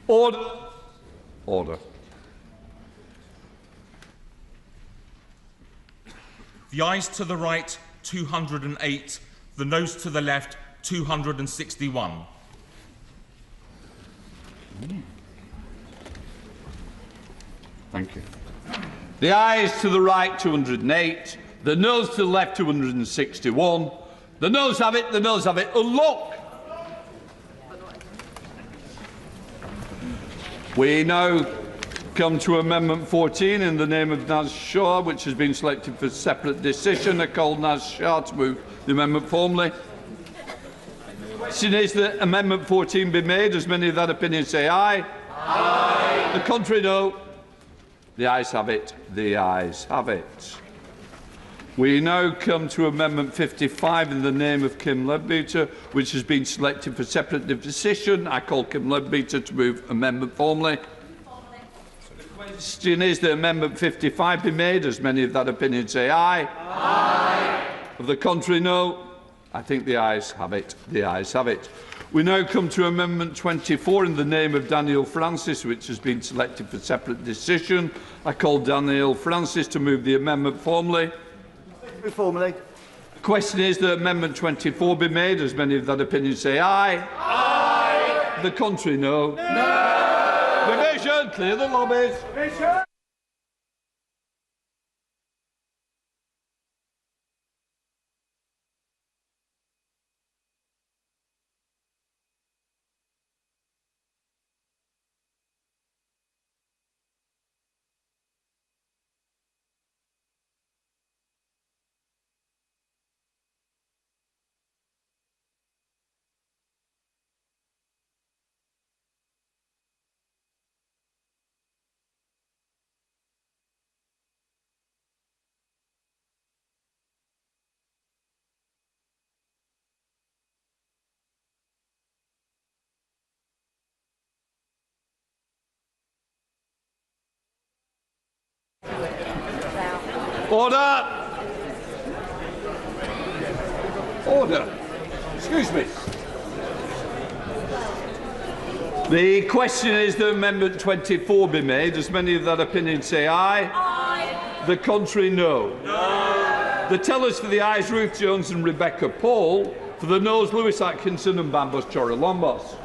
Order. Order. The ayes to the right, 208. The noes to the left, 261. Thank you. The ayes to the right, 208. The noes to the left, 261. The noes have it, the noes have it. Oh, look! We now come to Amendment 14 in the name of Naz Shah, which has been selected for separate decision. I call Naz Shah to move the amendment formally. Question is that Amendment 14 be made. As many of that opinion say aye. Aye. The contrary, no. The ayes have it. The ayes have it. We now come to Amendment 55 in the name of Kim Leadbeater, which has been selected for separate decision. I call Kim Leadbeater to move amendment formally. The question is that Amendment 55 be made. As many of that opinion say aye. Aye. Of the contrary, no. I think the ayes have it. The ayes have it. We now come to Amendment 24 in the name of Daniel Francis, which has been selected for separate decision. I call Daniel Francis to move the amendment formally. Formally. The question is that Amendment 24 be made. As many of that opinion say aye. Aye. The contrary, no. No. Division. Clear the lobbies. Division. Order! Order! Excuse me. The question is that Amendment 24 be made. As many of that opinion say aye. Aye. The contrary, no. No. The tellers for the ayes, Ruth Jones and Rebecca Paul. For the noes, Lewis Atkinson and Bambos Chorolombos.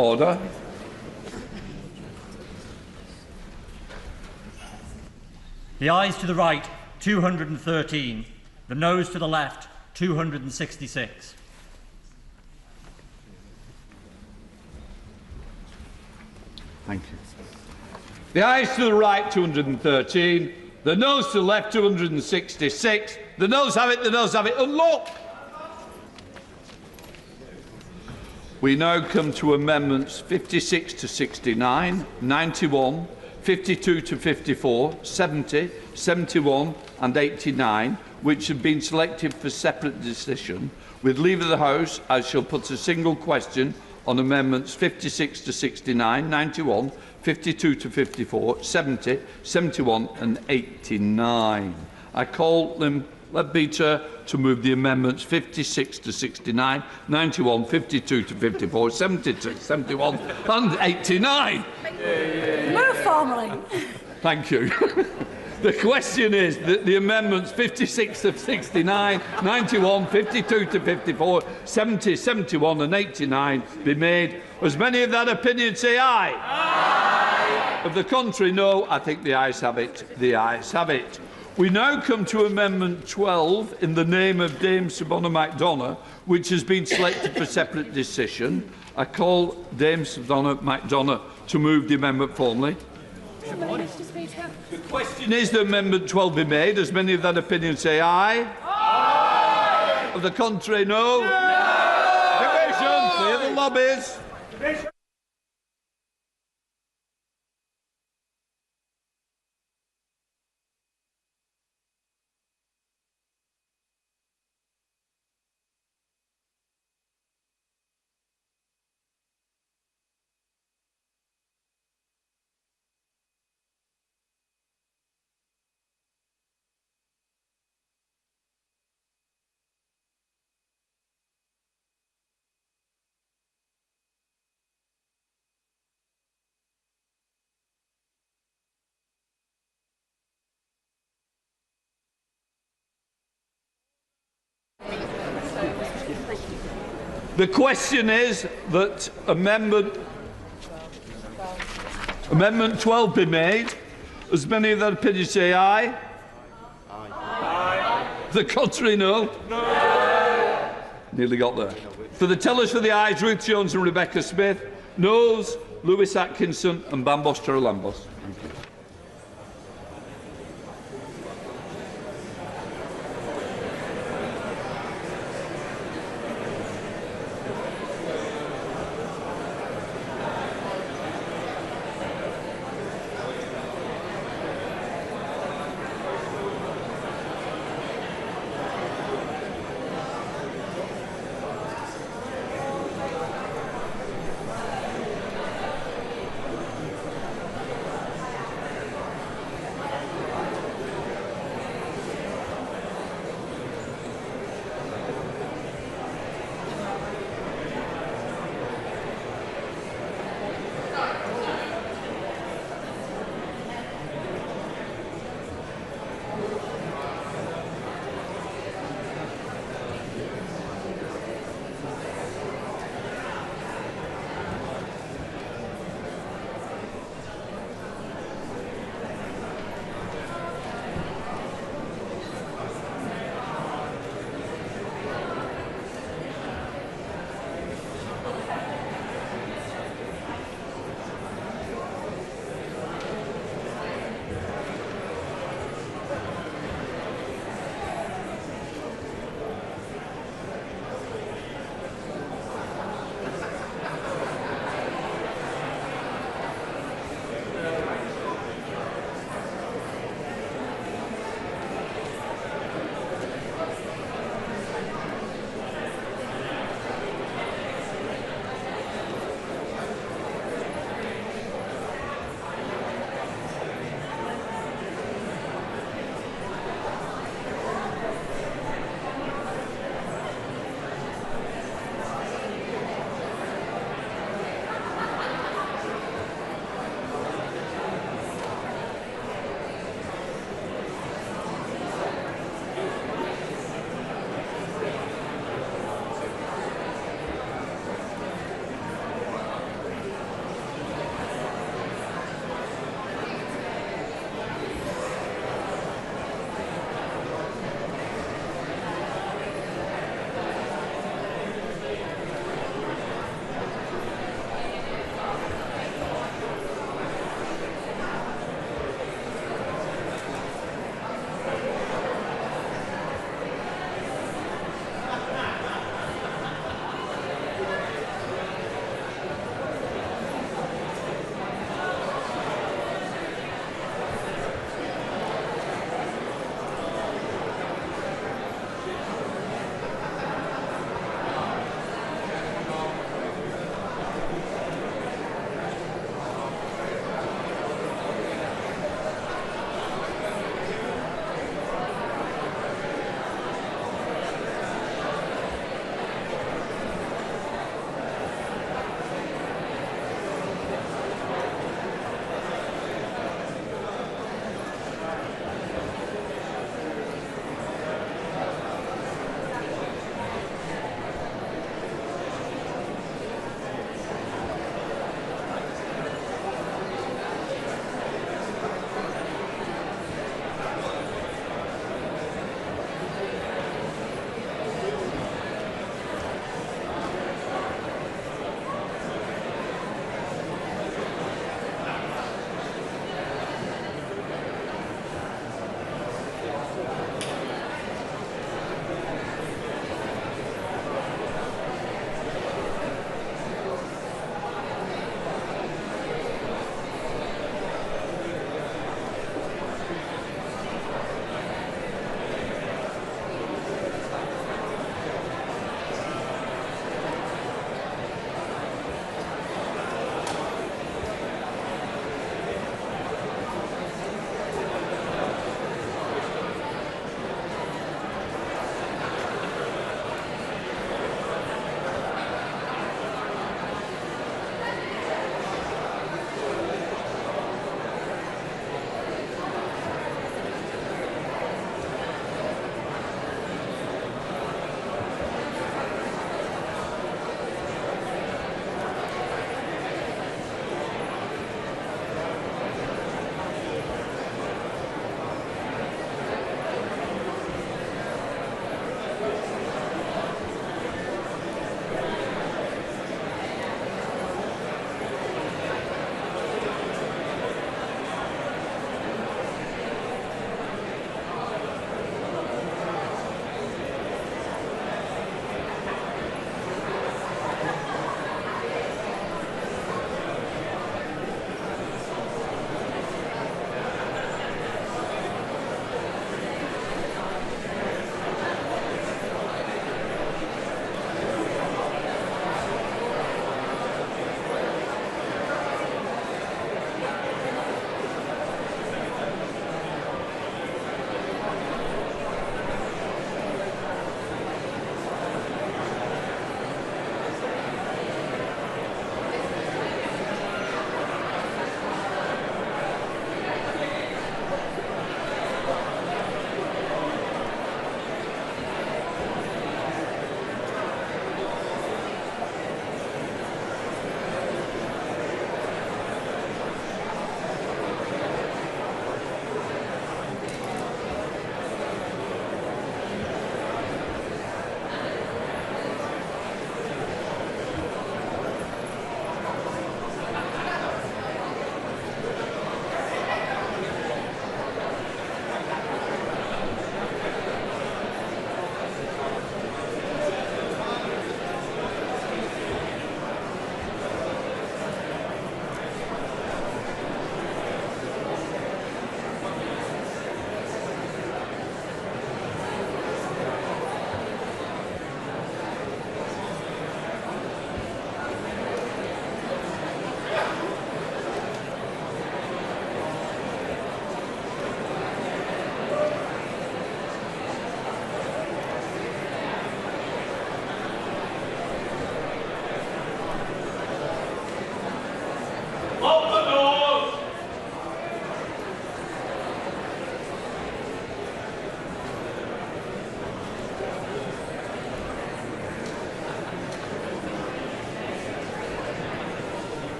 Order. The ayes to the right, 213. The noes to the left, 266. Thank you. The ayes to the right, 213. The noes to the left, 266. The noes have it, the noes have it. Unlocked. We now come to amendments 56 to 69, 91, 52 to 54, 70, 71 and 89, which have been selected for separate decision. With leave of the House, I shall put a single question on amendments 56 to 69, 91, 52 to 54, 70, 71 and 89. I call them Leadbeater to move the amendments 56 to 69, 91, 52 to 54, 70 to 71 and 89. Move formally. Thank you. The question is that the amendments 56 to 69, 91, 52 to 54, 70, 71 and 89 be made. As many of that opinion say aye. Aye. Of the contrary, no. I think the ayes have it. The ayes have it. We now come to Amendment 12 in the name of Dame Sabona MacDonagh, which has been selected for separate decision. I call Dame Sabona MacDonagh to move the amendment formally. The question is that Amendment 12 be made. As many of that opinion say aye. Aye. Of the contrary, no. No. Division. Clear the lobbies. Division. The question is that Amendment 12 be made. As many of that opinion say aye. Aye. The contrary, no. No. Nearly got there. For the tellers for the ayes, Ruth Jones and Rebecca Smith. Noes, Lewis Atkinson and Bambos Terralambos. Thank you.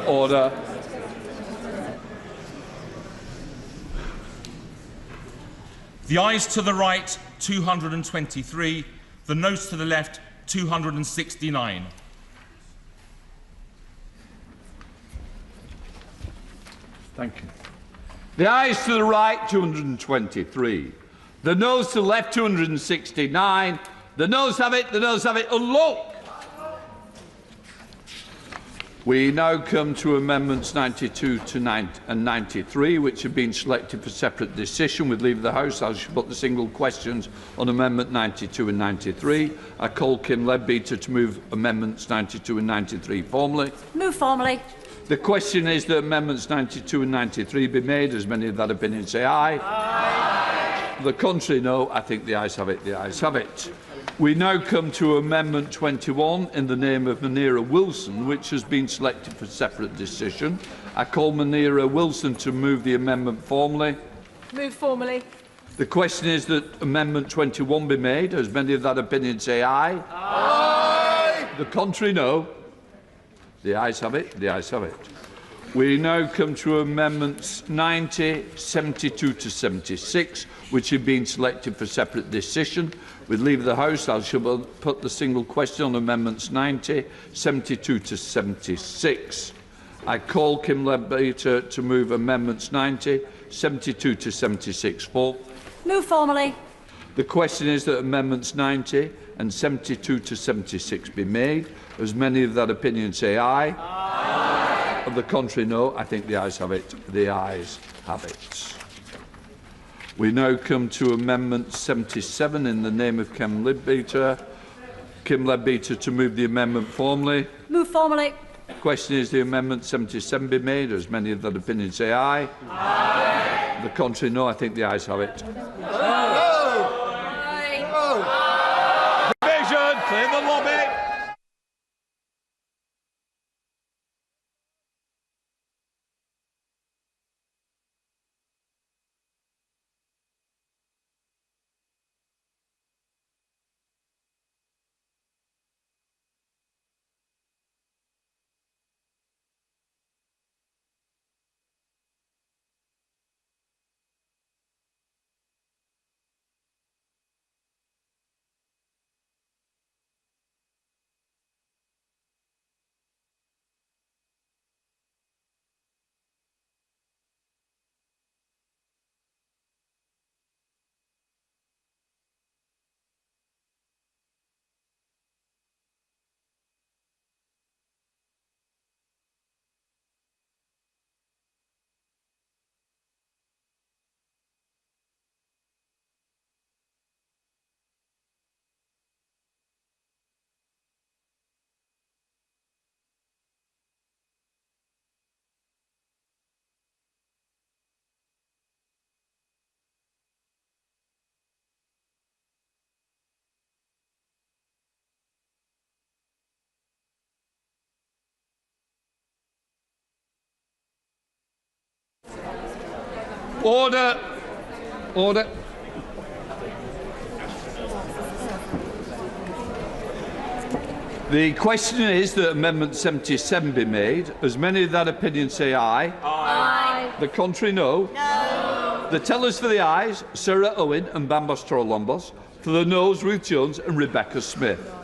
Order. The ayes to the right, 223. The noes to the left, 269. Thank you. The ayes to the right, 223. The noes to the left, 269. The noes have it, the noes have it. And look! We now come to amendments 92 to 93, which have been selected for separate decision. With leave of the House, I shall put the single questions on amendment 92 and 93. I call Kim Leadbeater to move amendments 92 and 93 formally. Move formally. The question is that amendments 92 and 93 be made. As many of that opinion say aye. Aye. The contrary, no. I think the ayes have it. The ayes have it. We now come to Amendment 21 in the name of Munira Wilson, which has been selected for separate decision. I call Munira Wilson to move the amendment formally. Move formally. The question is that Amendment 21 be made. As many of that opinion say aye. Aye. The contrary, no. The ayes have it. The ayes have it. We now come to amendments 90, 72 to 76, which have been selected for separate decision. With leave of the House, I shall put the single question on amendments 90, 72 to 76. I call Kim Leadbeater to move amendments 90, 72 to 76 for. Move formally. The question is that amendments 90 and 72 to 76 be made. As many of that opinion say aye. Aye. Of the contrary, no. I think the ayes have it. The ayes have it. We now come to Amendment 77 in the name of Kim Leadbeater. Kim Leadbeater to move the amendment formally. Move formally. The question is the Amendment 77 be made. As many of that opinion say aye. Aye. The contrary, no. I think the ayes have it. Aye. Division, clear the lobby. Order. Order. The question is that Amendment 77 be made. As many of that opinion say aye. Aye. The contrary, no. No. The tellers for the ayes, Sarah Owen and Bambos Torolombos. For the noes, Ruth Jones and Rebecca Smith.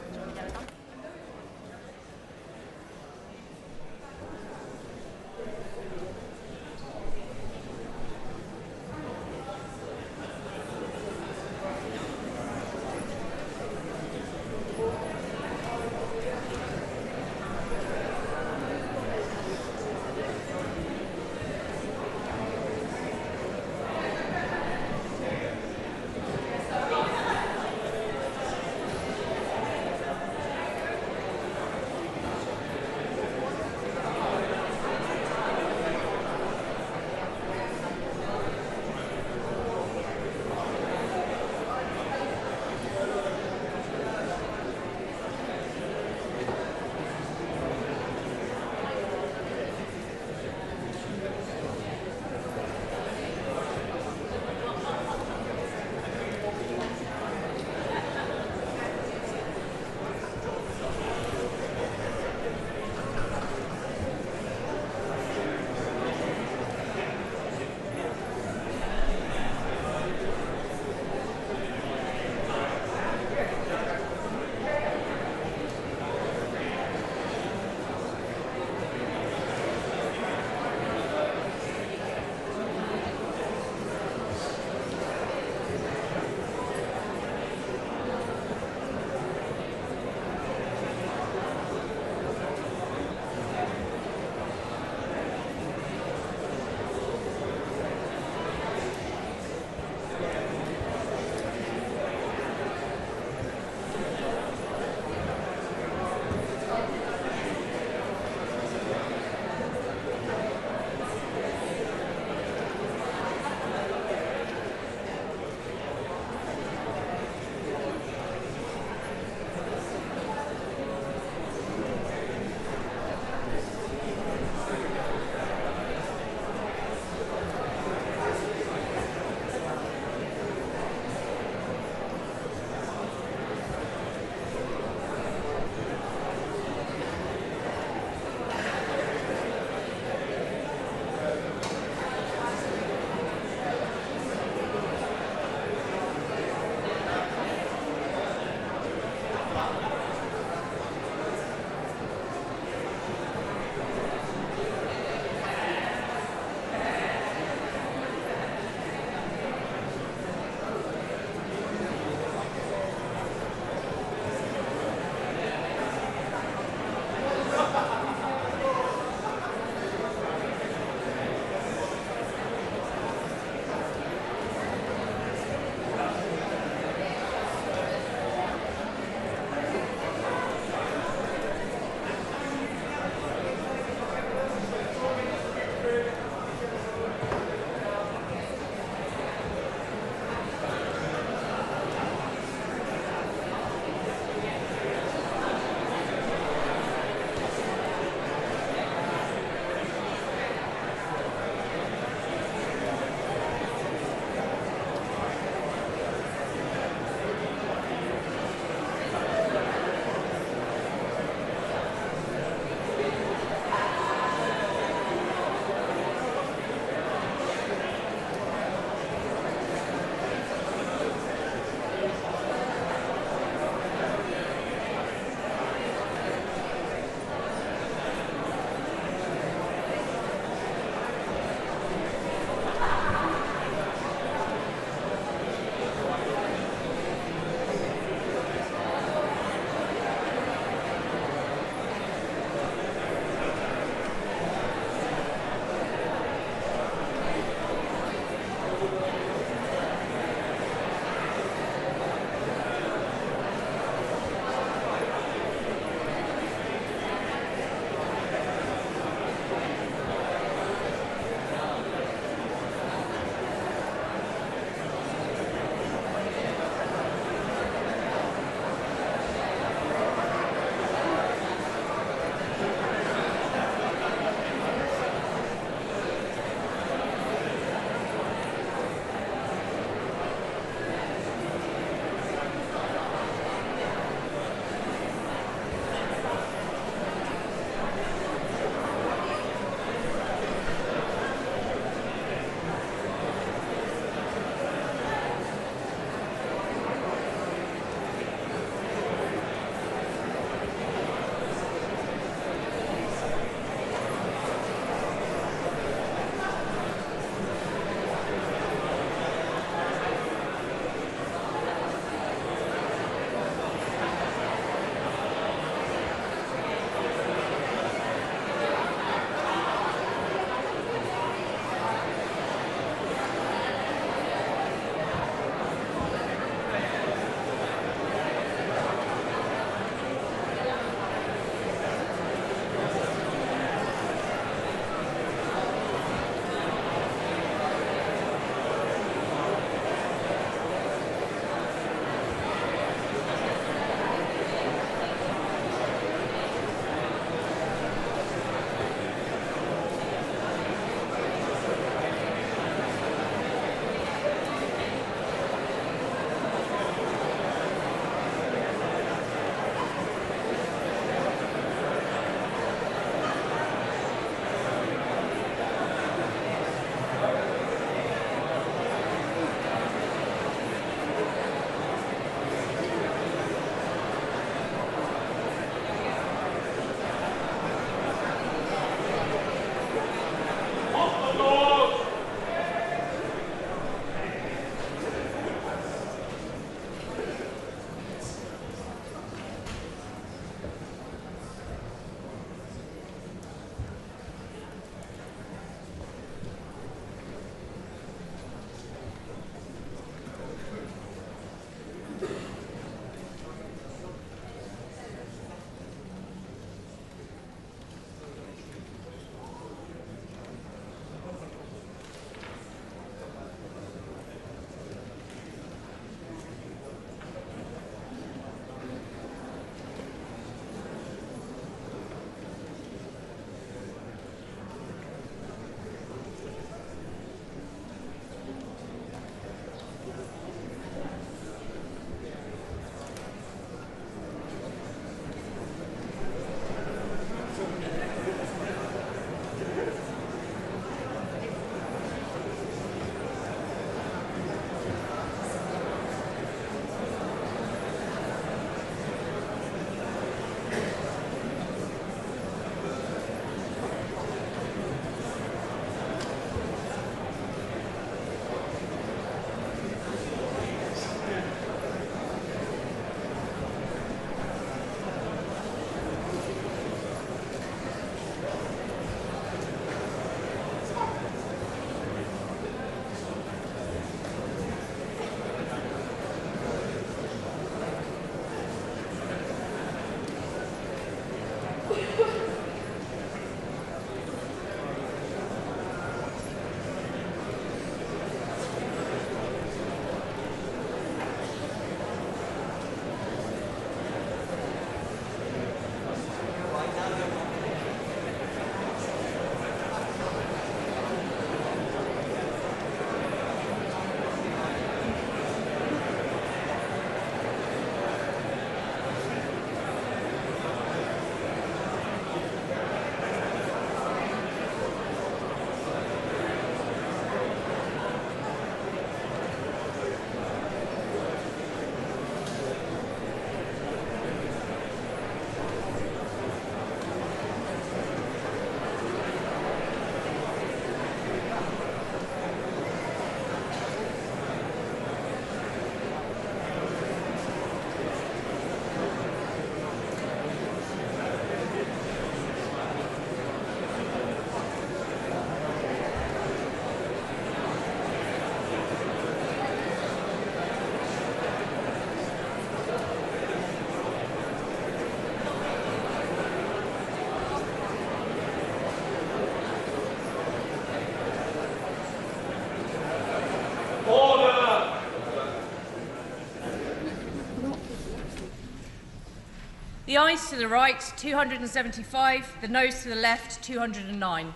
The ayes to the right, 275. The noes to the left, 209.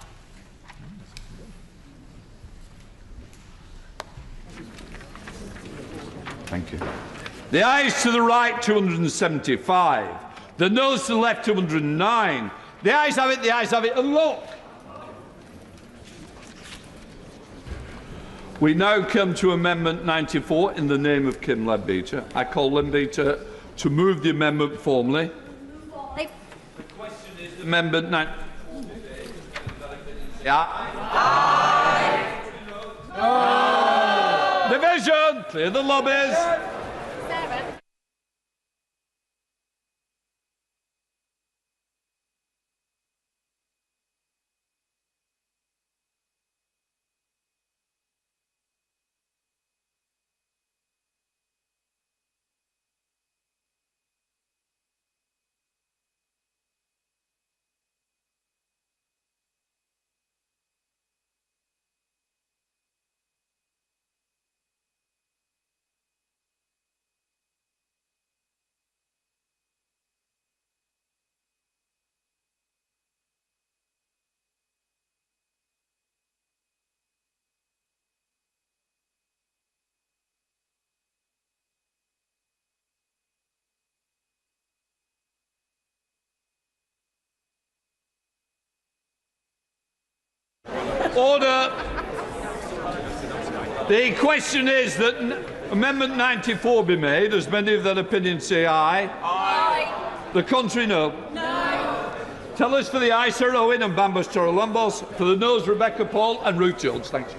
Thank you. The ayes to the right, 275. The noes to the left, 209. The ayes have it, and look. We now come to Amendment 94 in the name of Kim Leadbeater. I call Leadbeater to move the amendment formally. The question is Amendment 9. Yeah. Aye. No. Division. Clear the lobbies. Order. The question is that Amendment 94 be made. As many of that opinion say aye. Aye. The contrary, no. No. Tell us for the aye, Sir Owen and Bambos Torolombos. For the noes, Rebecca Paul and Ruth Jones. Thanks.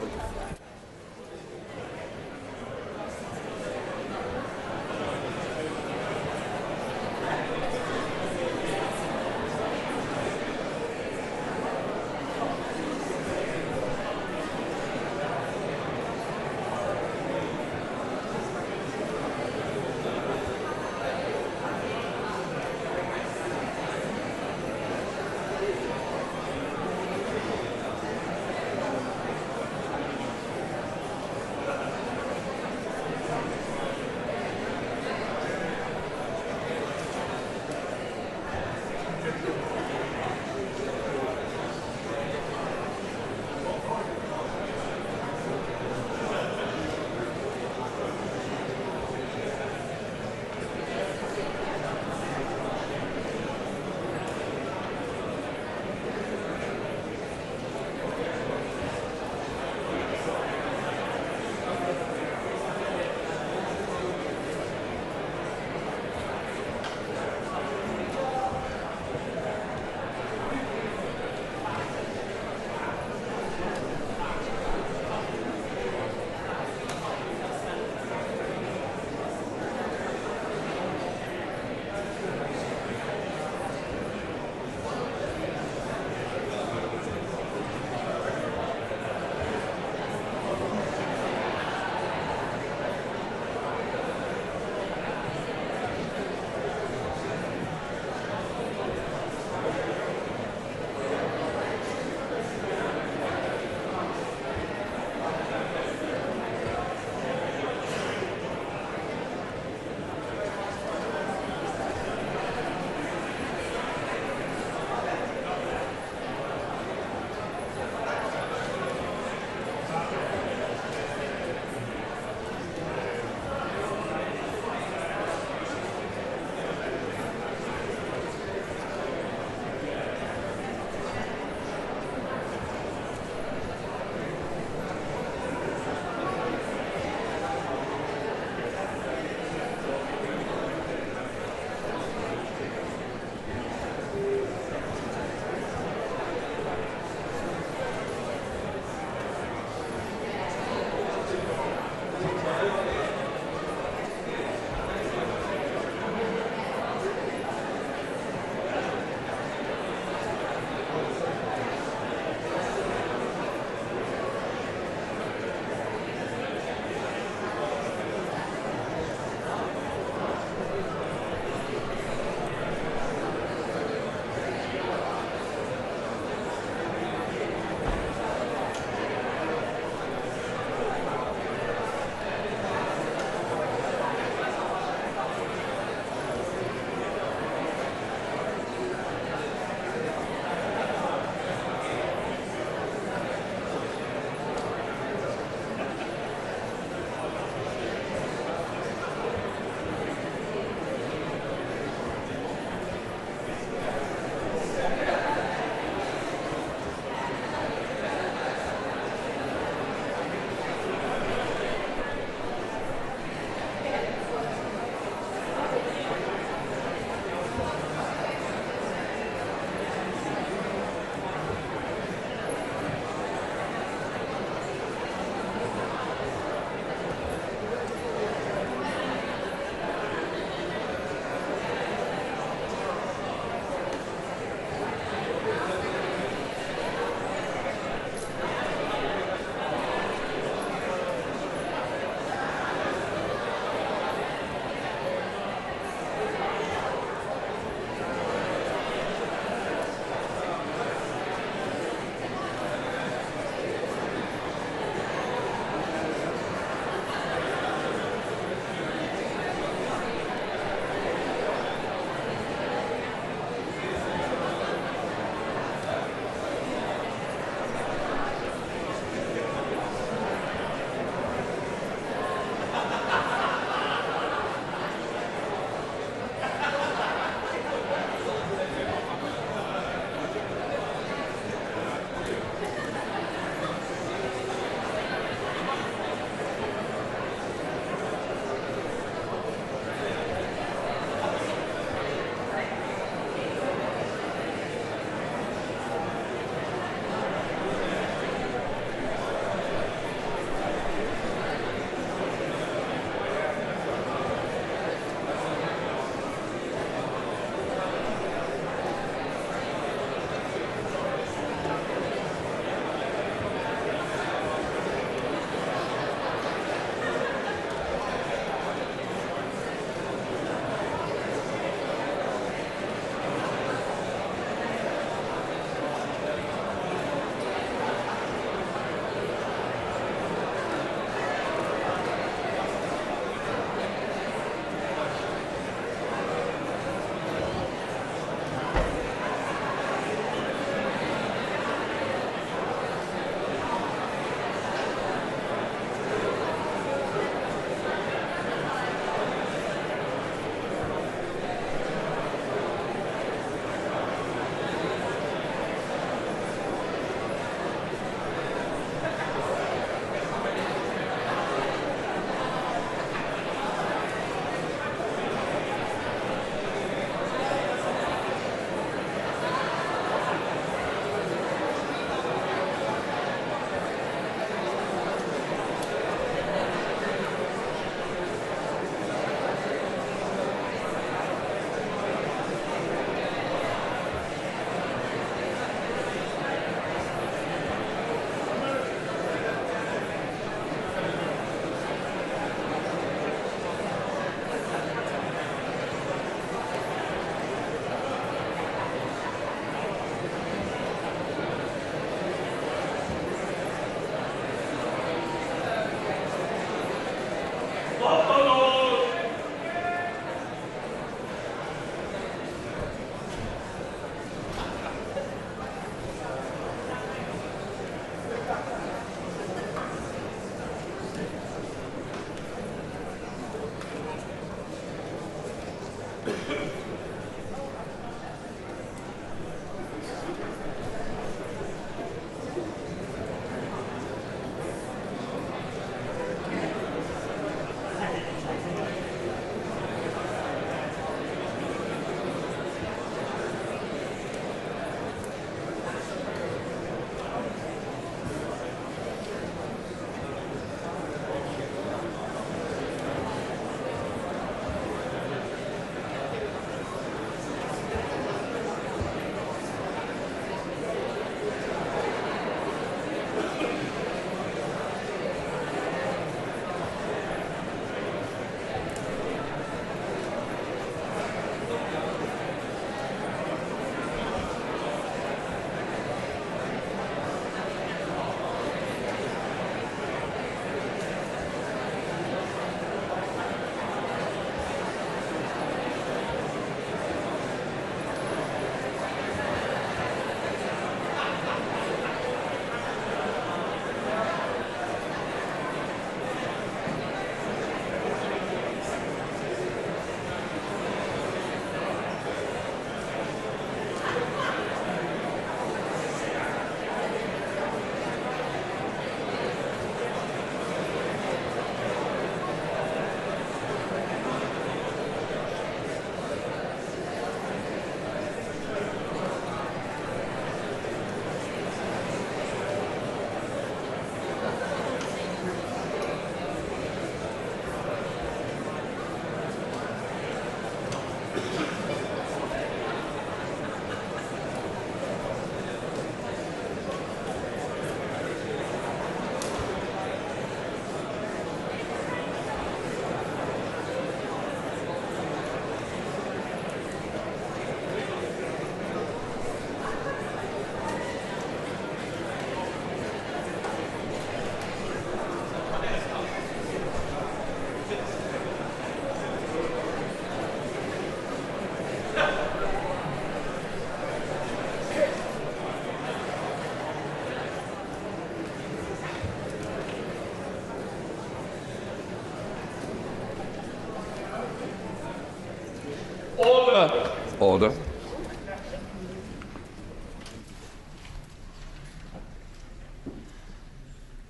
Order.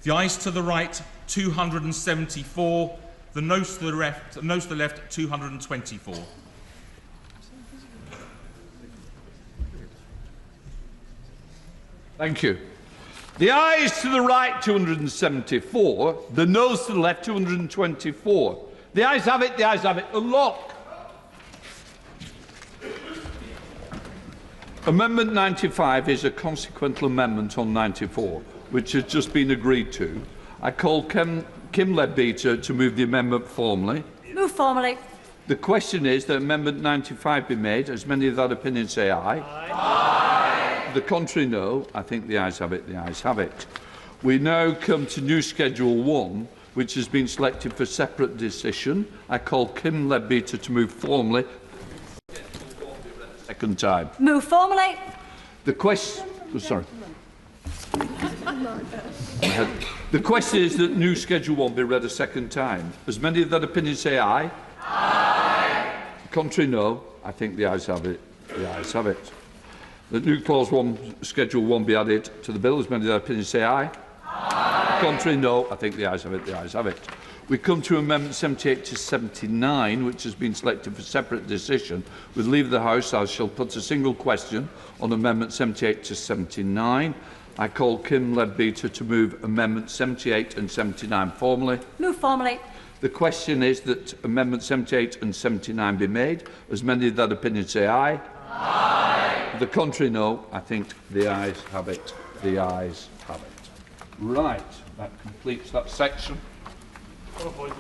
The ayes to the right, 274. The noes to the left, 224. Thank you. The ayes to the right, 274. The noes to the left, 224. The ayes have it, the ayes have it. A lock. Amendment 95 is a consequential amendment on 94, which has just been agreed to. I call Kim Leadbeater to move the amendment formally. Move formally. The question is that Amendment 95 be made. As many of that opinion say aye. Aye. The contrary, no. I think the ayes have it, the ayes have it. We now come to new Schedule 1, which has been selected for separate decision. I call Kim Leadbeater to move formally. Second time. Move formally. The question... Oh, sorry. The question is that new Schedule 1 be read a second time. As many of that opinion say aye. Aye. Contrary, no. I think the ayes have it. The ayes have it. That new Clause 1, Schedule 1 be added to the bill. As many of that opinion say aye. Aye. Contrary, no. I think the ayes have it. The ayes have it. We come to Amendment 78 to 79, which has been selected for separate decision. With leave of the House, I shall put a single question on Amendment 78 to 79. I call Kim Leadbeater to move Amendments 78 and 79 formally. Move formally. The question is that Amendments 78 and 79 be made. As many of that opinion say aye. Aye. The contrary, no. I think the ayes have it. The ayes have it. Right. That completes that section. Point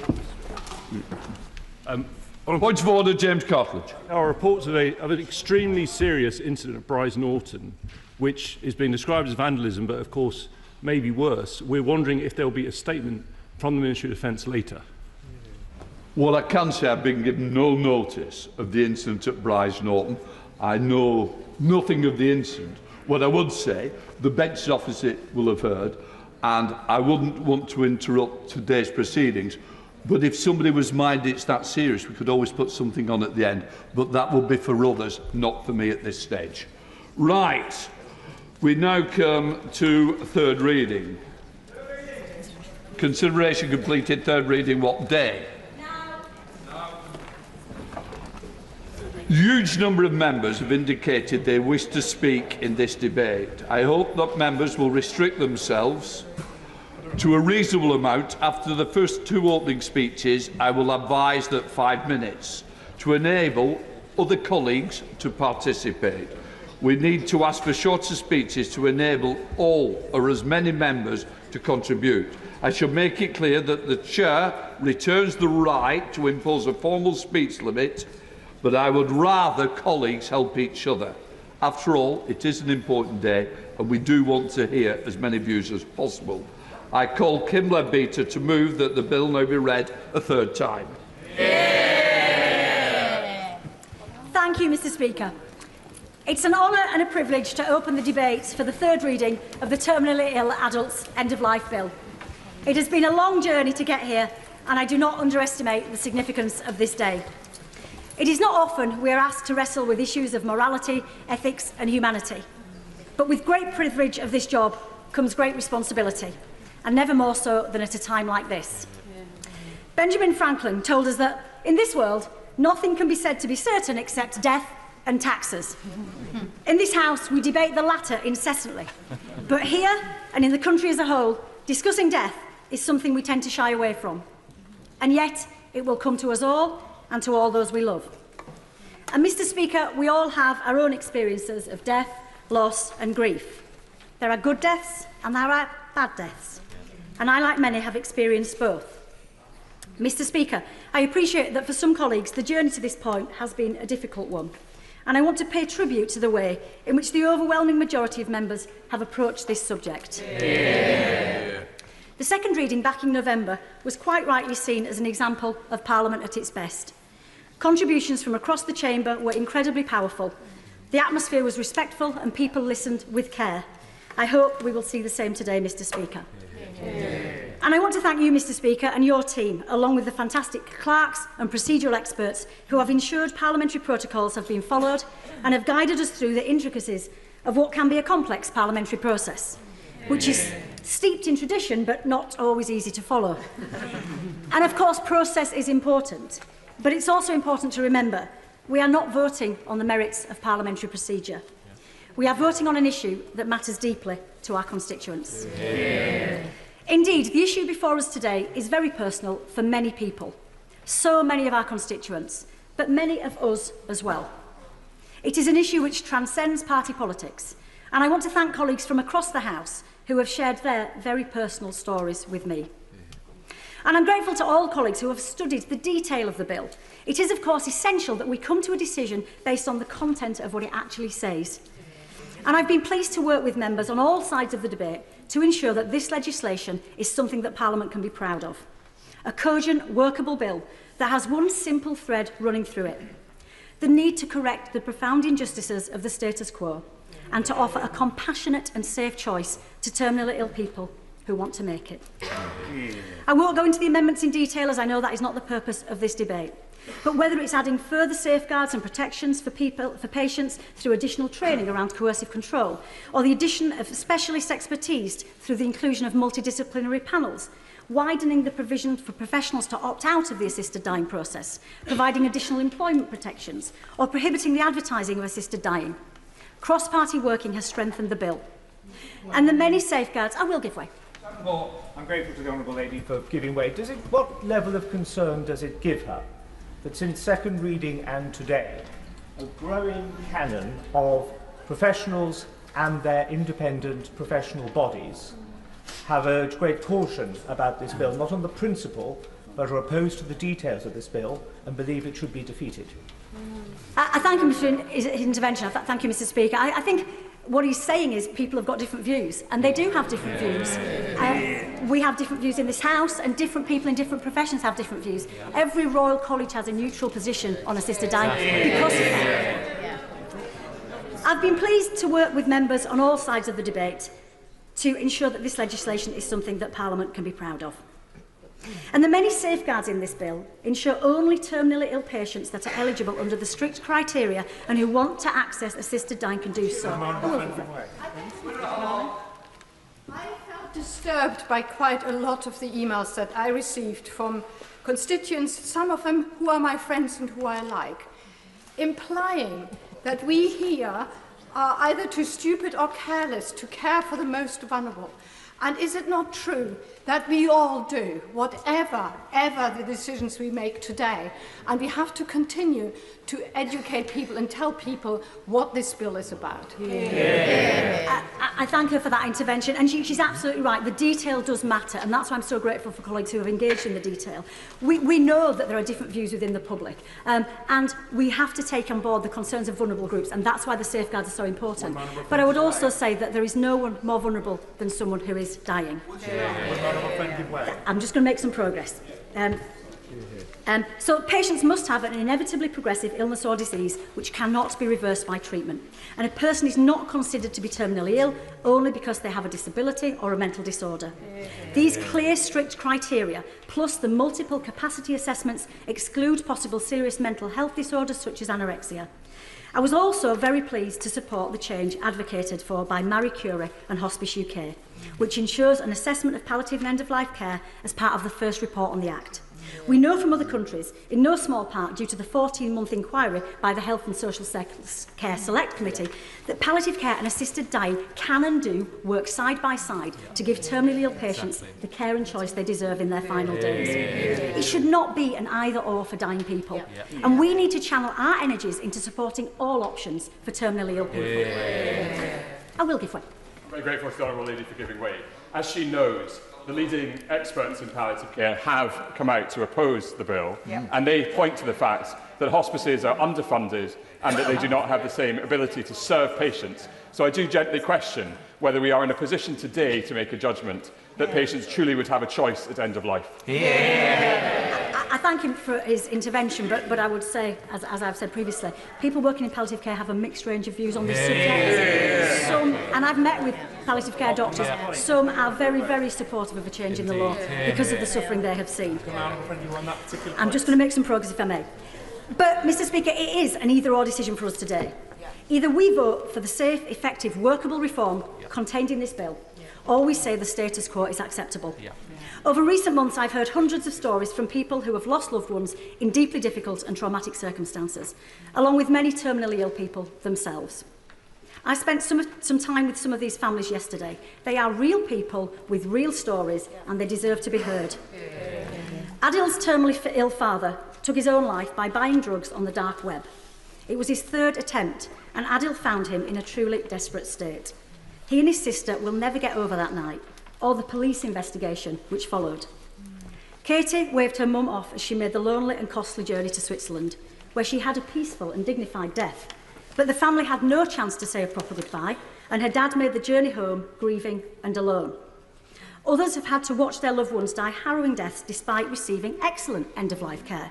of order, James Cartledge. Our report today of an extremely serious incident at Bryce Norton, which is being described as vandalism, but of course may be worse. We're wondering if there will be a statement from the Ministry of Defence later. Well, I can say I've been given no notice of the incident at Bryce Norton. I know nothing of the incident. What I would say, the benches opposite will have heard, and I wouldn't want to interrupt today's proceedings, but if somebody was minded it's that serious, we could always put something on at the end, but that will be for others, not for me at this stage. Right, we now come to third reading. Consideration completed, third reading, what day? Huge number of members have indicated they wish to speak in this debate. I hope that members will restrict themselves to a reasonable amount. After the first two opening speeches, I will advise that 5 minutes to enable other colleagues to participate. We need to ask for shorter speeches to enable all or as many members to contribute. I shall make it clear that the Chair returns the right to impose a formal speech limit, but I would rather colleagues help each other. After all, it is an important day and we do want to hear as many views as possible. I call Kim Leadbeater to move that the bill now be read a third time. Yeah. Thank you, Mr. Speaker. It's an honour and a privilege to open the debates for the third reading of the Terminally Ill Adults End-of-Life Bill. It has been a long journey to get here, and I do not underestimate the significance of this day. It is not often we are asked to wrestle with issues of morality, ethics and humanity. But with great privilege of this job comes great responsibility, and never more so than at a time like this. Benjamin Franklin told us that in this world, nothing can be said to be certain except death and taxes. In this House, we debate the latter incessantly. But here, and in the country as a whole, discussing death is something we tend to shy away from. And yet, it will come to us all, and to all those we love. And Mr. Speaker, we all have our own experiences of death, loss and grief. There are good deaths and there are bad deaths. And I, like many, have experienced both. Mr. Speaker, I appreciate that for some colleagues the journey to this point has been a difficult one. And I want to pay tribute to the way in which the overwhelming majority of members have approached this subject. Yeah. The second reading back in November was quite rightly seen as an example of Parliament at its best. Contributions from across the chamber were incredibly powerful. The atmosphere was respectful and people listened with care. I hope we will see the same today, Mr. Speaker. Yeah. And I want to thank you, Mr Speaker, and your team, along with the fantastic clerks and procedural experts who have ensured parliamentary protocols have been followed and have guided us through the intricacies of what can be a complex parliamentary process, which is steeped in tradition but not always easy to follow. And of course, process is important, but it's also important to remember we are not voting on the merits of parliamentary procedure. We are voting on an issue that matters deeply to our constituents. Indeed, the issue before us today is very personal for many people, so many of our constituents, but many of us as well. It is an issue which transcends party politics, and I want to thank colleagues from across the House who have shared their very personal stories with me. And I'm grateful to all colleagues who have studied the detail of the bill. It is, of course, essential that we come to a decision based on the content of what it actually says. And I've been pleased to work with members on all sides of the debate to ensure that this legislation is something that Parliament can be proud of. A cogent, workable bill that has one simple thread running through it: the need to correct the profound injustices of the status quo and to offer a compassionate and safe choice to terminally ill people who want to make it. I won't go into the amendments in detail, as I know that is not the purpose of this debate. But whether it's adding further safeguards and protections for patients through additional training around coercive control, or the addition of specialist expertise through the inclusion of multidisciplinary panels, widening the provision for professionals to opt out of the assisted dying process, providing additional employment protections, or prohibiting the advertising of assisted dying. Cross-party working has strengthened the bill. And the many safeguards, I will give way. I'm grateful to the Honourable Lady for giving way. What level of concern does it give her that since second reading and today, a growing canon of professionals and their independent professional bodies have urged great caution about this bill, not on the principle, but are opposed to the details of this bill and believe it should be defeated? I thank him for his intervention. Thank you, Mr Speaker. I think what he's saying is people have got different views, and they do have different views. We have different views in this House, and different people in different professions have different views. Every Royal College has a neutral position on assisted dying because of that. I've been pleased to work with members on all sides of the debate to ensure that this legislation is something that Parliament can be proud of. And the many safeguards in this bill ensure only terminally ill patients that are eligible under the strict criteria and who want to access assisted dying can do so. I felt disturbed by quite a lot of the emails that I received from constituents, some of them who are my friends and who I like, implying that we here are either too stupid or careless to care for the most vulnerable. And is it not true that we all do, whatever the decisions we make today, and we have to continue to educate people and tell people what this bill is about? I thank her for that intervention, and she's absolutely right. The detail does matter, and that's why I'm so grateful for colleagues who have engaged in the detail. We know that there are different views within the public, and we have to take on board the concerns of vulnerable groups, and that's why the safeguards are so important. But I would also say that there is no one more vulnerable than someone who is dying. I'm just going to make some progress. So patients must have an inevitably progressive illness or disease which cannot be reversed by treatment. And a person is not considered to be terminally ill only because they have a disability or a mental disorder. These clear, strict criteria, plus the multiple capacity assessments, exclude possible serious mental health disorders such as anorexia. I was also very pleased to support the change advocated for by Marie Curie and Hospice UK, which ensures an assessment of palliative and end-of-life care as part of the first report on the Act. We know from other countries, in no small part due to the 14-month inquiry by the Health and Social Care Select Committee, that palliative care and assisted dying can and do work side by side to give terminally ill patients the care and choice they deserve in their final days. It should not be an either-or for dying people, and we need to channel our energies into supporting all options for terminally ill people. I will give way. I'm very grateful to the Honourable Lady for giving way. As she knows, the leading experts in palliative care have come out to oppose the bill, and they point to the fact that hospices are underfunded and that they do not have the same ability to serve patients. So I do gently question whether we are in a position today to make a judgment that patients truly would have a choice at end of life. I thank him for his intervention, but I would say, as I've said previously, people working in palliative care have a mixed range of views on this subject. Some, and I've met with palliative care doctors, some are very, very supportive of a change in the law because of the suffering they have seen. I'm just going to make some progress, if I may. But, Mr Speaker, it is an either-or decision for us today. Either we vote for the safe, effective, workable reform contained in this bill, or we say the status quo is acceptable. Over recent months, I've heard hundreds of stories from people who have lost loved ones in deeply difficult and traumatic circumstances, along with many terminally ill people themselves. I spent some time with some of these families yesterday. They are real people with real stories, and they deserve to be heard. Adil's terminally ill father took his own life by buying drugs on the dark web. It was his third attempt, and Adil found him in a truly desperate state. He and his sister will never get over that night, or the police investigation which followed. Katie waved her mum off as she made the lonely and costly journey to Switzerland, where she had a peaceful and dignified death. But the family had no chance to say a proper goodbye, and her dad made the journey home grieving and alone. Others have had to watch their loved ones die harrowing deaths despite receiving excellent end-of-life care.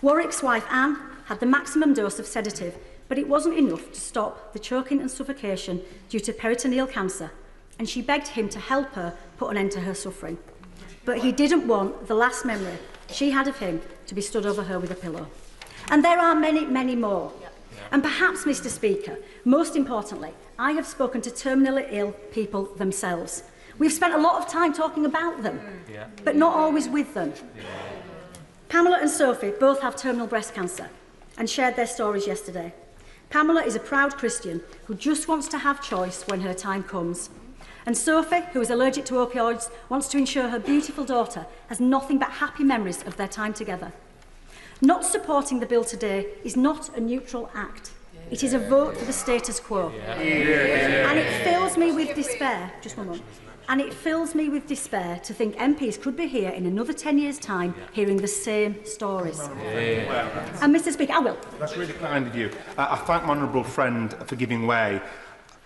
Warwick's wife, Anne, had the maximum dose of sedative, but it wasn't enough to stop the choking and suffocation due to peritoneal cancer, and she begged him to help her put an end to her suffering. But he didn't want the last memory she had of him to be stood over her with a pillow. And there are many, many more. And perhaps, Mr Speaker, most importantly, I have spoken to terminally ill people themselves. We've spent a lot of time talking about them, but not always with them. Pamela and Sophie both have terminal breast cancer and shared their stories yesterday. Pamela is a proud Christian who just wants to have choice when her time comes. And Sophie, who is allergic to opioids, wants to ensure her beautiful daughter has nothing but happy memories of their time together. Not supporting the bill today is not a neutral act. It is a vote for the status quo. And it fills me with despair, just one moment, and it fills me with despair to think MPs could be here in another 10 years' time hearing the same stories. And Mr Speaker, I will. That's really kind of you. I thank my honourable friend for giving way.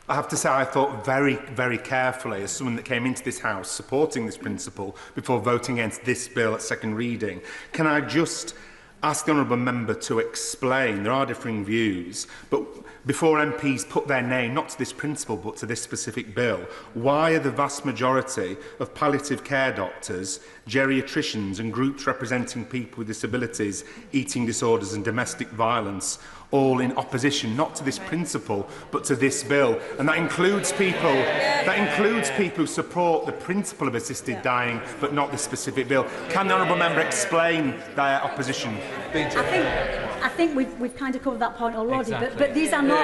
I have to say I thought very, very carefully as someone that came into this House supporting this principle before voting against this bill at second reading. Can I just ask the honourable member to explain, there are differing views, but before MPs put their name not to this principle but to this specific bill, why are the vast majority of palliative care doctors, geriatricians and groups representing people with disabilities, eating disorders and domestic violence all in opposition not to this principle but to this bill? And that includes people who support the principle of assisted dying but not the specific bill. Can the honourable member explain their opposition? I think we've kind of covered that point already, but these are not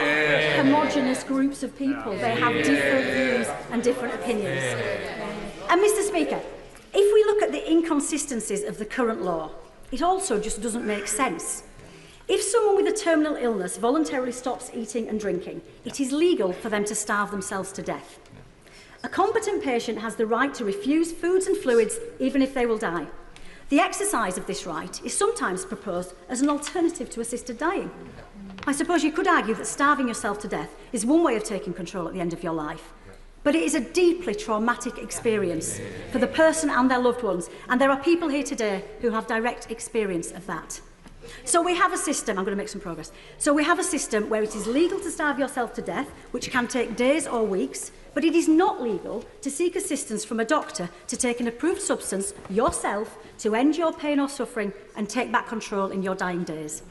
homogenous groups of people. They have different views and different opinions. And Mr Speaker, if we look at the inconsistencies of the current law, it also just doesn't make sense. If someone with a terminal illness voluntarily stops eating and drinking, it is legal for them to starve themselves to death. A competent patient has the right to refuse foods and fluids even if they will die. The exercise of this right is sometimes proposed as an alternative to assisted dying. I suppose you could argue that starving yourself to death is one way of taking control at the end of your life. But it is a deeply traumatic experience for the person and their loved ones, and there are people here today who have direct experience of that. So we have a system, I'm going to make some progress. So we have a system where it is legal to starve yourself to death, which can take days or weeks, but it is not legal to seek assistance from a doctor to take an approved substance yourself to end your pain or suffering and take back control in your dying days.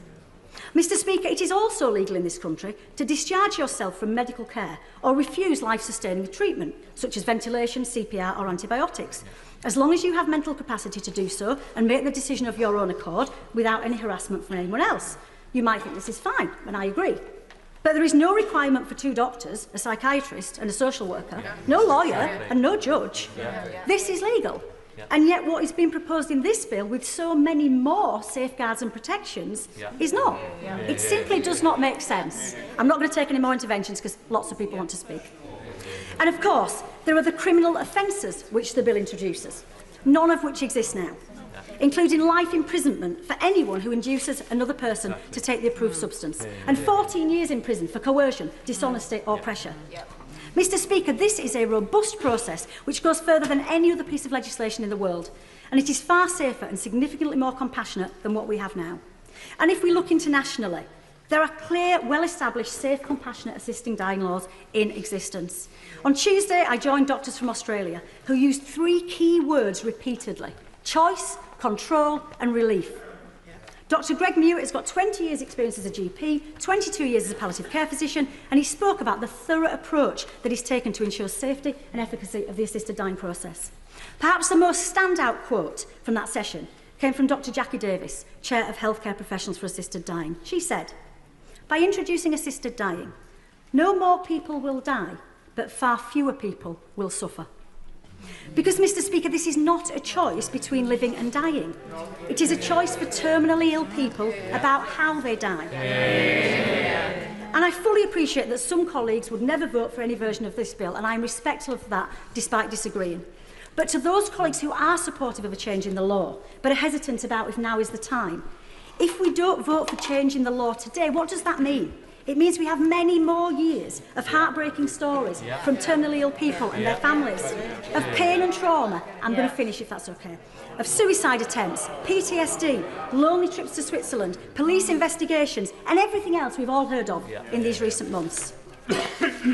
Mr Speaker, it is also legal in this country to discharge yourself from medical care or refuse life-sustaining treatment, such as ventilation, CPR or antibiotics, as long as you have mental capacity to do so and make the decision of your own accord without any harassment from anyone else. You might think this is fine, and I agree. But there is no requirement for two doctors, a psychiatrist and a social worker, no lawyer and no judge. This is legal. And yet what is being proposed in this bill with so many more safeguards and protections is not. It simply does not make sense. I'm not going to take any more interventions because lots of people want to speak. And of course, there are the criminal offences which the bill introduces, none of which exist now, including life imprisonment for anyone who induces another person to take the approved substance, and 14 years in prison for coercion, dishonesty or pressure. Mr Speaker, this is a robust process which goes further than any other piece of legislation in the world. and it is far safer and significantly more compassionate than what we have now. And if we look internationally, there are clear, well-established, safe, compassionate assisting dying laws in existence. On Tuesday, I joined doctors from Australia who used 3 key words repeatedly: choice, control and relief. Dr Greg Mewett has got 20 years' experience as a GP, 22 years as a palliative care physician, and he spoke about the thorough approach that is taken to ensure safety and efficacy of the assisted dying process. Perhaps the most standout quote from that session came from Dr Jackie Davis, Chair of Healthcare Professionals for Assisted Dying. She said, "By introducing assisted dying, no more people will die, but far fewer people will suffer." Because, Mr Speaker, this is not a choice between living and dying. It is a choice for terminally ill people about how they die. And I fully appreciate that some colleagues would never vote for any version of this bill, and I am respectful of that, despite disagreeing. But to those colleagues who are supportive of a change in the law, but are hesitant about if now is the time, if we don't vote for change in the law today, what does that mean? It means we have many more years of heartbreaking stories from terminally ill people and their families, of pain and trauma, I'm going to finish if that's okay, of suicide attempts, PTSD, lonely trips to Switzerland, police investigations, and everything else we've all heard of in these recent months.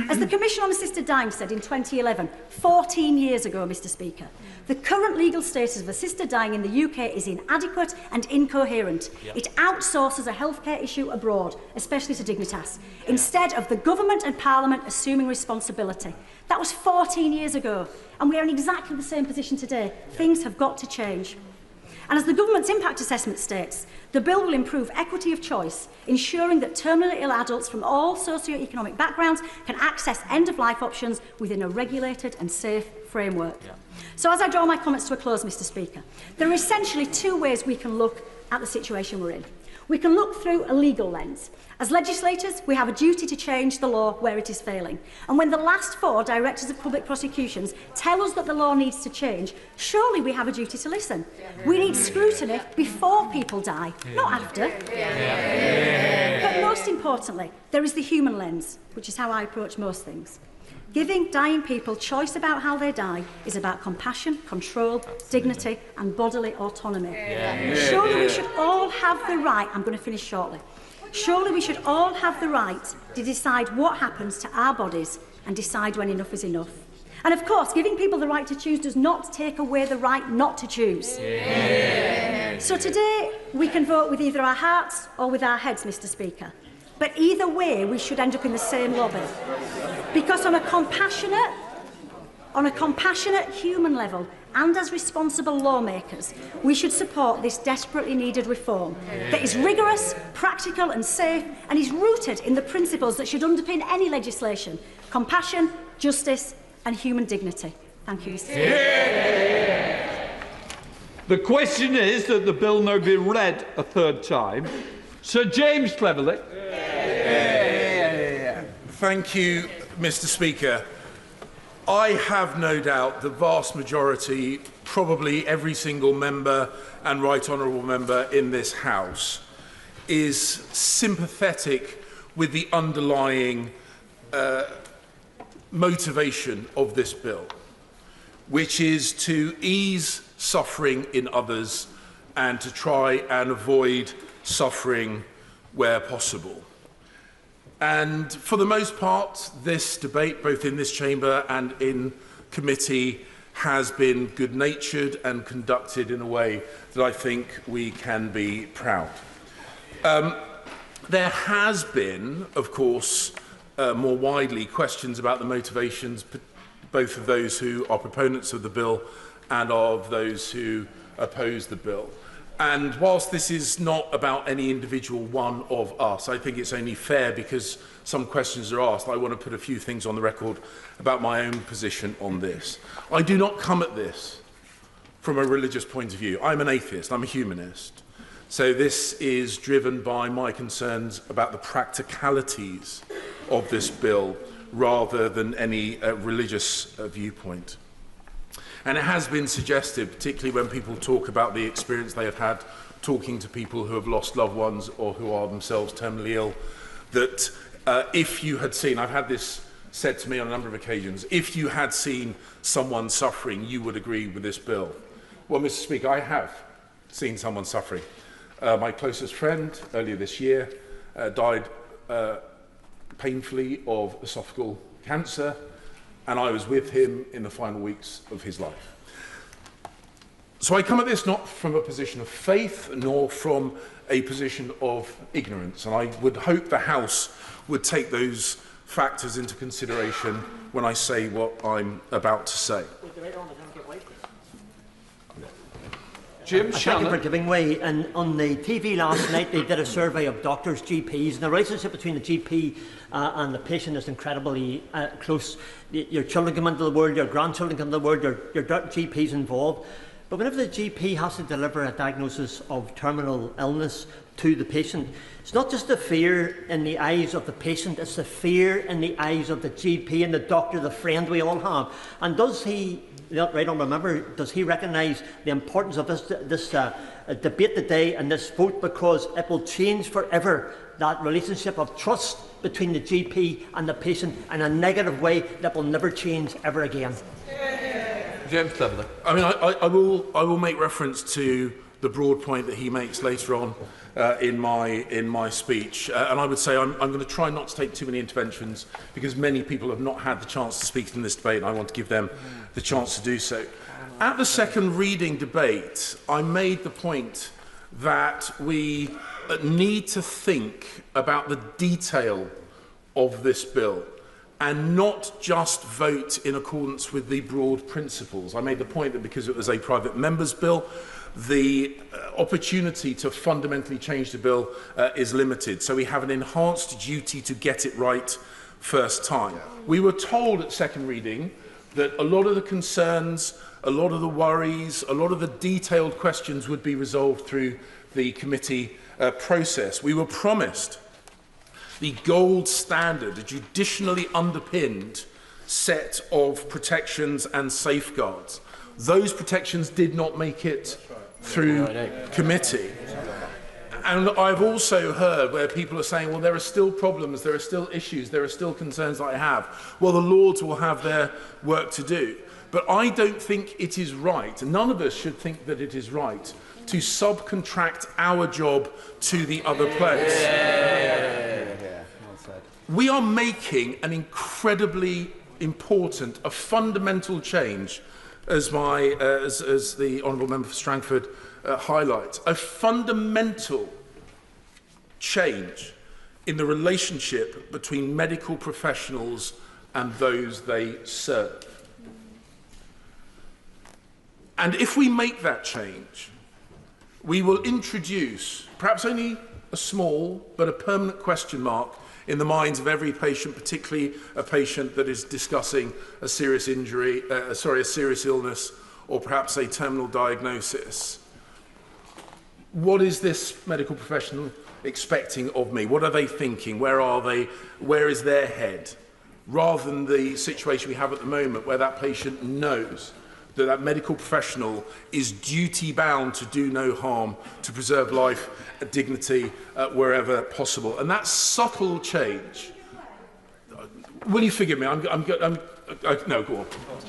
As the Commission on Assisted Dying said in 2011, 14 years ago, Mr Speaker, the current legal status of assisted dying in the UK is inadequate and incoherent. It outsources a healthcare issue abroad, especially to Dignitas, instead of the government and Parliament assuming responsibility. That was 14 years ago, and we are in exactly the same position today. Things have got to change. And as the government's impact assessment states, the bill will improve equity of choice, ensuring that terminally ill adults from all socio-economic backgrounds can access end-of-life options within a regulated and safe framework. So as I draw my comments to a close, Mr Speaker, there are essentially 2 ways we can look at the situation we're in. We can look through a legal lens. As legislators, we have a duty to change the law where it is failing. And when the last 4 directors of public prosecutions tell us that the law needs to change, surely we have a duty to listen. We need scrutiny before people die, not after. But most importantly, there is the human lens, which is how I approach most things. Giving dying people choice about how they die is about compassion, control, dignity and bodily autonomy. Surely we should all have the right, I'm going to finish shortly, surely we should all have the right to decide what happens to our bodies and decide when enough is enough. And of course, giving people the right to choose does not take away the right not to choose. So today, we can vote with either our hearts or with our heads, Mr Speaker. But either way, we should end up in the same lobby. Because on a compassionate human level, and as responsible lawmakers, we should support this desperately needed reform that is rigorous, practical and safe, and is rooted in the principles that should underpin any legislation: compassion, justice and human dignity. Thank you, Mr Speaker. The question is that the bill now be read a 3rd time. Sir James Cleverly. Thank you, Mr Speaker. I have no doubt the vast majority, probably every single member and right honourable member in this House, is sympathetic with the underlying motivation of this bill, which is to ease suffering in others and to try and avoid suffering where possible. And for the most part, this debate, both in this chamber and in committee, has been good-natured and conducted in a way that I think we can be proud. There has been, of course, more widely, questions about the motivations, both of those who are proponents of the bill and of those who oppose the bill. And whilst this is not about any individual one of us, I think it's only fair, because some questions are asked, I want to put a few things on the record about my own position on this. I do not come at this from a religious point of view. I'm an atheist, I'm a humanist. So this is driven by my concerns about the practicalities of this bill rather than any religious viewpoint. And it has been suggested, particularly when people talk about the experience they have had talking to people who have lost loved ones or who are themselves terminally ill, that if you had seen, I've had this said to me on a number of occasions, if you had seen someone suffering, you would agree with this bill. Well, Mr. Speaker, I have seen someone suffering. My closest friend earlier this year died painfully of esophageal cancer, and I was with him in the final weeks of his life. So I come at this not from a position of faith, nor from a position of ignorance, and I would hope the House would take those factors into consideration when I say what I'm about to say. Jim Thank you for Shannon. giving way. And on the TV last night, they did a survey of doctors, GPs, and the relationship between the GP and the patient is incredibly close. Your children come into the world, your grandchildren come into the world, your GP's involved. But whenever the GP has to deliver a diagnosis of terminal illness to the patient, it's not just the fear in the eyes of the patient, it's the fear in the eyes of the GP and the doctor, the friend we all have. And does he, right on, remember, does he recognise the importance of this debate today and this vote, because it will change forever that relationship of trust between the GP and the patient in a negative way that will never change ever again? James Cleverly. I mean, I will make reference to the broad point that he makes later on in my speech, and I would say I'm going to try not to take too many interventions, because many people have not had the chance to speak in this debate, and I want to give them the chance to do so. At the second reading debate, I made the point that we need to think about the detail of this bill and not just vote in accordance with the broad principles. I made the point that because it was a private member's bill, the opportunity to fundamentally change the bill is limited. So we have an enhanced duty to get it right first time. We were told at second reading that a lot of the concerns, a lot of the worries, a lot of the detailed questions would be resolved through the committee process. We were promised the gold standard, a judicially underpinned set of protections and safeguards. Those protections did not make it through committee. And I've also heard where people are saying, well, there are still problems, there are still issues, there are still concerns that I have. Well, the Lords will have their work to do. But I don't think it is right, and none of us should think that it is right, to subcontract our job to the other place. We are making an incredibly important, a fundamental change, as the Honourable Member for Strangford highlights, a fundamental change in the relationship between medical professionals and those they serve. And if we make that change, we will introduce perhaps only a small but a permanent question mark in the minds of every patient, particularly a patient that is discussing a serious injury, a serious illness, or perhaps a terminal diagnosis. What is this medical professional expecting of me? What are they thinking? Where are they? Where is their head? Rather than the situation we have at the moment, where that patient knows that that medical professional is duty-bound to do no harm, to preserve life and dignity wherever possible. And that subtle change, will you forgive me? No, go on.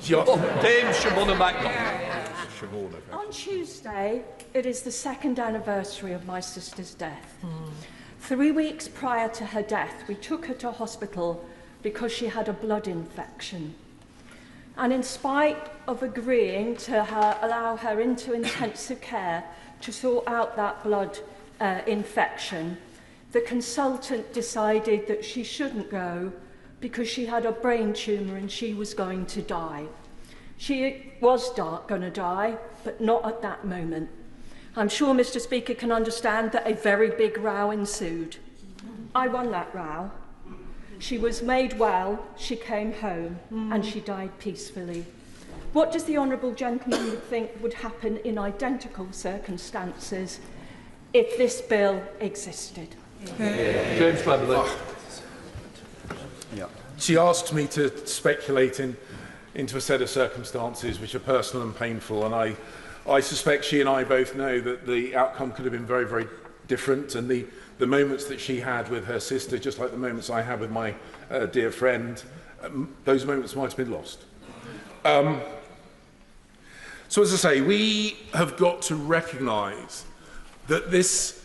Dame Siobhan McDonald. On Tuesday, it is the second anniversary of my sister's death. 3 weeks prior to her death, we took her to hospital because she had a blood infection. And in spite of agreeing to allow her into intensive care to sort out that blood infection, the consultant decided that she shouldn't go because she had a brain tumour and she was going to die. She was going to die, but not at that moment. I'm sure Mr. Speaker can understand that a very big row ensued. I won that row. She was made well, she came home, and she died peacefully. What does the honourable gentleman think would happen in identical circumstances if this bill existed? James Cleverly. She asked me to speculate into a set of circumstances which are personal and painful, and I suspect she and I both know that the outcome could have been very, very different, and the moments that she had with her sister, just like the moments I had with my dear friend, those moments might have been lost. So, as I say, we have got to recognise that this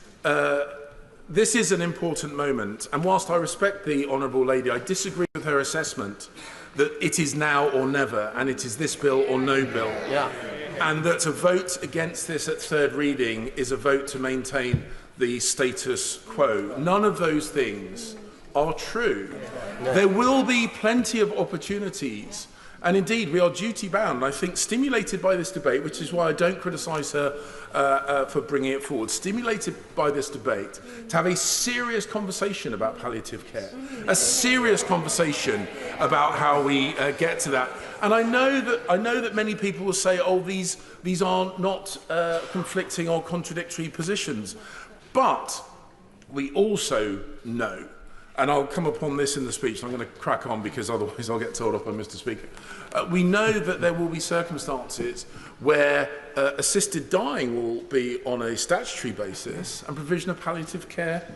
is an important moment, and whilst I respect the Honourable Lady, I disagree with her assessment that it is now or never, and it is this bill or no bill. Yeah. And that a vote against this at third reading is a vote to maintain the status quo. None of those things are true. No. There will be plenty of opportunities, and indeed we are duty bound, I think, stimulated by this debate, which is why I don't criticise her for bringing it forward, stimulated by this debate, to have a serious conversation about palliative care, a serious conversation about how we get to that. And I know that many people will say, oh, these are not conflicting or contradictory positions. But we also know, and I'll come upon this in the speech, and I'm going to crack on because otherwise I'll get told off by Mr. Speaker. We know that there will be circumstances where assisted dying will be on a statutory basis and provision of palliative care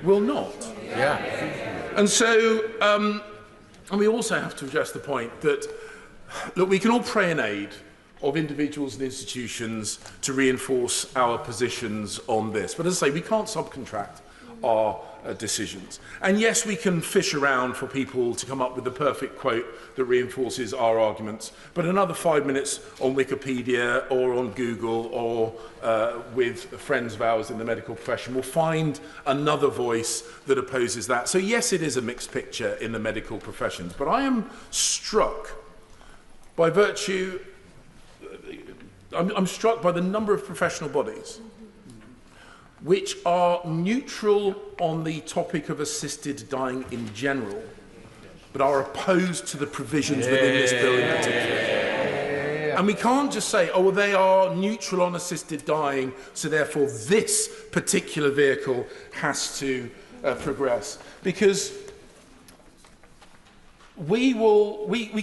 will not. Yeah. And so, and we also have to address the point that, look, we can all pray in aid of individuals and institutions to reinforce our positions on this. But as I say, we can't subcontract our decisions. And yes, we can fish around for people to come up with the perfect quote that reinforces our arguments, but another 5 minutes on Wikipedia or on Google or with friends of ours in the medical profession will find another voice that opposes that. So yes, it is a mixed picture in the medical professions, but I am struck by virtue, I'm struck by the number of professional bodies which are neutral on the topic of assisted dying in general, but are opposed to the provisions within this bill in particular. And we can't just say, oh, well, they are neutral on assisted dying, so therefore this particular vehicle has to progress. Because we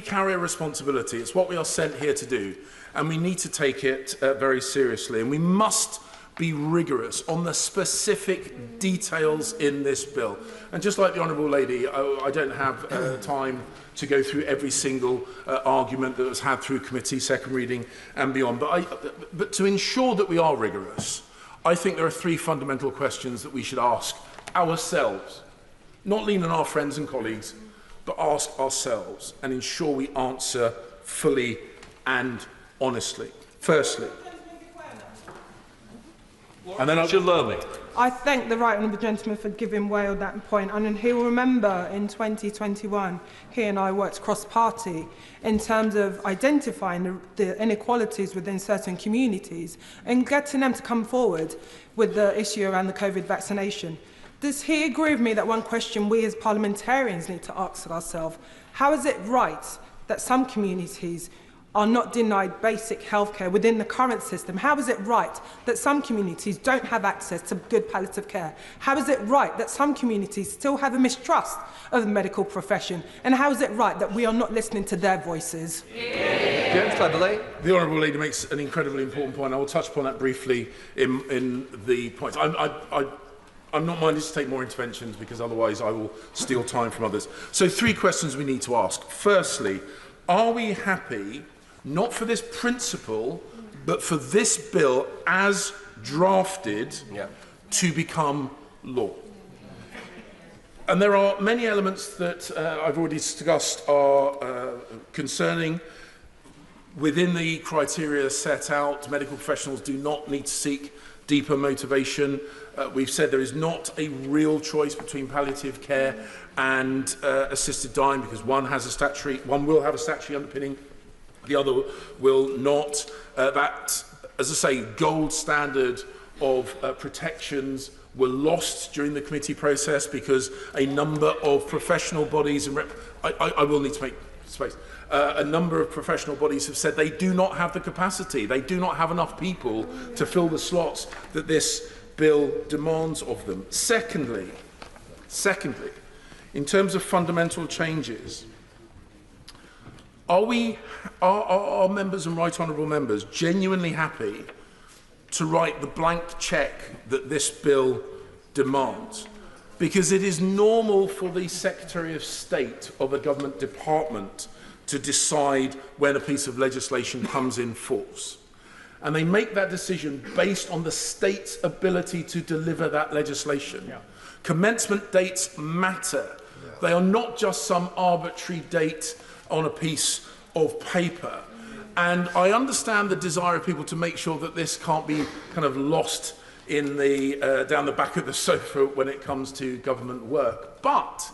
carry a responsibility. It's what we are sent here to do, and we need to take it very seriously. And we must be rigorous on the specific details in this bill. And just like the Honourable Lady, I don't have time to go through every single argument that was had through committee, second reading and beyond. But to ensure that we are rigorous, I think there are three fundamental questions that we should ask ourselves, not lean on our friends and colleagues, but ask ourselves and ensure we answer fully and honestly. Firstly, and then I thank the right honourable gentleman for giving way on that point, and he will remember in 2021 he and I worked cross-party in terms of identifying the inequalities within certain communities and getting them to come forward with the issue around the COVID vaccination. Does he agree with me that one question we as parliamentarians need to ask ourselves, how is it right that some communities are not denied basic healthcare within the current system? How is it right that some communities don't have access to good palliative care? How is it right that some communities still have a mistrust of the medical profession? And how is it right that we are not listening to their voices? James Cleverly. The Honourable Lady makes an incredibly important point. I will touch upon that briefly in the points. I'm not minded to take more interventions because otherwise I will steal time from others. So 3 questions we need to ask. Firstly, are we happy, not for this principle, but for this bill as drafted to become law? And there are many elements that I've already discussed are concerning. Within the criteria set out, medical professionals do not need to seek deeper motivation. We've said there is not a real choice between palliative care and assisted dying because one will have a statutory underpinning, the other will not. That, as I say, gold standard of protections were lost during the committee process because a number of professional bodies, and I will need to make space, a number of professional bodies have said they do not have the capacity, they do not have enough people to fill the slots that this bill demands of them. Secondly, in terms of fundamental changes, are members and right honourable members genuinely happy to write the blank cheque that this bill demands? Because it is normal for the Secretary of State of a government department to decide when a piece of legislation comes in force. And they make that decision based on the state's ability to deliver that legislation. Yeah. Commencement dates matter. Yeah. They are not just some arbitrary date on a piece of paper. And I understand the desire of people to make sure that this can't be kind of lost in the, down the back of the sofa when it comes to government work. But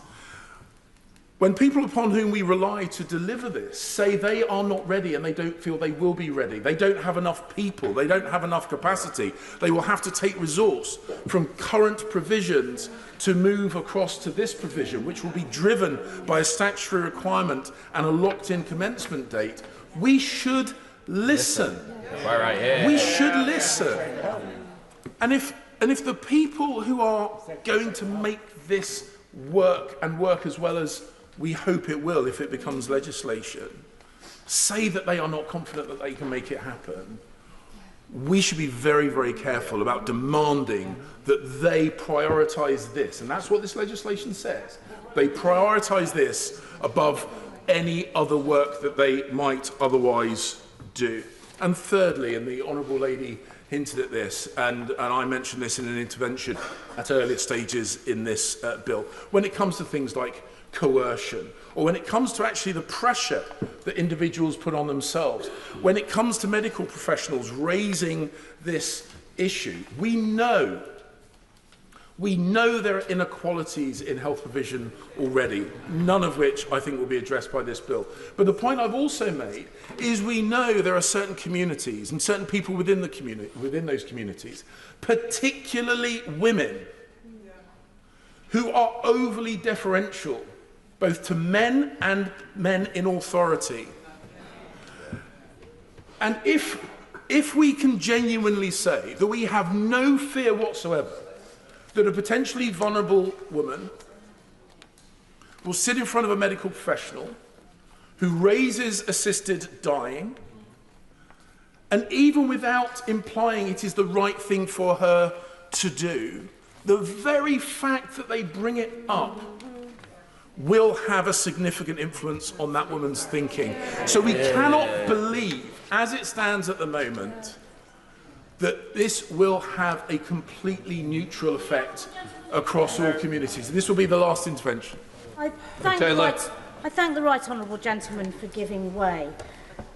when people upon whom we rely to deliver this say they are not ready and they don't feel they will be ready, they don't have enough people, they don't have enough capacity, they will have to take resource from current provisions to move across to this provision, which will be driven by a statutory requirement and a locked-in commencement date, we should listen. Right here. We should listen. And if the people who are going to make this work and work as well as we hope it will if it becomes legislation, say that they are not confident that they can make it happen, we should be very, very careful about demanding that they prioritise this. And that's what this legislation says. They prioritise this above any other work that they might otherwise do. And thirdly, and the Honourable Lady hinted at this, and I mentioned this in an intervention at earlier stages in this bill, when it comes to things like coercion, or when it comes to actually the pressure that individuals put on themselves, when it comes to medical professionals raising this issue, we know there are inequalities in health provision already, none of which I think will be addressed by this bill. But the point I've also made is we know there are certain communities and certain people within those communities, particularly women, who are overly deferential both to men and men in authority. And if we can genuinely say that we have no fear whatsoever that a potentially vulnerable woman will sit in front of a medical professional who raises assisted dying, and even without implying it is the right thing for her to do, the very fact that they bring it up will have a significant influence on that woman's thinking. So we cannot believe, as it stands at the moment, that this will have a completely neutral effect across all communities. This will be the last intervention. I thank the right honourable gentleman for giving way.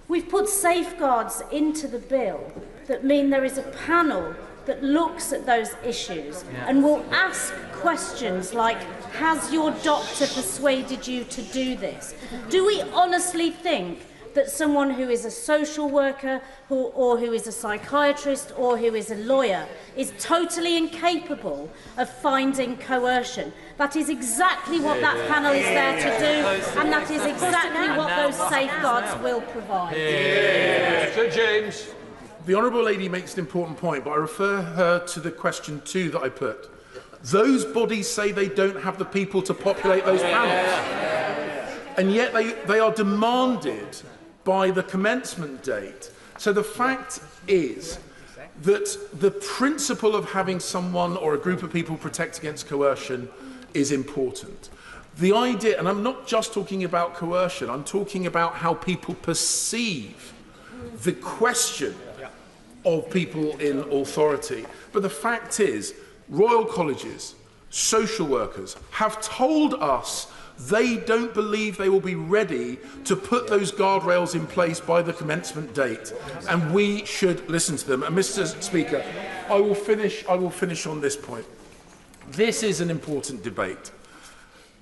We've put safeguards into the bill that mean there is a panel that looks at those issues and will ask questions like, has your doctor persuaded you to do this? Do we honestly think that someone who is a social worker or who is a psychiatrist or who is a lawyer is totally incapable of finding coercion? That is exactly what that panel is there to do, and that is exactly what those safeguards will provide. Sir James. The Honourable Lady makes an important point, but I refer her to the question 2 that I put. Those bodies say they don't have the people to populate those panels, and yet they are demanded by the commencement date. So the fact is that the principle of having someone or a group of people protect against coercion is important. The idea, and I'm not just talking about coercion, I'm talking about how people perceive the question of people in authority. But the fact is, royal colleges, social workers have told us they don't believe they will be ready to put those guardrails in place by the commencement date, and we should listen to them. And Mr. Speaker, I will finish on this point. This is an important debate.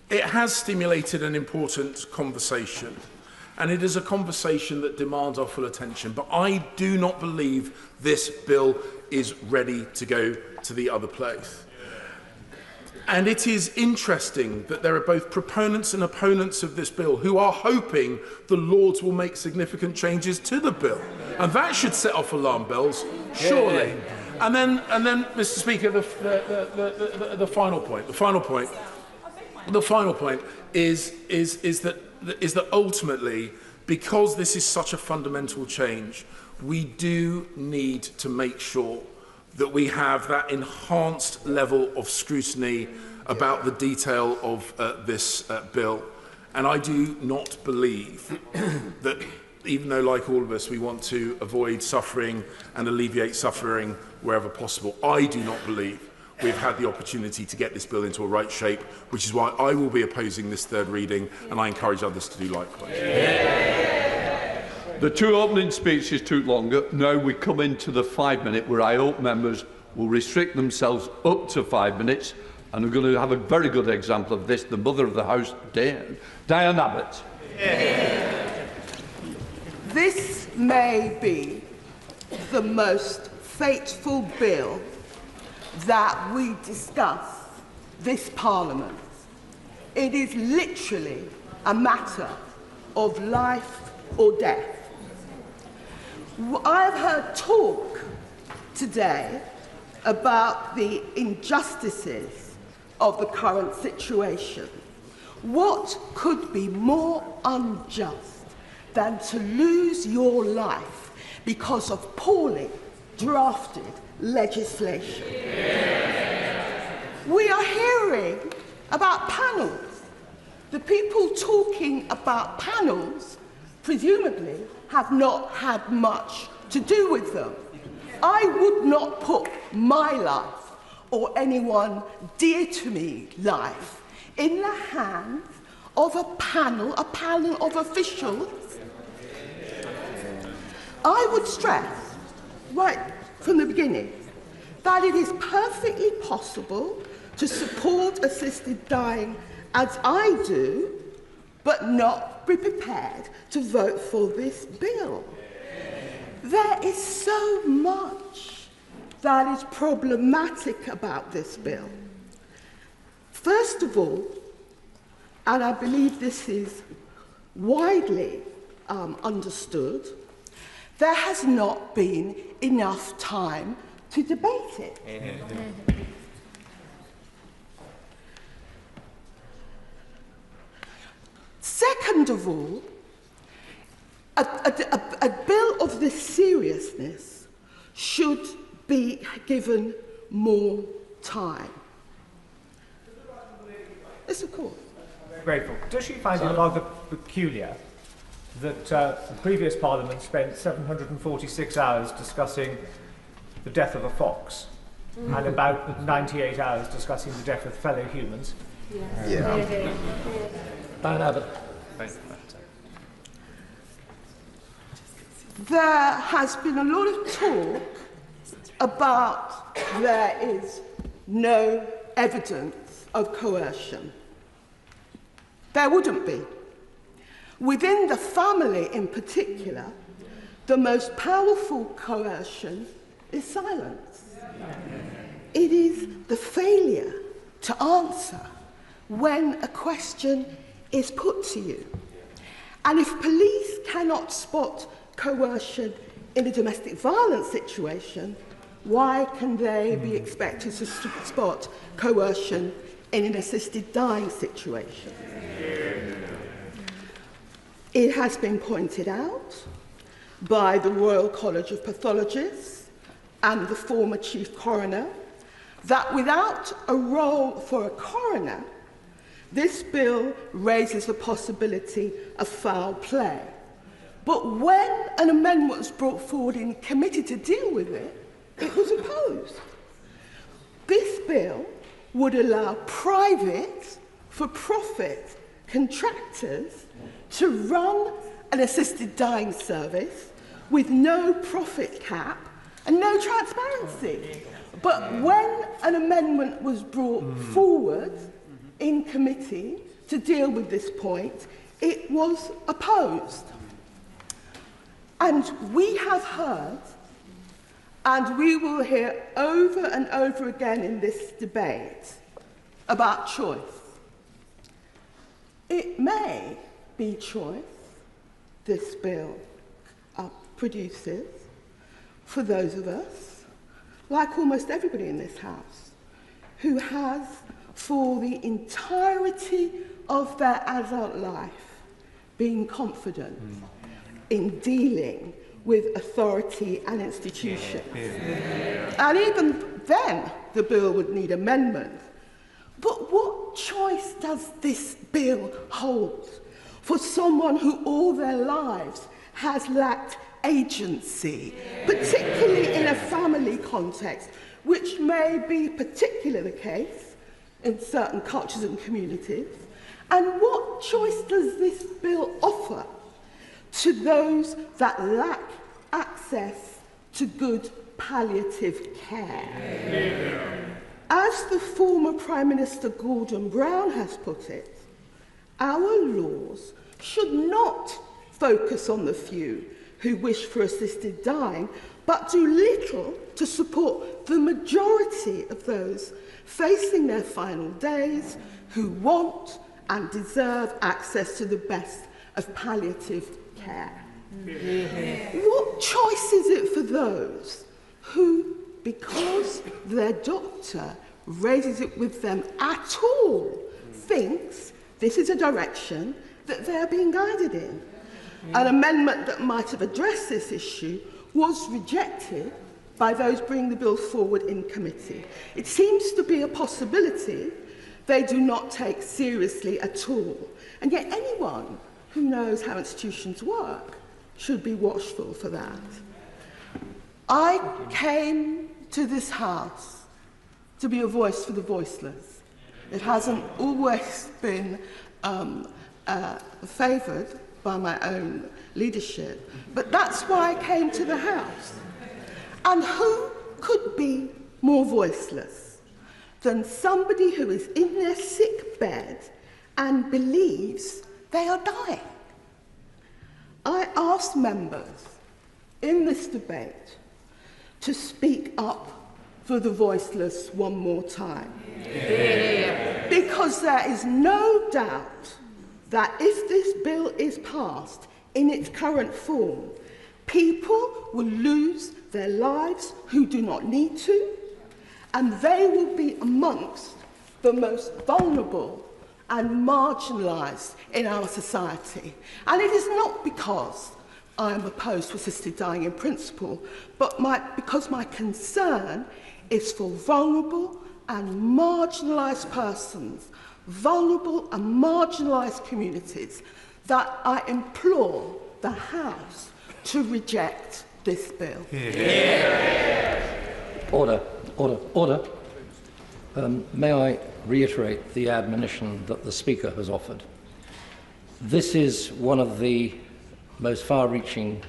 It has stimulated an important conversation, and it is a conversation that demands our full attention. But I do not believe this bill is ready to go to the other place. And it is interesting that there are both proponents and opponents of this bill who are hoping the Lords will make significant changes to the bill. And that should set off alarm bells, surely. And then, Mr. Speaker, the final point. The final point is that ultimately, because this is such a fundamental change, we do need to make sure that we have that enhanced level of scrutiny about the detail of this bill. And I do not believe that, even though, like all of us, we want to avoid suffering and alleviate suffering wherever possible, I do not believe we've had the opportunity to get this bill into a right shape, which is why I will be opposing this third reading, and I encourage others to do likewise. The two opening speeches took longer. Now we come into the 5-minute, where I hope members will restrict themselves up to 5 minutes, and we're going to have a very good example of this, the Mother of the House, Diane Abbott. This may be the most fateful bill that we discuss this Parliament. It is literally a matter of life or death. I have heard talk today about the injustices of the current situation. What could be more unjust than to lose your life because of poorly drafted legislation? We are hearing about panels. The people talking about panels presumably have not had much to do with them. I would not put my life or anyone dear to me life in the hands of a panel of officials. I would stress, right from the beginning, that it is perfectly possible to support assisted dying as I do, but not be prepared to vote for this bill. There is so much that is problematic about this bill. First of all, and I believe this is widely understood, there has not been enough time to debate it. Second of all, a bill of this seriousness should be given more time. Yes, of course. Grateful. Does she find it rather peculiar that the previous Parliament spent 746 hours discussing the death of a fox and about 98 hours discussing the death of fellow humans? There has been a lot of talk about there is no evidence of coercion. There wouldn't be. Within the family in particular, the most powerful coercion is silence. It is the failure to answer when a question is put to you. And if police cannot spot coercion in a domestic violence situation, why can they be expected to spot coercion in an assisted dying situation? It has been pointed out by the Royal College of Pathologists and the former Chief Coroner that without a role for a coroner, this bill raises the possibility of foul play. But when an amendment was brought forward in committee to deal with it, it was opposed. This bill would allow private, for-profit contractors to run an assisted dying service with no profit cap and no transparency. But when an amendment was brought forward in committee to deal with this point, it was opposed. And we have heard, and we will hear over and over again in this debate, about choice. It may be choice this bill produces for those of us, like almost everybody in this House, who has, for the entirety of their adult life, been confident in dealing with authority and institutions. And even then, the bill would need amendment. But what choice does this bill hold for someone who all their lives has lacked agency, particularly in a family context, which may be particularly the case in certain cultures and communities? And what choice does this bill offer to those that lack access to good palliative care? As the former Prime Minister Gordon Brown has put it, our laws should not focus on the few who wish for assisted dying, but do little to support the majority of those facing their final days who want and deserve access to the best of palliative care. What choice is it for those who, because their doctor raises it with them at all, thinks this is a direction that they're being guided in? An amendment that might have addressed this issue was rejected by those bringing the bill forward in committee. It seems to be a possibility they do not take seriously at all. And yet anyone who knows how institutions work should be watchful for that. I came to this house to be a voice for the voiceless. It hasn't always been favoured by my own leadership, but that's why I came to the house. And who could be more voiceless than somebody who is in their sick bed and believes they are dying? I asked members in this debate to speak up for the voiceless one more time. Yeah. Because there is no doubt that if this bill is passed in its current form, people will lose their lives who do not need to, and they will be amongst the most vulnerable and marginalised in our society. And it is not because I am opposed to assisted dying in principle, but because my concern is for vulnerable and marginalised persons, vulnerable and marginalised communities, that I implore the House to reject this bill. Yeah. Order, order, order. May I reiterate the admonition that the Speaker has offered? This is one of the most far-reaching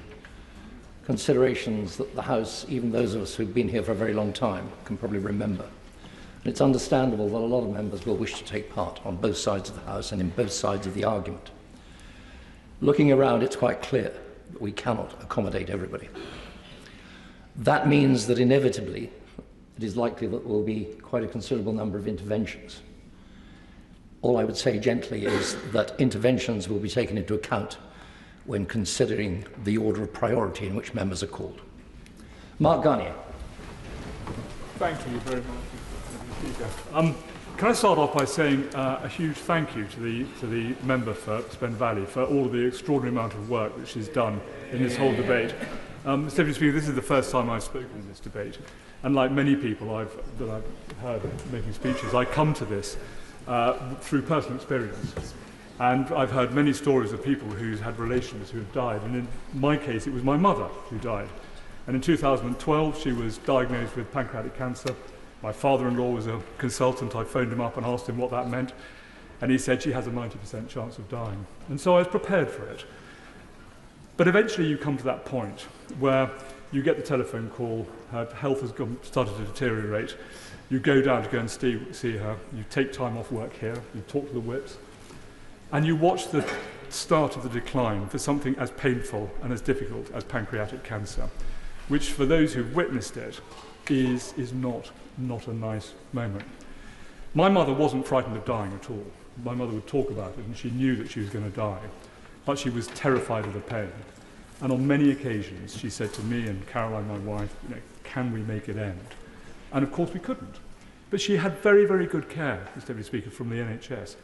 considerations that the House, even those of us who've been here for a very long time, can probably remember. And it's understandable that a lot of members will wish to take part on both sides of the House and in both sides of the argument. Looking around, it's quite clear that we cannot accommodate everybody. That means that inevitably it is likely that there will be quite a considerable number of interventions. All I would say gently is that interventions will be taken into account when considering the order of priority in which members are called. Mark Garnier. Thank you very much, Mr. Speaker. Can I start off by saying a huge thank you to the member for Spen Valley for all of the extraordinary amount of work that she's done in this whole debate. Mr. Deputy Speaker, this is the first time I've spoken in this debate, and like many people that I've heard making speeches, I come to this through personal experience. And I've heard many stories of people who've had relations who have died, and in my case it was my mother who died. And in 2012 she was diagnosed with pancreatic cancer. My father-in-law was a consultant. I phoned him up and asked him what that meant, and he said she has a 90% chance of dying. And so I was prepared for it. But eventually you come to that point where you get the telephone call, her health has started to deteriorate, you go down to go and see her, you take time off work here, you talk to the whips, and you watch the start of the decline for something as painful and as difficult as pancreatic cancer, which for those who've witnessed it is not a nice moment. My mother wasn't frightened of dying at all. My mother would talk about it and she knew that she was going to die, but she was terrified of the pain. And on many occasions she said to me and Caroline, my wife, can we make it end? And of course we couldn't. But she had very, very good care, Mr. Deputy Speaker, from the NHS.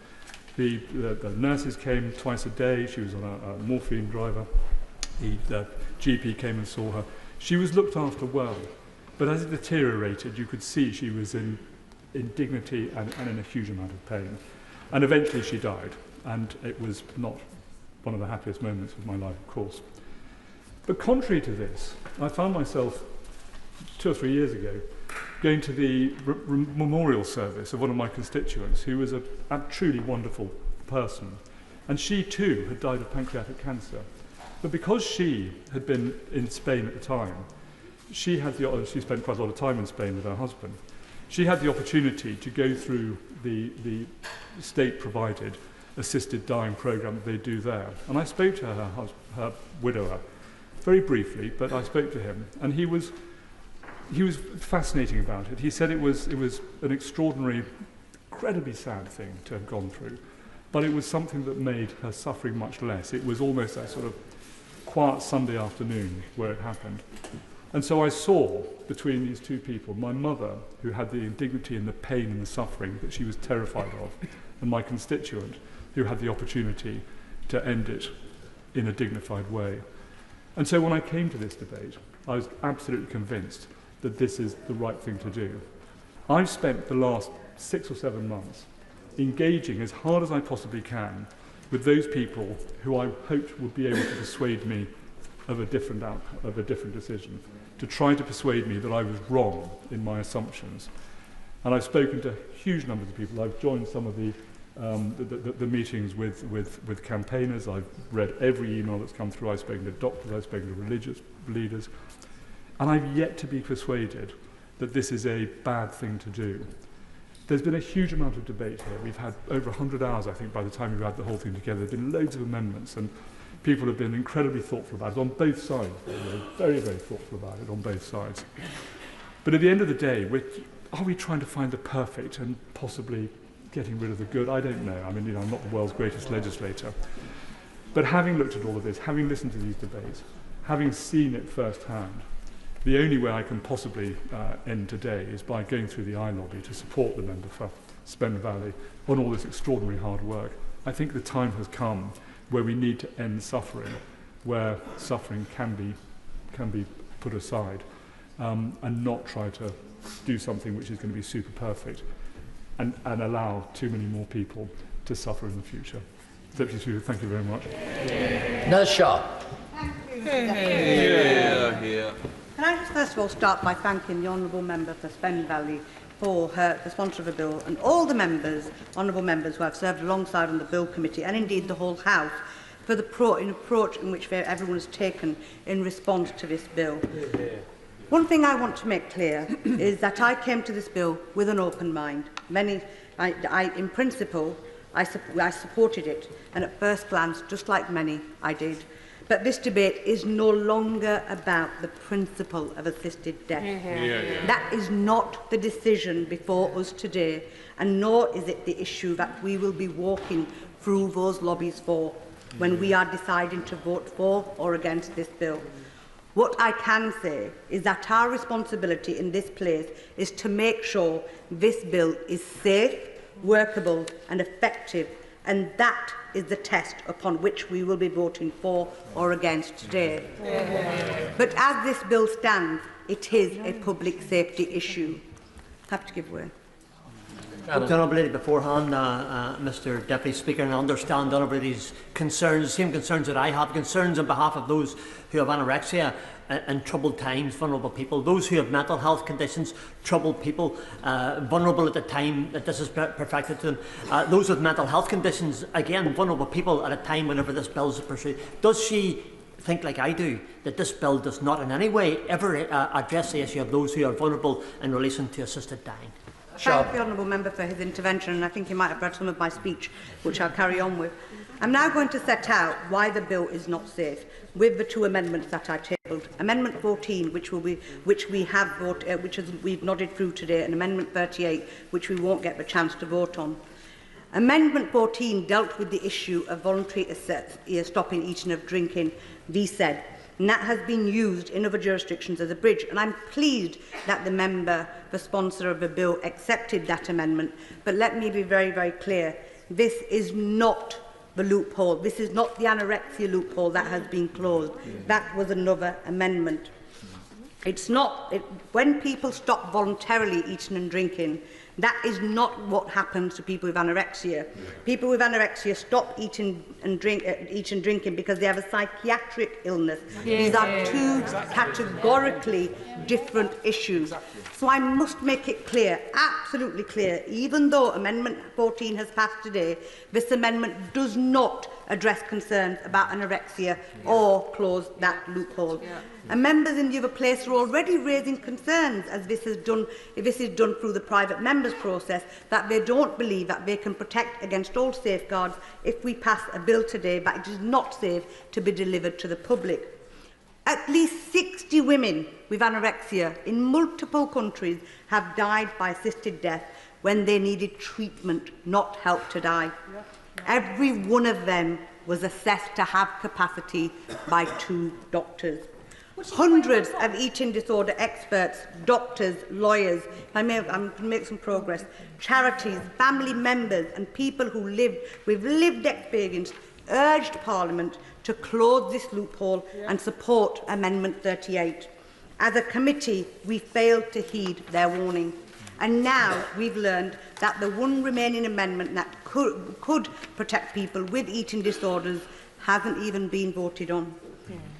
The nurses came twice a day. She was on a morphine driver. The GP came and saw her. She was looked after well, but as it deteriorated, you could see she was in dignity and in a huge amount of pain. And eventually she died, and it was not one of the happiest moments of my life, of course. But contrary to this, I found myself 2 or 3 years ago going to the memorial service of one of my constituents who was a truly wonderful person. And she too had died of pancreatic cancer. But because she had been in Spain at the time, she spent quite a lot of time in Spain with her husband. She had the opportunity to go through the state-provided assisted dying program that they do there. And I spoke to her widower very briefly, but I spoke to him, and he was fascinating about it. He said it was an extraordinary, incredibly sad thing to have gone through, but it was something that made her suffering much less. It was almost that sort of quiet Sunday afternoon where it happened. And so I saw between these two people, my mother, who had the indignity and the pain and the suffering that she was terrified of, and my constituent, who had the opportunity to end it in a dignified way. And so when I came to this debate, I was absolutely convinced that this is the right thing to do. I've spent the last 6 or 7 months engaging as hard as I possibly can with those people who I hoped would be able to persuade me of a different outcome, of a different decision, to try to persuade me that I was wrong in my assumptions. And I've spoken to huge numbers of people. I've joined some of the meetings with campaigners. I've read every email that's come through. I've spoken to doctors. I've spoken to religious leaders. And I've yet to be persuaded that this is a bad thing to do. There's been a huge amount of debate here. We've had over 100 hours, I think, by the time we've had the whole thing together. There have been loads of amendments, and people have been incredibly thoughtful about it on both sides. Very, very thoughtful about it on both sides. But at the end of the day, are we trying to find the perfect and possibly getting rid of the good? I don't know. I mean, I'm not the world's greatest legislator. But having looked at all of this, having listened to these debates, having seen it firsthand, the only way I can possibly end today is by going through the iLobby to support the member for Spen Valley on all this extraordinary hard work. I think the time has come where we need to end suffering, where suffering can be put aside, and not try to do something which is going to be super perfect and allow too many more people to suffer in the future. Deputy Speaker, thank you very much. Naz Shah. Can I just first of all start by thanking the Honourable Member for Spen Valley for the sponsor of the bill, and all the members, honourable members who have served alongside on the Bill Committee, and indeed the whole House, for the approach in which everyone has taken in response to this bill. One thing I want to make clear is that I came to this bill with an open mind. In principle, I supported it, and at first glance, just like many, I did. But this debate is no longer about the principle of assisted death. That is not the decision before us today, and nor is it the issue that we will be walking through those lobbies for when we are deciding to vote for or against this bill. What I can say is that our responsibility in this place is to make sure this bill is safe, workable and effective, and that is the test upon which we will be voting for or against today. But as this bill stands, it is a public safety issue. I have to give way. Honourable Lady, beforehand, Mr Deputy Speaker, and I understand the Honourable Lady's concerns, the same concerns that I have, concerns on behalf of those who have anorexia in troubled times, vulnerable people, those who have mental health conditions, troubled people, vulnerable at the time that this is perfected to them, those with mental health conditions, again, vulnerable people at a time whenever this bill is pursued. Does she think, like I do, that this bill does not in any way ever address the issue of those who are vulnerable in relation to assisted dying? Thank the Honourable Member for his intervention, and I think he might have read some of my speech, which I'll carry on with. I'm now going to set out why the bill is not safe with the two amendments that I tabled. Amendment 14, which we've nodded through today, and Amendment 38, which we won't get the chance to vote on. Amendment 14 dealt with the issue of voluntary stopping eating of drinking, VSED, and that has been used in other jurisdictions as a bridge. And I'm pleased that the member, the sponsor of the bill, accepted that amendment. But let me be very, very clear. This is not the loophole. This is not the anorexia loophole that has been closed. That was another amendment. It's not. When people stop voluntarily eating and drinking, That is not what happens to people with anorexia. People with anorexia stop eating and drinking because they have a psychiatric illness. These are two categorically different issues. So I must make it clear, absolutely clear, even though Amendment 14 has passed today, this amendment does not address concerns about anorexia or close that loophole. And members in the other place are already raising concerns, as this is done through the private members process, that they don't believe that they can protect against all safeguards if we pass a bill today, but it is not safe to be delivered to the public. At least 60 women with anorexia in multiple countries have died by assisted death when they needed treatment, not help to die. Every one of them was assessed to have capacity by 2 doctors. Hundreds of eating disorder experts, doctors, lawyers, I'm going to make some progress, charities, family members and people who lived with lived experience urged Parliament to close this loophole and support Amendment 38. As a committee, we failed to heed their warning. And now we've learned that the one remaining amendment that could protect people with eating disorders hasn't even been voted on.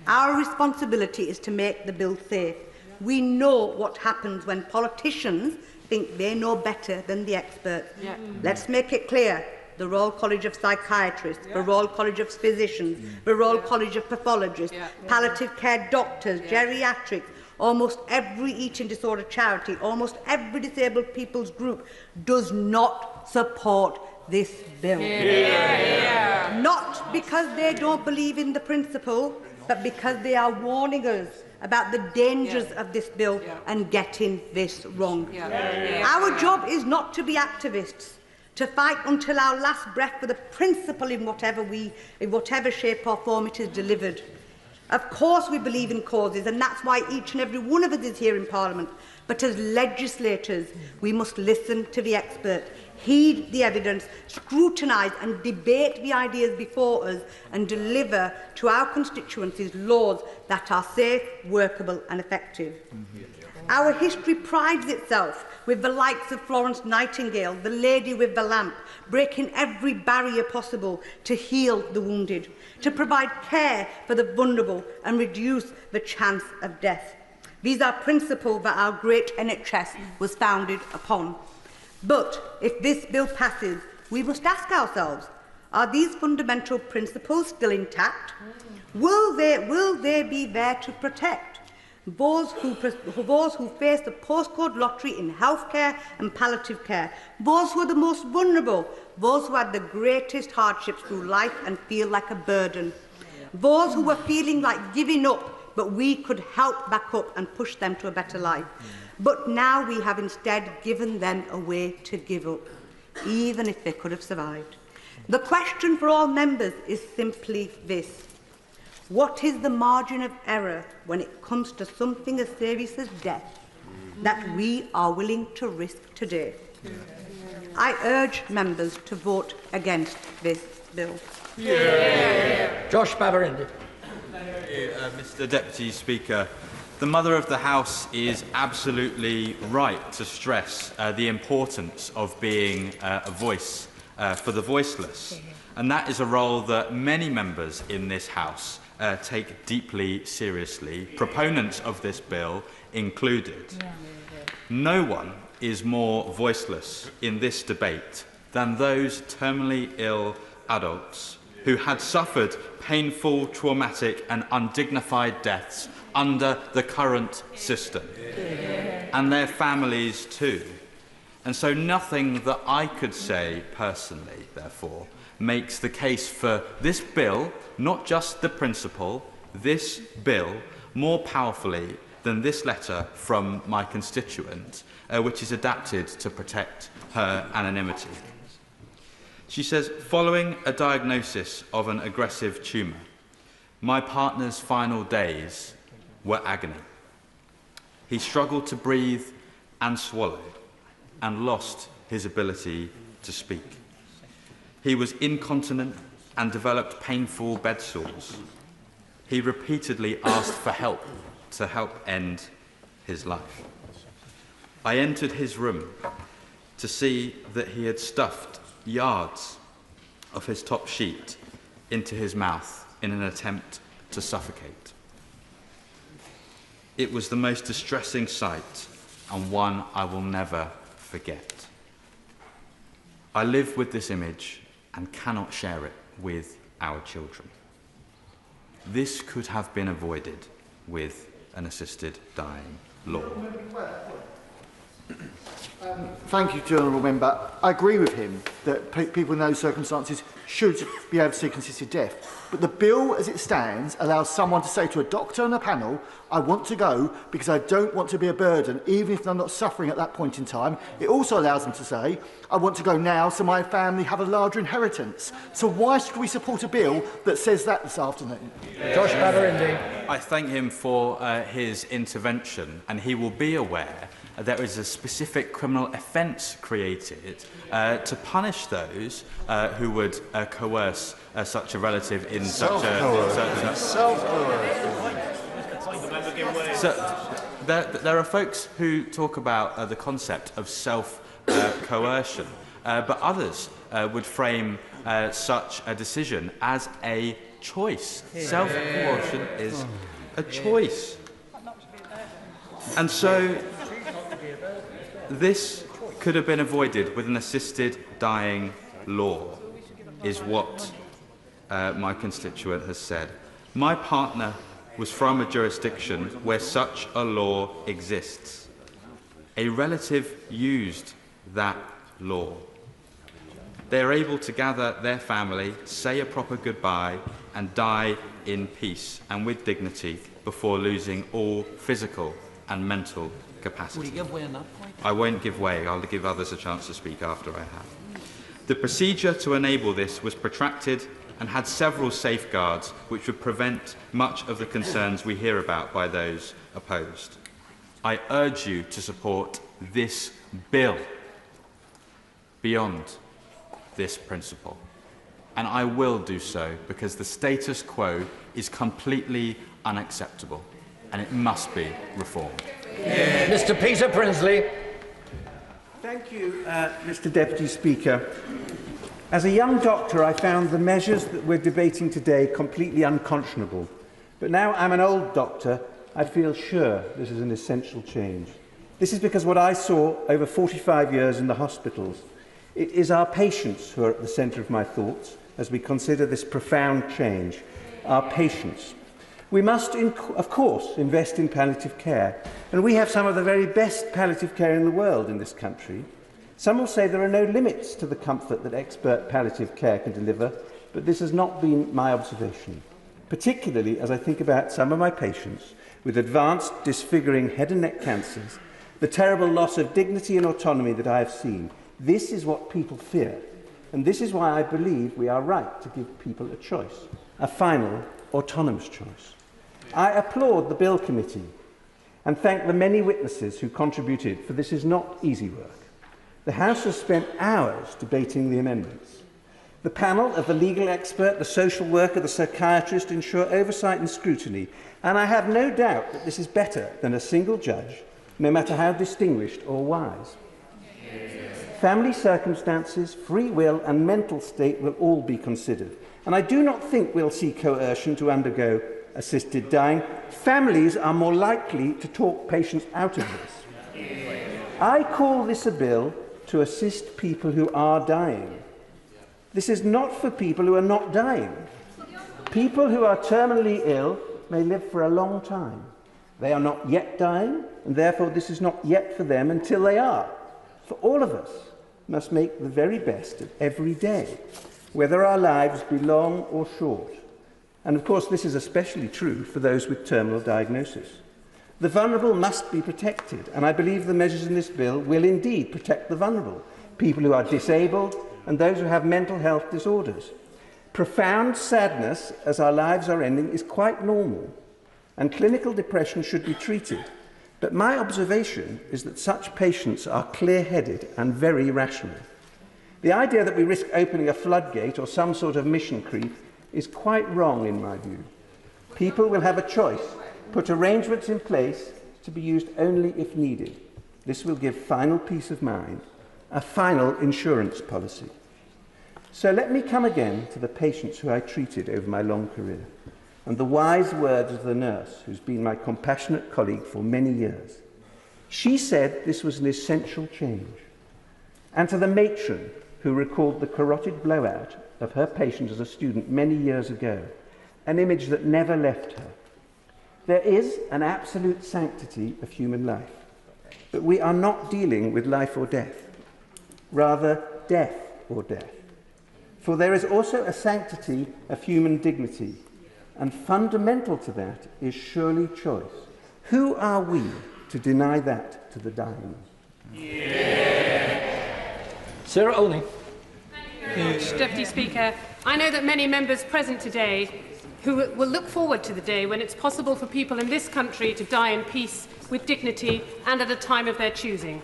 Our responsibility is to make the bill safe. We know what happens when politicians think they know better than the experts. Let's make it clear. The Royal College of Psychiatrists, the Royal College of Physicians, the Royal College of Pathologists, palliative care doctors, geriatrics, almost every eating disorder charity, almost every disabled people's group does not support this bill. Not because they don't believe in the principle, but because they are warning us about the dangers of this bill and getting this wrong. Our job is not to be activists, to fight until our last breath for the principle in whatever shape or form it is delivered. Of course we believe in causes, and that's why each and every one of us is here in Parliament. But as legislators, we must listen to the experts, heed the evidence, scrutinise and debate the ideas before us, and deliver to our constituencies laws that are safe, workable and effective. Our history prides itself with the likes of Florence Nightingale, the lady with the lamp, breaking every barrier possible to heal the wounded, to provide care for the vulnerable and reduce the chance of death. These are principles that our great NHS was founded upon. But if this bill passes, we must ask ourselves, are these fundamental principles still intact? Will they be there to protect those who face the postcode lottery in healthcare and palliative care, those who are the most vulnerable, those who had the greatest hardships through life and feel like a burden, those who were feeling like giving up, but we could help back up and push them to a better life. But now we have instead given them a way to give up, even if they could have survived. The question for all members is simply this: what is the margin of error when it comes to something as serious as death that we are willing to risk today? I urge members to vote against this bill. Josh Babarindi. Mr. Deputy Speaker, the Mother of the House is absolutely right to stress the importance of being a voice for the voiceless. And that is a role that many members in this House take deeply seriously, proponents of this bill included. No one is more voiceless in this debate than those terminally ill adults who had suffered painful, traumatic and undignified deaths under the current system, and their families too. And so nothing that I could say personally, therefore, makes the case for this bill, not just the principle, this bill, more powerfully than this letter from my constituent, which is adapted to protect her anonymity. She says, following a diagnosis of an aggressive tumour, my partner's final days were agony. He struggled to breathe and swallow and lost his ability to speak. He was incontinent and developed painful bed sores. He repeatedly asked for help to help end his life. I entered his room to see that he had stuffed yards of his top sheet into his mouth in an attempt to suffocate. It was the most distressing sight, and one I will never forget. I live with this image and cannot share it with our children. This could have been avoided with an assisted dying law. Thank you, Honourable Member. I agree with him that people in those circumstances should be able to seek assisted death. But the bill, as it stands, allows someone to say to a doctor on a panel, I want to go because I don't want to be a burden, even if they're not suffering at that point in time. It also allows them to say, I want to go now so my family have a larger inheritance. So why should we support a bill that says that this afternoon? Josh Bader-Indy. I thank him for his intervention, and he will be aware there is a specific criminal offence created to punish those who would coerce such a relative in such a... So, there are folks who talk about the concept of self-coercion, but others would frame such a decision as a choice. Self-coercion is a choice. And so this could have been avoided with an assisted dying law, is what my constituent has said. My partner was from a jurisdiction where such a law exists. A relative used that law. They are able to gather their family, say a proper goodbye, and die in peace and with dignity before losing all physical and mental capacity. Will you give way on that point? I won't give way. I'll give others a chance to speak after I have. The procedure to enable this was protracted and had several safeguards which would prevent much of the concerns we hear about by those opposed. I urge you to support this bill beyond this principle. And I will do so because the status quo is completely unacceptable and it must be reformed. Mr. Peter Prinsley. Thank you, Mr. Deputy Speaker. As a young doctor, I found the measures that we're debating today completely unconscionable. But now I'm an old doctor, I feel sure this is an essential change. This is because what I saw over 45 years in the hospitals. It is our patients who are at the centre of my thoughts as we consider this profound change. Our patients. We must, of course, invest in palliative care, and we have some of the very best palliative care in the world in this country. Some will say there are no limits to the comfort that expert palliative care can deliver, but this has not been my observation, particularly as I think about some of my patients with advanced, disfiguring head and neck cancers, the terrible loss of dignity and autonomy that I have seen. This is what people fear, and this is why I believe we are right to give people a choice, a final, autonomous choice. I applaud the Bill Committee and thank the many witnesses who contributed, for this is not easy work. The House has spent hours debating the amendments. The panel of the legal expert, the social worker, the psychiatrist ensure oversight and scrutiny, and I have no doubt that this is better than a single judge, no matter how distinguished or wise. Family circumstances, free will and mental state will all be considered, and I do not think we'll see coercion to undergo assisted dying. Families are more likely to talk patients out of this. I call this a bill to assist people who are dying. This is not for people who are not dying. People who are terminally ill may live for a long time. They are not yet dying, and therefore this is not yet for them until they are. For all of us must make the very best of every day, whether our lives be long or short. And of course this is especially true for those with terminal diagnosis. The vulnerable must be protected, and I believe the measures in this bill will indeed protect the vulnerable, people who are disabled and those who have mental health disorders. Profound sadness as our lives are ending is quite normal, and clinical depression should be treated. But my observation is that such patients are clear-headed and very rational. The idea that we risk opening a floodgate or some sort of mission creep is quite wrong in my view. People will have a choice. Put arrangements in place to be used only if needed. This will give final peace of mind, a final insurance policy. So let me come again to the patients who I treated over my long career, and the wise words of the nurse who's been my compassionate colleague for many years. She said this was an essential change. And to the matron who recalled the carotid blowout of her patient as a student many years ago, an image that never left her. There is an absolute sanctity of human life, but we are not dealing with life or death, rather death or death. For there is also a sanctity of human dignity, and fundamental to that is surely choice. Who are we to deny that to the dying? Sarah Olney. Thank you very much, Deputy Speaker. I know that many members present today who will look forward to the day when it's possible for people in this country to die in peace, with dignity and at a time of their choosing.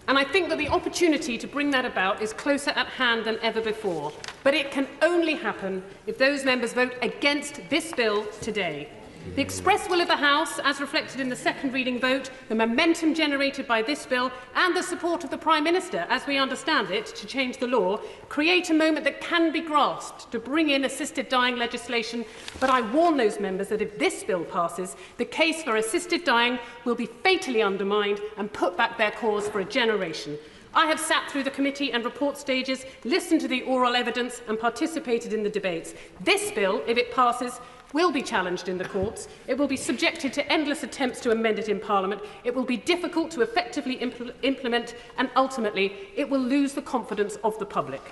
And I think that the opportunity to bring that about is closer at hand than ever before. But it can only happen if those members vote against this bill today. The express will of the House, as reflected in the second reading vote, the momentum generated by this bill and the support of the Prime Minister, as we understand it, to change the law, create a moment that can be grasped to bring in assisted dying legislation. But I warn those members that if this bill passes, the case for assisted dying will be fatally undermined and put back their cause for a generation. I have sat through the committee and report stages, listened to the oral evidence and participated in the debates. This bill, if it passes, will be challenged in the courts. It will be subjected to endless attempts to amend it in Parliament. It will be difficult to effectively implement, and ultimately it will lose the confidence of the public.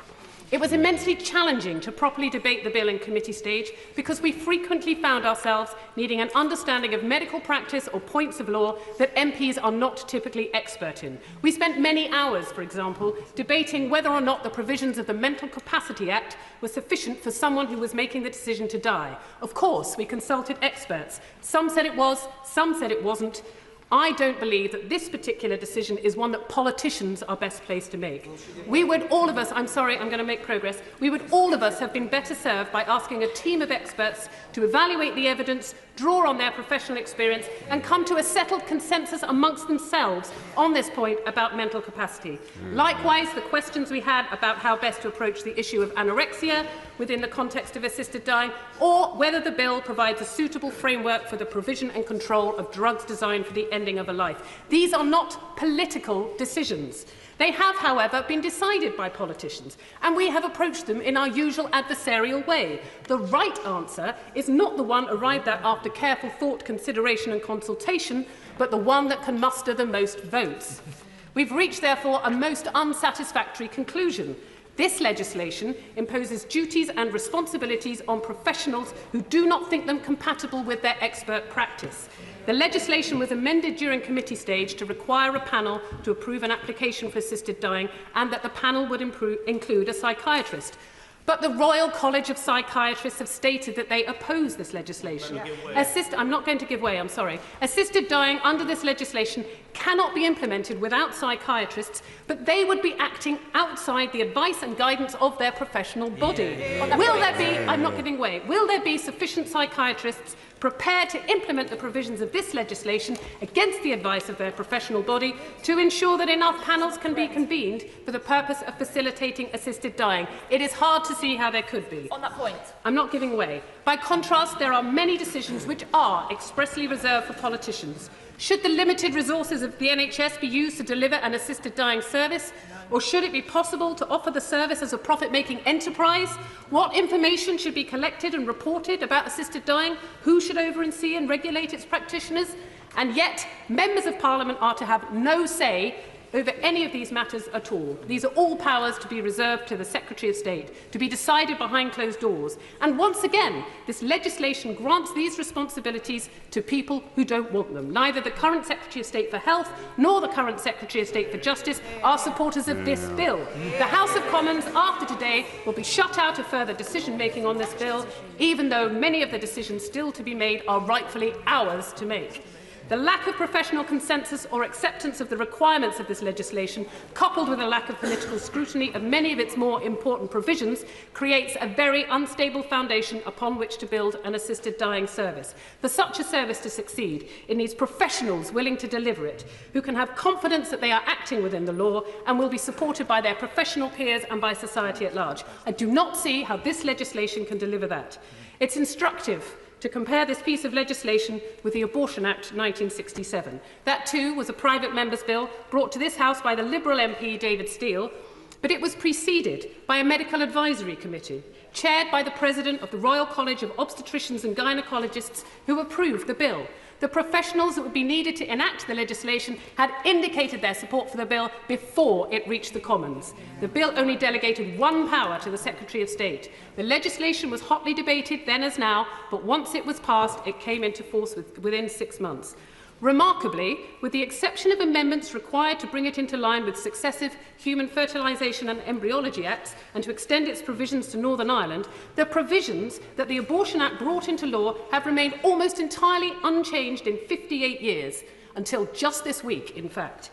It was immensely challenging to properly debate the bill in committee stage because we frequently found ourselves needing an understanding of medical practice or points of law that MPs are not typically expert in. We spent many hours, for example, debating whether or not the provisions of the Mental Capacity Act were sufficient for someone who was making the decision to die. Of course, we consulted experts. Some said it was, some said it wasn't. I don't believe that this particular decision is one that politicians are best placed to make. We would all of us, I'm sorry, I'm going to make progress, we would all of us have been better served by asking a team of experts to evaluate the evidence, draw on their professional experience and come to a settled consensus amongst themselves on this point about mental capacity. Likewise, the questions we had about how best to approach the issue of anorexia within the context of assisted dying, or whether the bill provides a suitable framework for the provision and control of drugs designed for the ending of a life. These are not political decisions. They have, however, been decided by politicians, and we have approached them in our usual adversarial way. The right answer is not the one arrived at after careful thought, consideration and consultation, but the one that can muster the most votes. We've reached, therefore, a most unsatisfactory conclusion. This legislation imposes duties and responsibilities on professionals who do not think them compatible with their expert practice. The legislation was amended during committee stage to require a panel to approve an application for assisted dying and that the panel would include a psychiatrist. But the Royal College of Psychiatrists have stated that they oppose this legislation. I'm not going to give way, I'm sorry. Assisted dying under this legislation cannot be implemented without psychiatrists, but they would be acting outside the advice and guidance of their professional body. Will there be, I'm not giving way, will there be sufficient psychiatrists prepared to implement the provisions of this legislation against the advice of their professional body to ensure that enough panels can be convened for the purpose of facilitating assisted dying? It is hard to see how there could be. On that point. I'm not giving way. By contrast, there are many decisions which are expressly reserved for politicians. Should the limited resources of the NHS be used to deliver an assisted dying service? Or should it be possible to offer the service as a profit-making enterprise? What information should be collected and reported about assisted dying? Who should oversee and regulate its practitioners? And yet, members of Parliament are to have no say over any of these matters at all. These are all powers to be reserved to the Secretary of State, to be decided behind closed doors. And once again, this legislation grants these responsibilities to people who don't want them. Neither the current Secretary of State for Health nor the current Secretary of State for Justice are supporters of this bill. The House of Commons, after today, will be shut out of further decision-making on this bill, even though many of the decisions still to be made are rightfully ours to make. The lack of professional consensus or acceptance of the requirements of this legislation, coupled with a lack of political scrutiny of many of its more important provisions, creates a very unstable foundation upon which to build an assisted dying service. For such a service to succeed, it needs professionals willing to deliver it, who can have confidence that they are acting within the law and will be supported by their professional peers and by society at large. I do not see how this legislation can deliver that. It's instructive to compare this piece of legislation with the Abortion Act 1967. That too was a private member's bill brought to this House by the Liberal MP David Steele, but it was preceded by a medical advisory committee chaired by the President of the Royal College of Obstetricians and Gynaecologists, who approved the bill. The professionals that would be needed to enact the legislation had indicated their support for the bill before it reached the Commons. The bill only delegated one power to the Secretary of State. The legislation was hotly debated then as now, but once it was passed, it came into force within 6 months. Remarkably, with the exception of amendments required to bring it into line with successive Human Fertilisation and Embryology Acts and to extend its provisions to Northern Ireland, the provisions that the Abortion Act brought into law have remained almost entirely unchanged in 58 years, until just this week, in fact.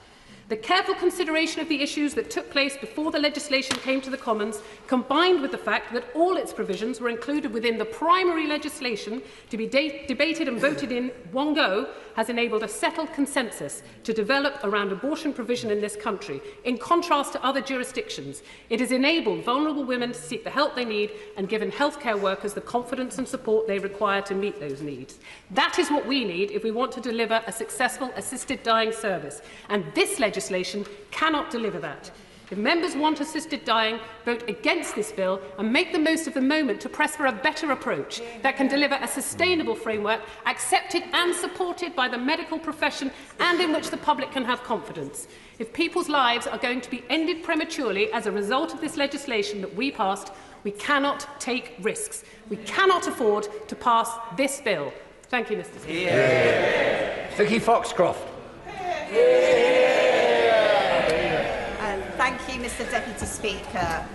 The careful consideration of the issues that took place before the legislation came to the Commons, combined with the fact that all its provisions were included within the primary legislation to be debated and voted in one go, has enabled a settled consensus to develop around abortion provision in this country, in contrast to other jurisdictions. It has enabled vulnerable women to seek the help they need and given healthcare workers the confidence and support they require to meet those needs. That is what we need if we want to deliver a successful assisted dying service, and this legislation cannot deliver that. If members want assisted dying, vote against this bill and make the most of the moment to press for a better approach that can deliver a sustainable framework accepted and supported by the medical profession and in which the public can have confidence. If people's lives are going to be ended prematurely as a result of this legislation that we passed, we cannot take risks. We cannot afford to pass this bill. Thank you, Mr. Speaker. Vicky Foxcroft. Thank you, Mr. Deputy Speaker.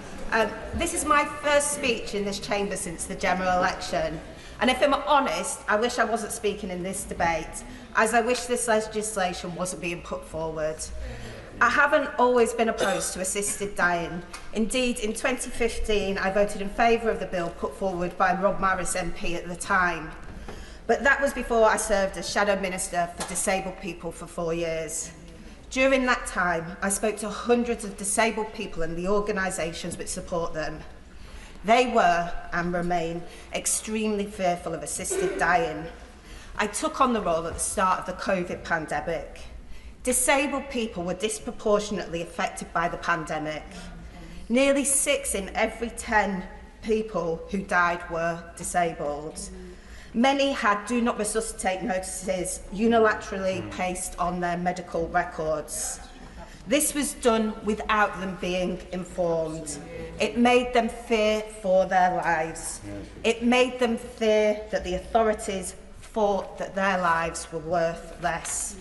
This is my first speech in this chamber since the general election. And if I'm honest, I wish I wasn't speaking in this debate, as I wish this legislation wasn't being put forward. I haven't always been opposed to assisted dying. Indeed, in 2015, I voted in favour of the bill put forward by Rob Morris MP at the time. But that was before I served as Shadow Minister for Disabled People for 4 years. During that time, I spoke to hundreds of disabled people and the organisations which support them. They were, and remain, extremely fearful of assisted dying. I took on the role at the start of the COVID pandemic. Disabled people were disproportionately affected by the pandemic. Nearly 6 in every 10 people who died were disabled. Many had do not resuscitate notices unilaterally placed on their medical records. This was done without them being informed. It made them fear for their lives. It made them fear that the authorities thought that their lives were worth less.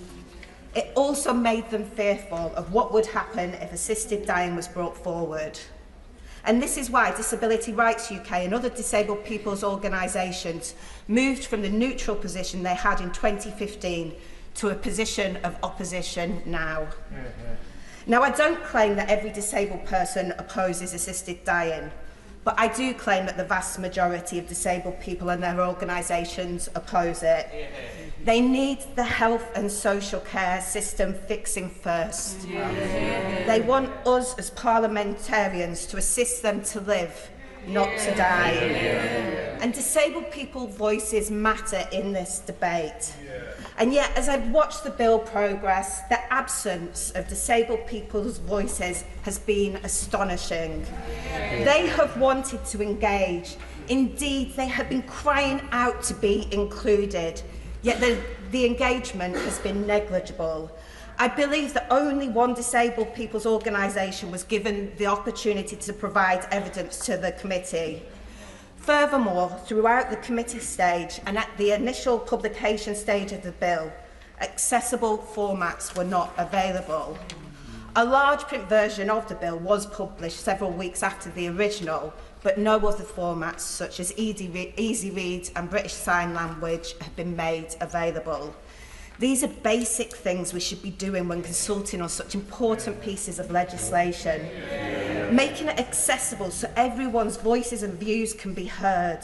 It also made them fearful of what would happen if assisted dying was brought forward. And this is why Disability Rights UK and other disabled people's organisations moved from the neutral position they had in 2015 to a position of opposition now. Now, I don't claim that every disabled person opposes assisted dying, but I do claim that the vast majority of disabled people and their organisations oppose it. They need the health and social care system fixing first. They want us as parliamentarians to assist them to live, not to die. And disabled people's voices matter in this debate. And yet, as I've watched the bill progress, the absence of disabled people's voices has been astonishing. They have wanted to engage. Indeed, they have been crying out to be included. Yet the engagement has been negligible. I believe that only one disabled people's organisation was given the opportunity to provide evidence to the committee. Furthermore, throughout the committee stage and at the initial publication stage of the bill, accessible formats were not available. A large print version of the bill was published several weeks after the original, but no other formats such as Easy Read and British Sign Language have been made available. These are basic things we should be doing when consulting on such important pieces of legislation. Making it accessible so everyone's voices and views can be heard.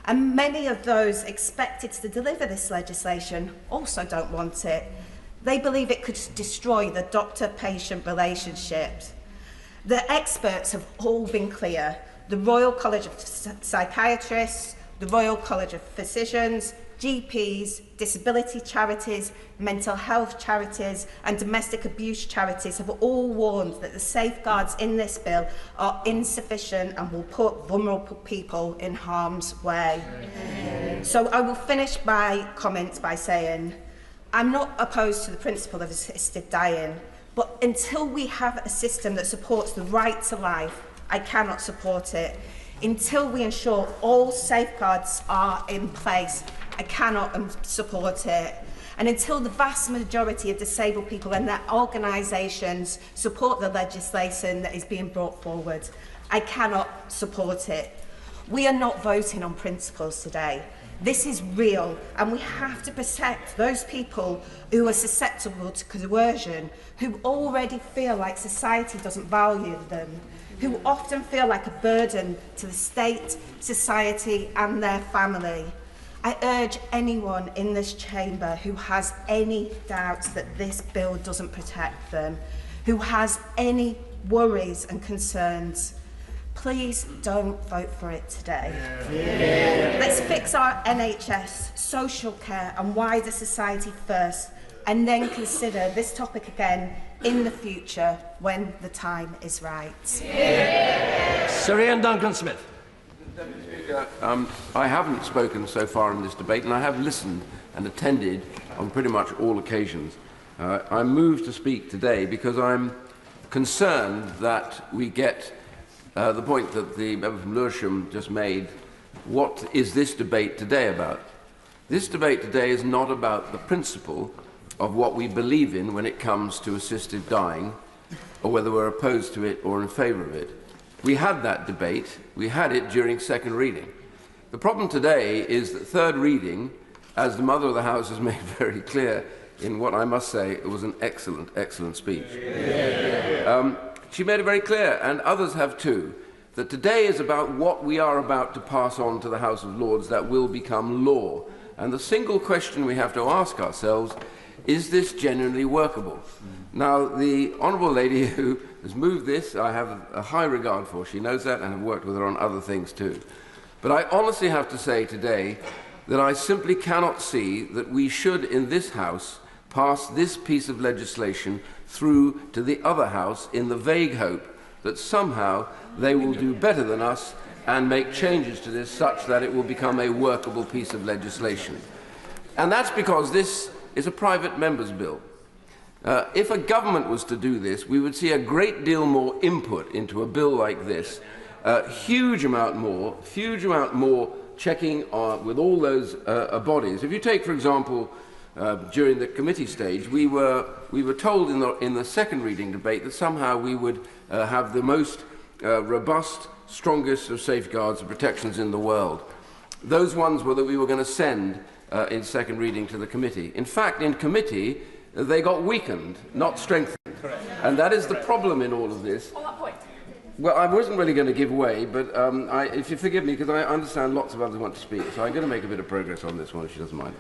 And many of those expected to deliver this legislation also don't want it. They believe it could destroy the doctor-patient relationships. The experts have all been clear. The Royal College of Psychiatrists, the Royal College of Physicians, GPs, disability charities, mental health charities and domestic abuse charities have all warned that the safeguards in this bill are insufficient and will put vulnerable people in harm's way. So I will finish my comments by saying I'm not opposed to the principle of assisted dying, but until we have a system that supports the right to life, I cannot support it. Until we ensure all safeguards are in place, I cannot support it. And until the vast majority of disabled people and their organisations support the legislation that is being brought forward, I cannot support it. We are not voting on principles today. This is real, and we have to protect those people who are susceptible to coercion, who already feel like society doesn't value them, who often feel like a burden to the state, society and their family. I urge anyone in this chamber who has any doubts that this bill doesn't protect them, who has any worries and concerns, please don't vote for it today. Let's fix our NHS, social care and wider society first, and then consider this topic again in the future when the time is right. Sir Ian Duncan-Smith. I haven't spoken so far in this debate, and I have listened and attended on pretty much all occasions. I'm moved to speak today because I'm concerned that we get the point that the member from Lewisham just made. What is this debate today about? This debate today is not about the principle of what we believe in when it comes to assisted dying, or whether we're opposed to it or in favour of it. We had that debate. We had it during second reading. The problem today is that third reading, as the Mother of the House has made very clear in what I must say, it was an excellent, excellent speech. She made it very clear, and others have too, that today is about what we are about to pass on to the House of Lords that will become law. And the single question we have to ask ourselves, is this genuinely workable? Now, the Honourable Lady who has moved this, I have a high regard for. She knows that, and I've worked with her on other things too. But I honestly have to say today that I simply cannot see that we should, in this House, pass this piece of legislation through to the other House in the vague hope that somehow they will do better than us and make changes to this such that it will become a workable piece of legislation. And that's because this is a private member's bill. If a government was to do this, we would see a great deal more input into a bill like this, huge amount more checking with all those bodies. If you take, for example, during the committee stage, we were told in the second reading debate that somehow we would have the most robust, strongest of safeguards and protections in the world. Those ones were that we were going to send in second reading to the committee. In fact, in committee, they got weakened, not strengthened. Correct. And that is the problem in all of this. On that point. Well, I wasn't really going to give way, but if you forgive me, because I understand lots of others want to speak, so I'm going to make a bit of progress on this one, if she doesn't mind.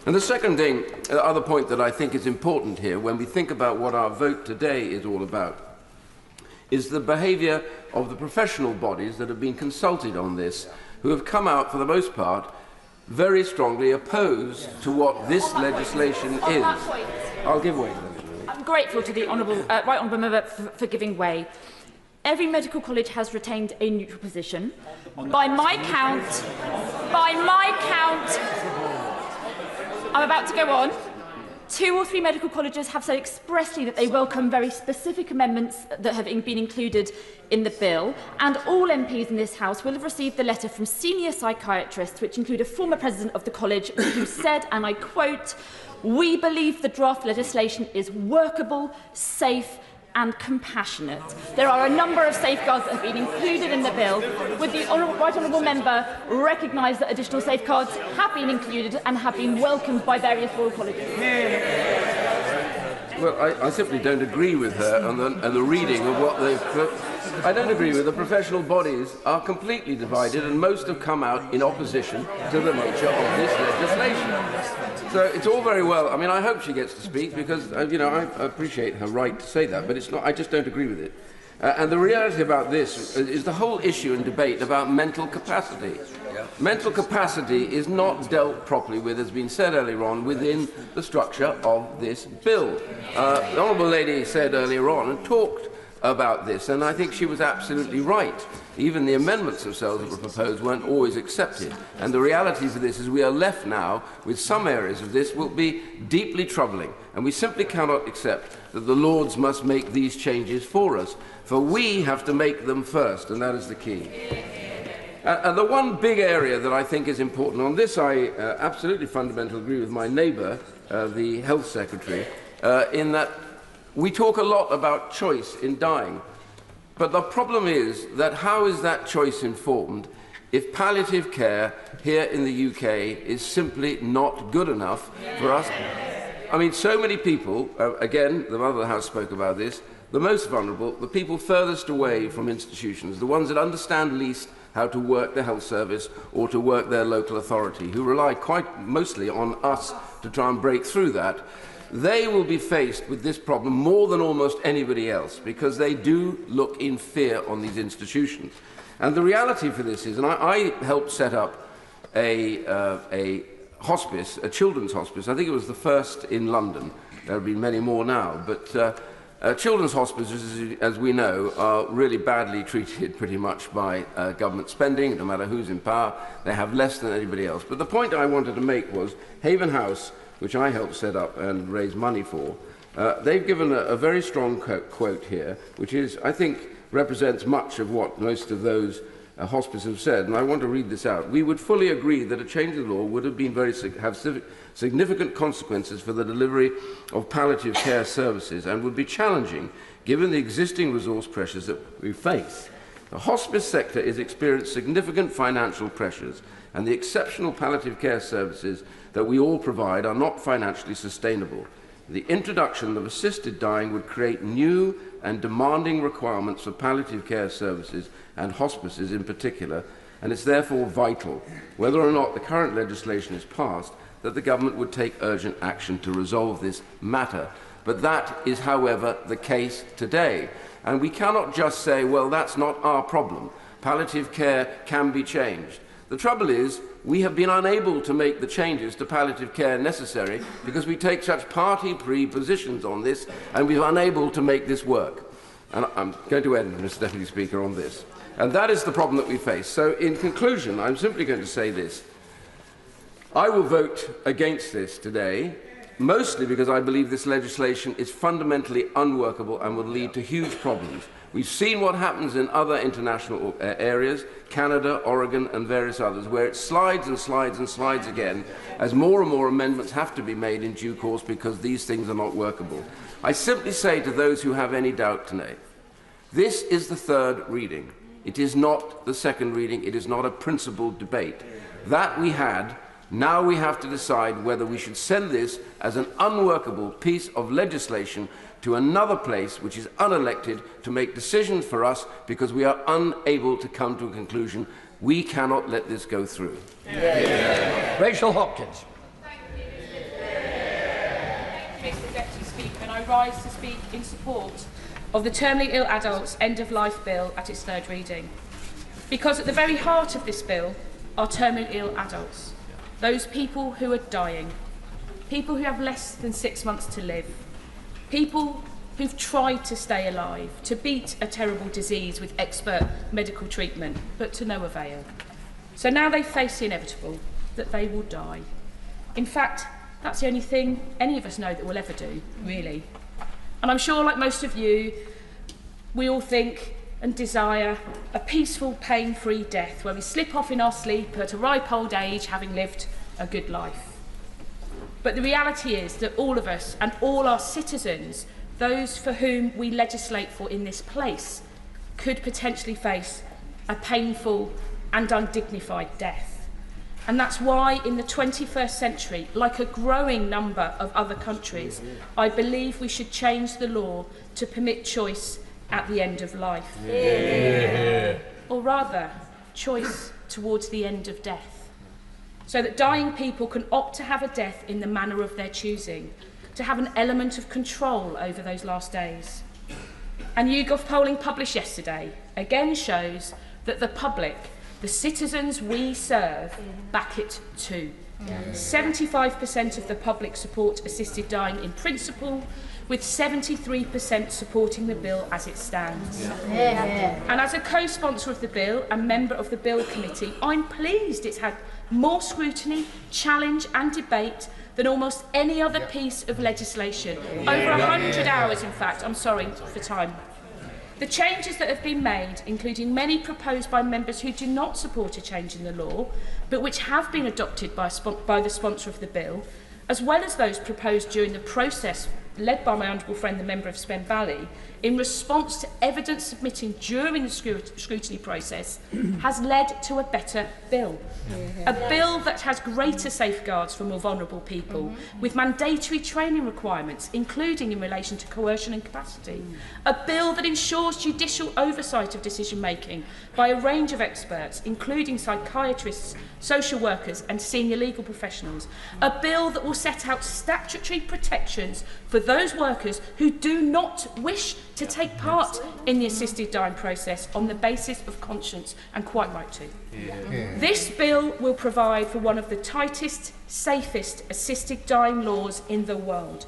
And the second thing, the other point that I think is important here, when we think about what our vote today is all about, is the behaviour of the professional bodies that have been consulted on this, who have come out, for the most part, very strongly opposed to what this legislation is. I'll give way to them. I'm grateful to the Right Honourable Member for giving way. Every medical college has retained a neutral position. By my count, I'm about to go on. 2 or 3 medical colleges have said expressly that they welcome very specific amendments that have been included in the bill, and all MPs in this House will have received the letter from senior psychiatrists, which include a former president of the college, who said, and I quote, "We believe the draft legislation is workable, safe and compassionate. There are a number of safeguards that have been included in the bill. Would the right honourable member recognise that additional safeguards have been included and have been welcomed by various royal colleges? Well, I simply don't agree with her on the reading of what they've... I don't agree with the professional bodies are completely divided, and most have come out in opposition to the nature of this legislation. So it's all very well. I mean, I hope she gets to speak because, you know, I appreciate her right to say that, but it's not. I just don't agree with it. And the reality about this is the whole issue and debate about mental capacity. Mental capacity is not dealt properly with, as has been said earlier on, within the structure of this bill. The Honourable Lady said earlier on and talked about this, and I think she was absolutely right. Even the amendments themselves that were proposed weren't always accepted. And the reality for this is we are left now with some areas of this will be deeply troubling, and we simply cannot accept that the Lords must make these changes for us, for we have to make them first, and that is the key. And the one big area that I think is important on this, I absolutely fundamentally agree with my neighbour, the Health Secretary, in that we talk a lot about choice in dying. But the problem is that how is that choice informed if palliative care here in the UK is simply not good enough for us? I mean, so many people, again, the Mother of the House spoke about this, the most vulnerable, the people furthest away from institutions, the ones that understand least how to work the health service or to work their local authority, who rely quite mostly on us to try and break through that, they will be faced with this problem more than almost anybody else because they do look in fear on these institutions. And the reality for this is, and I helped set up a hospice, a children's hospice. I think it was the first in London. There have been many more now, but children's hospices, as we know, are really badly treated pretty much by government spending, no matter who's in power. They have less than anybody else. But the point I wanted to make was Haven House, which I helped set up and raise money for, they've given a very strong quote here, which is, I think, represents much of what most of those hospices have said, and I want to read this out. We would fully agree that a change of the law would have been have significant consequences for the delivery of palliative care services and would be challenging given the existing resource pressures that we face. The hospice sector is experiencing significant financial pressures, and the exceptional palliative care services that we all provide are not financially sustainable. The introduction of assisted dying would create new and demanding requirements for palliative care services and hospices in particular, and it's therefore vital, whether or not the current legislation is passed, that the government would take urgent action to resolve this matter. But that is, however, the case today. And we cannot just say, well, that's not our problem. Palliative care can be changed. The trouble is, we have been unable to make the changes to palliative care necessary because we take such party-pree positions on this, and we're unable to make this work. And I'm going to end, Mr. Deputy Speaker, on this. And that is the problem that we face. So, in conclusion, I'm simply going to say this. I will vote against this today, mostly because I believe this legislation is fundamentally unworkable and will lead to huge problems. We've seen what happens in other international areas, Canada, Oregon, and various others, where it slides and slides and slides again, as more and more amendments have to be made in due course because these things are not workable. I simply say to those who have any doubt tonight, this is the third reading. It is not the second reading. It is not a principled debate. That we had. Now we have to decide whether we should send this as an unworkable piece of legislation to another place which is unelected to make decisions for us because we are unable to come to a conclusion. We cannot let this go through. Rachel Hopkins. Mr. Deputy Speaker, and I rise to speak in support of the Terminally Ill Adults End of Life Bill at its third reading. Because at the very heart of this bill are terminally ill adults. Those people who are dying, people who have less than 6 months to live, people who've tried to stay alive, to beat a terrible disease with expert medical treatment, but to no avail. So now they face the inevitable, that they will die. In fact, that's the only thing any of us know that we'll ever do, really. And I'm sure, like most of you, we all think and desire a peaceful, pain-free death where we slip off in our sleep at a ripe old age, having lived a good life. But the reality is that all of us and all our citizens those for whom we legislate for in this place could potentially face a painful and undignified death. And that's why in the 21st century, like a growing number of other countries, I believe we should change the law to permit choice at the end of life. Yeah. Or rather, choice towards the end of death. So that dying people can opt to have a death in the manner of their choosing, to have an element of control over those last days. And YouGov polling published yesterday again shows that the public, the citizens we serve, back it too. 75% of the public support assisted dying in principle, with 73% supporting the bill as it stands. And as a co-sponsor of the bill and member of the Bill Committee, I'm pleased it's had more scrutiny, challenge and debate than almost any other piece of legislation. Over 100 hours, in fact. I'm sorry for time. The changes that have been made, including many proposed by members who do not support a change in the law, but which have been adopted by the sponsor of the bill, as well as those proposed during the process led by my honourable friend, the member of Spen Valley, in response to evidence submitting during the scrutiny process, has led to a better bill. A bill that has greater safeguards for more vulnerable people, with mandatory training requirements, including in relation to coercion and capacity. A bill that ensures judicial oversight of decision-making by a range of experts, including psychiatrists, social workers and senior legal professionals. A bill that will set out statutory protections for those workers who do not wish to take part in the assisted dying process on the basis of conscience, and quite right to. This bill will provide for one of the tightest, safest assisted dying laws in the world.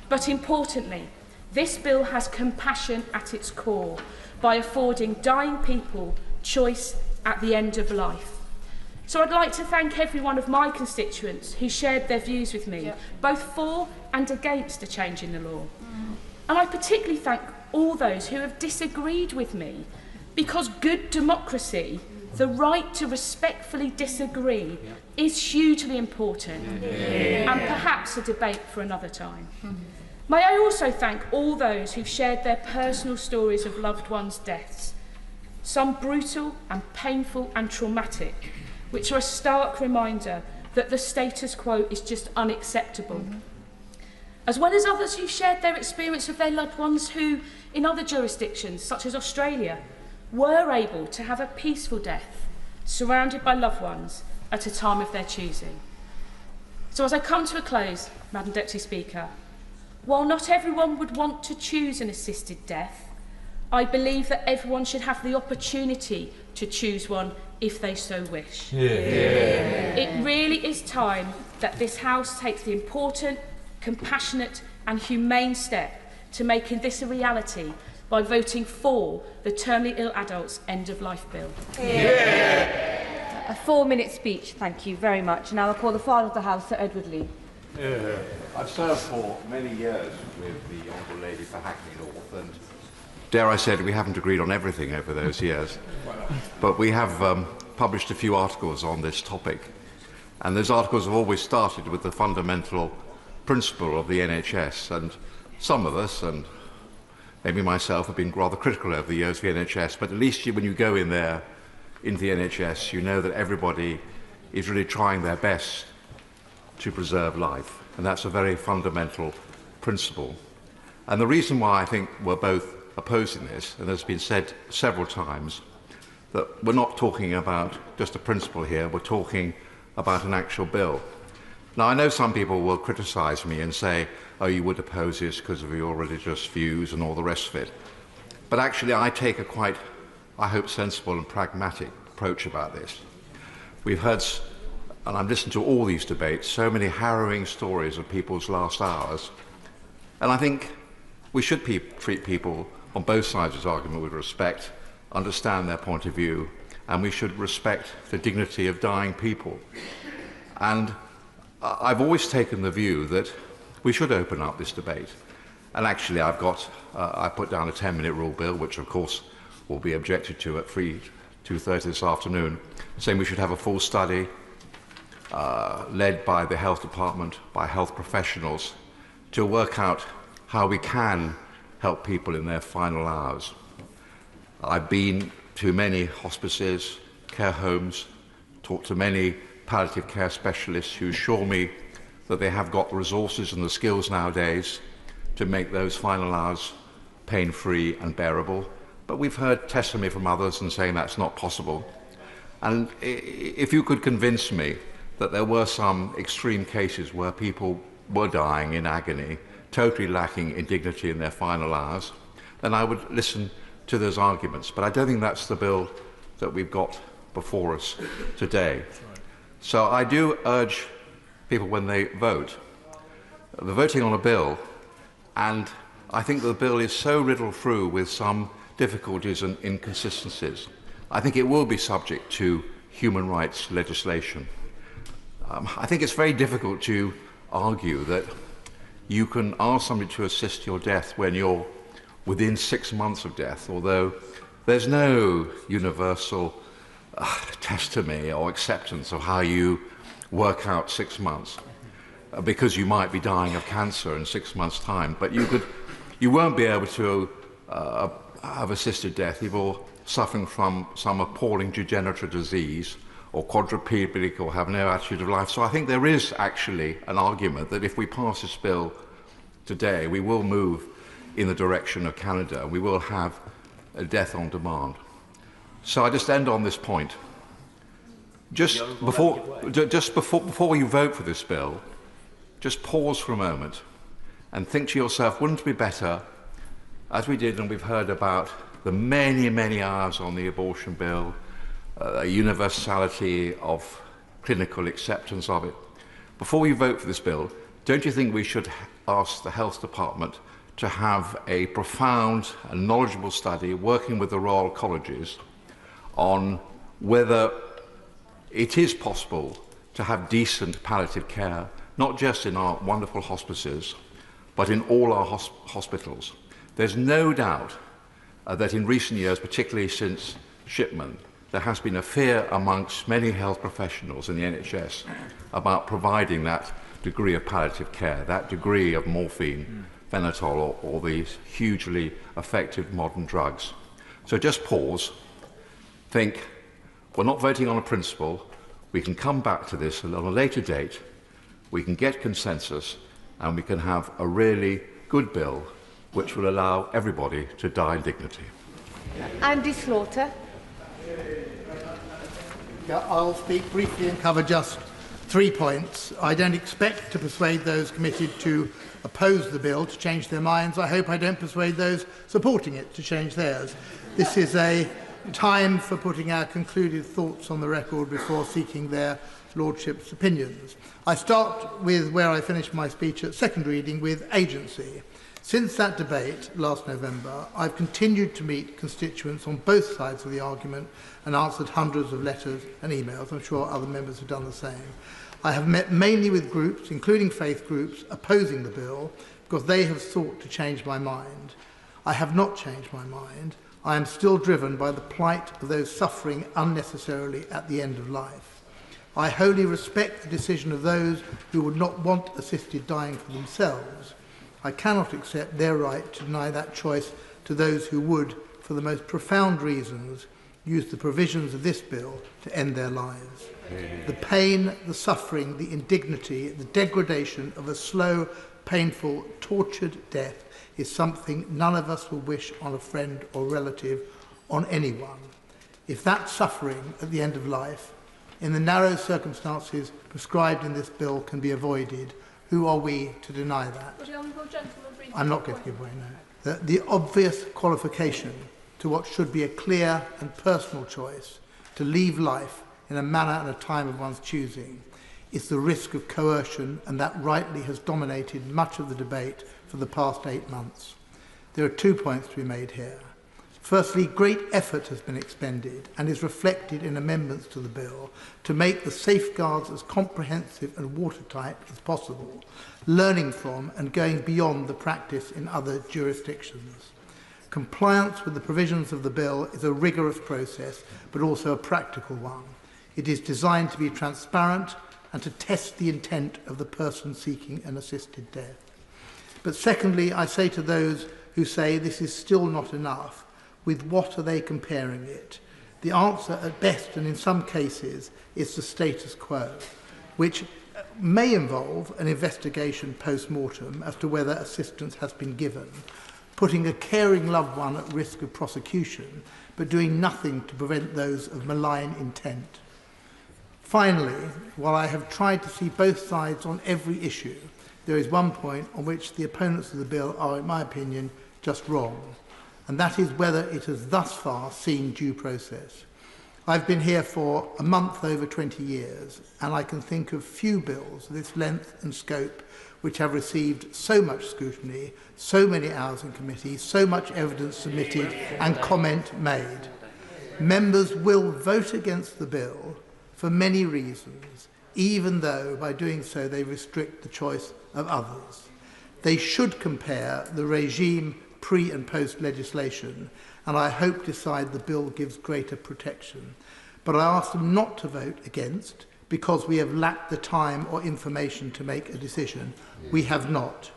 But importantly, this bill has compassion at its core by affording dying people choice at the end of life. So I'd like to thank every one of my constituents who shared their views with me, both for and against a change in the law. And I particularly thank all those who have disagreed with me, because good democracy, the right to respectfully disagree, is hugely important, and perhaps a debate for another time. May I also thank all those who've shared their personal stories of loved ones' deaths, some brutal and painful and traumatic, which are a stark reminder that the status quo is just unacceptable. As well as others who shared their experience of their loved ones who, in other jurisdictions, such as Australia, were able to have a peaceful death, surrounded by loved ones at a time of their choosing. So as I come to a close, Madam Deputy Speaker, while not everyone would want to choose an assisted death, I believe that everyone should have the opportunity to choose one if they so wish. It really is time that this House takes the important, compassionate and humane step to making this a reality by voting for the Terminally Ill Adults End of Life Bill. A 4-minute speech, thank you very much. Now I'll call the Father of the House, Sir Edward Lee. I've served for many years with the Honourable Lady for Hackney North, and dare I say it, we haven't agreed on everything over those years, but we have published a few articles on this topic, and those articles have always started with the fundamental principle of the NHS, and some of us, and maybe myself, have been rather critical over the years of the NHS, but at least when you go in there into the NHS, you know that everybody is really trying their best to preserve life, and that's a very fundamental principle. And the reason why I think we're both opposing this, and it's been said several times, that we're not talking about just a principle here, we're talking about an actual bill. Now, I know some people will criticise me and say, oh, you would oppose this because of your religious views and all the rest of it. But actually, I take a quite, I hope, sensible and pragmatic approach about this. We've heard, and I've listened to all these debates, so many harrowing stories of people's last hours. And I think we should treat people on both sides of this argument with respect, understand their point of view, and we should respect the dignity of dying people. And I've always taken the view that we should open up this debate. And actually, I put down a 10-minute rule bill, which of course will be objected to at 2:30 this afternoon, saying we should have a full study led by the health department, by health professionals, to work out how we can help people in their final hours. I've been to many hospices, care homes, talked to many palliative care specialists who assure me that they have got the resources and the skills nowadays to make those final hours pain-free and bearable. But we've heard testimony from others and saying that's not possible. And if you could convince me that there were some extreme cases where people were dying in agony, totally lacking in dignity in their final hours, then I would listen to those arguments. But I don't think that's the bill that we've got before us today. So I do urge people when they vote, they're voting on a bill, and I think the bill is so riddled through with some difficulties and inconsistencies. I think it will be subject to human rights legislation. I think it's very difficult to argue that you can ask somebody to assist your death when you're within 6 months of death, although there's no universal testimony or acceptance of how you work out 6 months, because you might be dying of cancer in 6 months' time, but you won't be able to have assisted death if you're suffering from some appalling degenerative disease or quadriplegic or have no attitude of life. So I think there is actually an argument that if we pass this bill today, we will move in the direction of Canada. We will have a death on demand. So I just end on this point. Just before you vote for this bill, just pause for a moment and think to yourself, wouldn't it be better, as we did and we've heard about the many, many hours on the abortion bill, a universality of clinical acceptance of it. Before we vote for this bill, don't you think we should ask the Health Department to have a profound and knowledgeable study working with the Royal Colleges on whether it is possible to have decent palliative care, not just in our wonderful hospices, but in all our hospitals. There's no doubt that in recent years, particularly since Shipman, there has been a fear amongst many health professionals in the NHS about providing that degree of palliative care, that degree of morphine, Phenotol, or these hugely effective modern drugs. So just pause, think, we're not voting on a principle, we can come back to this at a later date, we can get consensus, and we can have a really good bill which will allow everybody to die in dignity. Andy Slaughter. Yeah, I'll speak briefly and cover just 3 points. I don't expect to persuade those committed to oppose the bill to change their minds. I hope I don't persuade those supporting it to change theirs. This is a time for putting our concluded thoughts on the record before seeking their lordships' opinions. I start with where I finished my speech at second reading, with agency. Since that debate last November, I've continued to meet constituents on both sides of the argument and answered hundreds of letters and emails. I'm sure other members have done the same. I have met mainly with groups, including faith groups, opposing the bill because they have sought to change my mind. I have not changed my mind. I am still driven by the plight of those suffering unnecessarily at the end of life. I wholly respect the decision of those who would not want assisted dying for themselves. I cannot accept their right to deny that choice to those who would, for the most profound reasons, use the provisions of this bill to end their lives. The pain, the suffering, the indignity, the degradation of a slow, painful, tortured death is something none of us will wish on a friend or relative, on anyone. If that suffering at the end of life, in the narrow circumstances prescribed in this bill, can be avoided, who are we to deny that? I'm not going to give away now. The obvious qualification to what should be a clear and personal choice to leave life in a manner and a time of one's choosing is the risk of coercion, and that rightly has dominated much of the debate for the past 8 months. There are 2 points to be made here. Firstly, great effort has been expended and is reflected in amendments to the bill to make the safeguards as comprehensive and watertight as possible, learning from and going beyond the practice in other jurisdictions. Compliance with the provisions of the bill is a rigorous process, but also a practical one. It is designed to be transparent and to test the intent of the person seeking an assisted death. But secondly, I say to those who say this is still not enough, with what are they comparing it? The answer at best, and in some cases, is the status quo, which may involve an investigation post-mortem as to whether assistance has been given, putting a caring loved one at risk of prosecution, but doing nothing to prevent those of malign intent. Finally, while I have tried to see both sides on every issue, there is one point on which the opponents of the bill are, in my opinion, just wrong, and that is whether it has thus far seen due process. I've been here for a month over 20 years, and I can think of few bills of this length and scope which have received so much scrutiny, so many hours in committee, so much evidence submitted and comment made. Members will vote against the bill for many reasons, even though by doing so they restrict the choice of others. They should compare the regime pre- and post-legislation, and I hope decide the bill gives greater protection. But I ask them not to vote against because we have lacked the time or information to make a decision. We have not.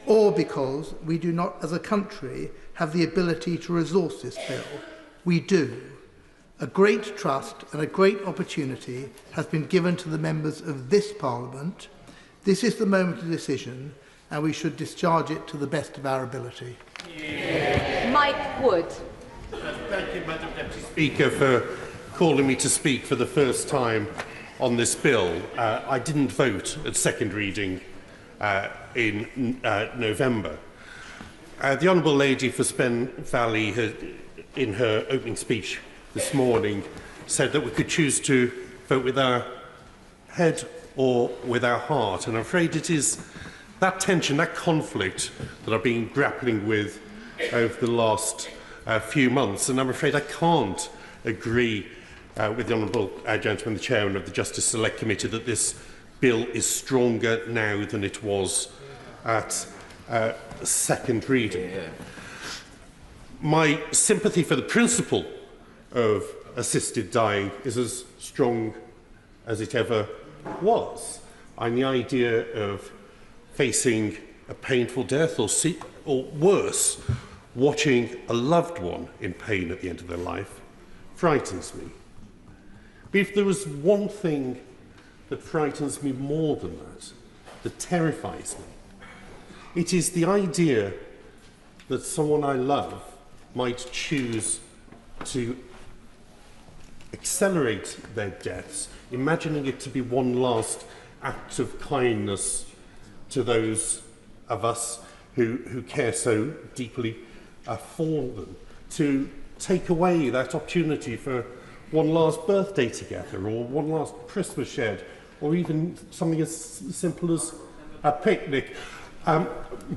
Or because we do not, as a country, have the ability to resource this bill. We do. A great trust and a great opportunity has been given to the members of this Parliament. This is the moment of decision, and we should discharge it to the best of our ability. Mike Wood. Thank you, Madam Deputy Speaker, for calling me to speak for the first time on this bill. I didn't vote at second reading in November. The Honourable Lady for Spen Valley, in her opening speech this morning, said that we could choose to vote with our head or with our heart. And I'm afraid it is that tension, that conflict that I've been grappling with over the last few months. And I'm afraid I can't agree with the Honourable Gentleman, the Chairman of the Justice Select Committee, that this bill is stronger now than it was at second reading. My sympathy for the principle of assisted dying is as strong as it ever was. And the idea of facing a painful death or worse, watching a loved one in pain at the end of their life frightens me. But if there was one thing that frightens me more than that terrifies me, it is the idea that someone I love might choose to accelerate their deaths, imagining it to be one last act of kindness to those of us who care so deeply for them, to take away that opportunity for one last birthday together, or one last Christmas shared, or even something as simple as a picnic.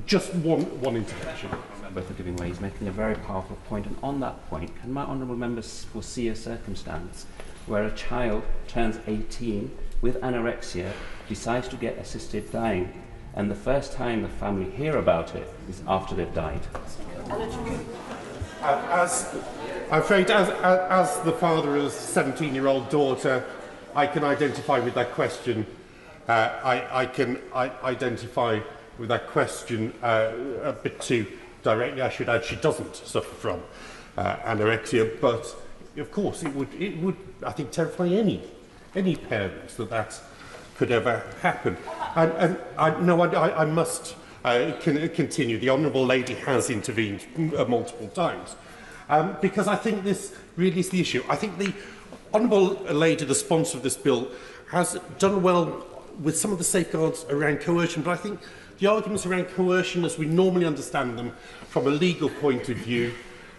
Just one intervention. For giving way, he's making a very powerful point, and on that point, can my honourable members foresee a circumstance where a child turns 18 with anorexia, decides to get assisted dying, and the first time the family hear about it is after they've died? I'm afraid, as the father of a 17-year-old daughter, I can identify with that question. I can identify with that question a bit too directly. I should add, she doesn't suffer from anorexia, but of course it would, I think, terrify any parents that could ever happen. And I must continue. The Honourable Lady has intervened multiple times, because I think this really is the issue. I think the Honourable Lady, the sponsor of this bill, has done well with some of the safeguards around coercion, but I think the arguments around coercion, as we normally understand them from a legal point of view,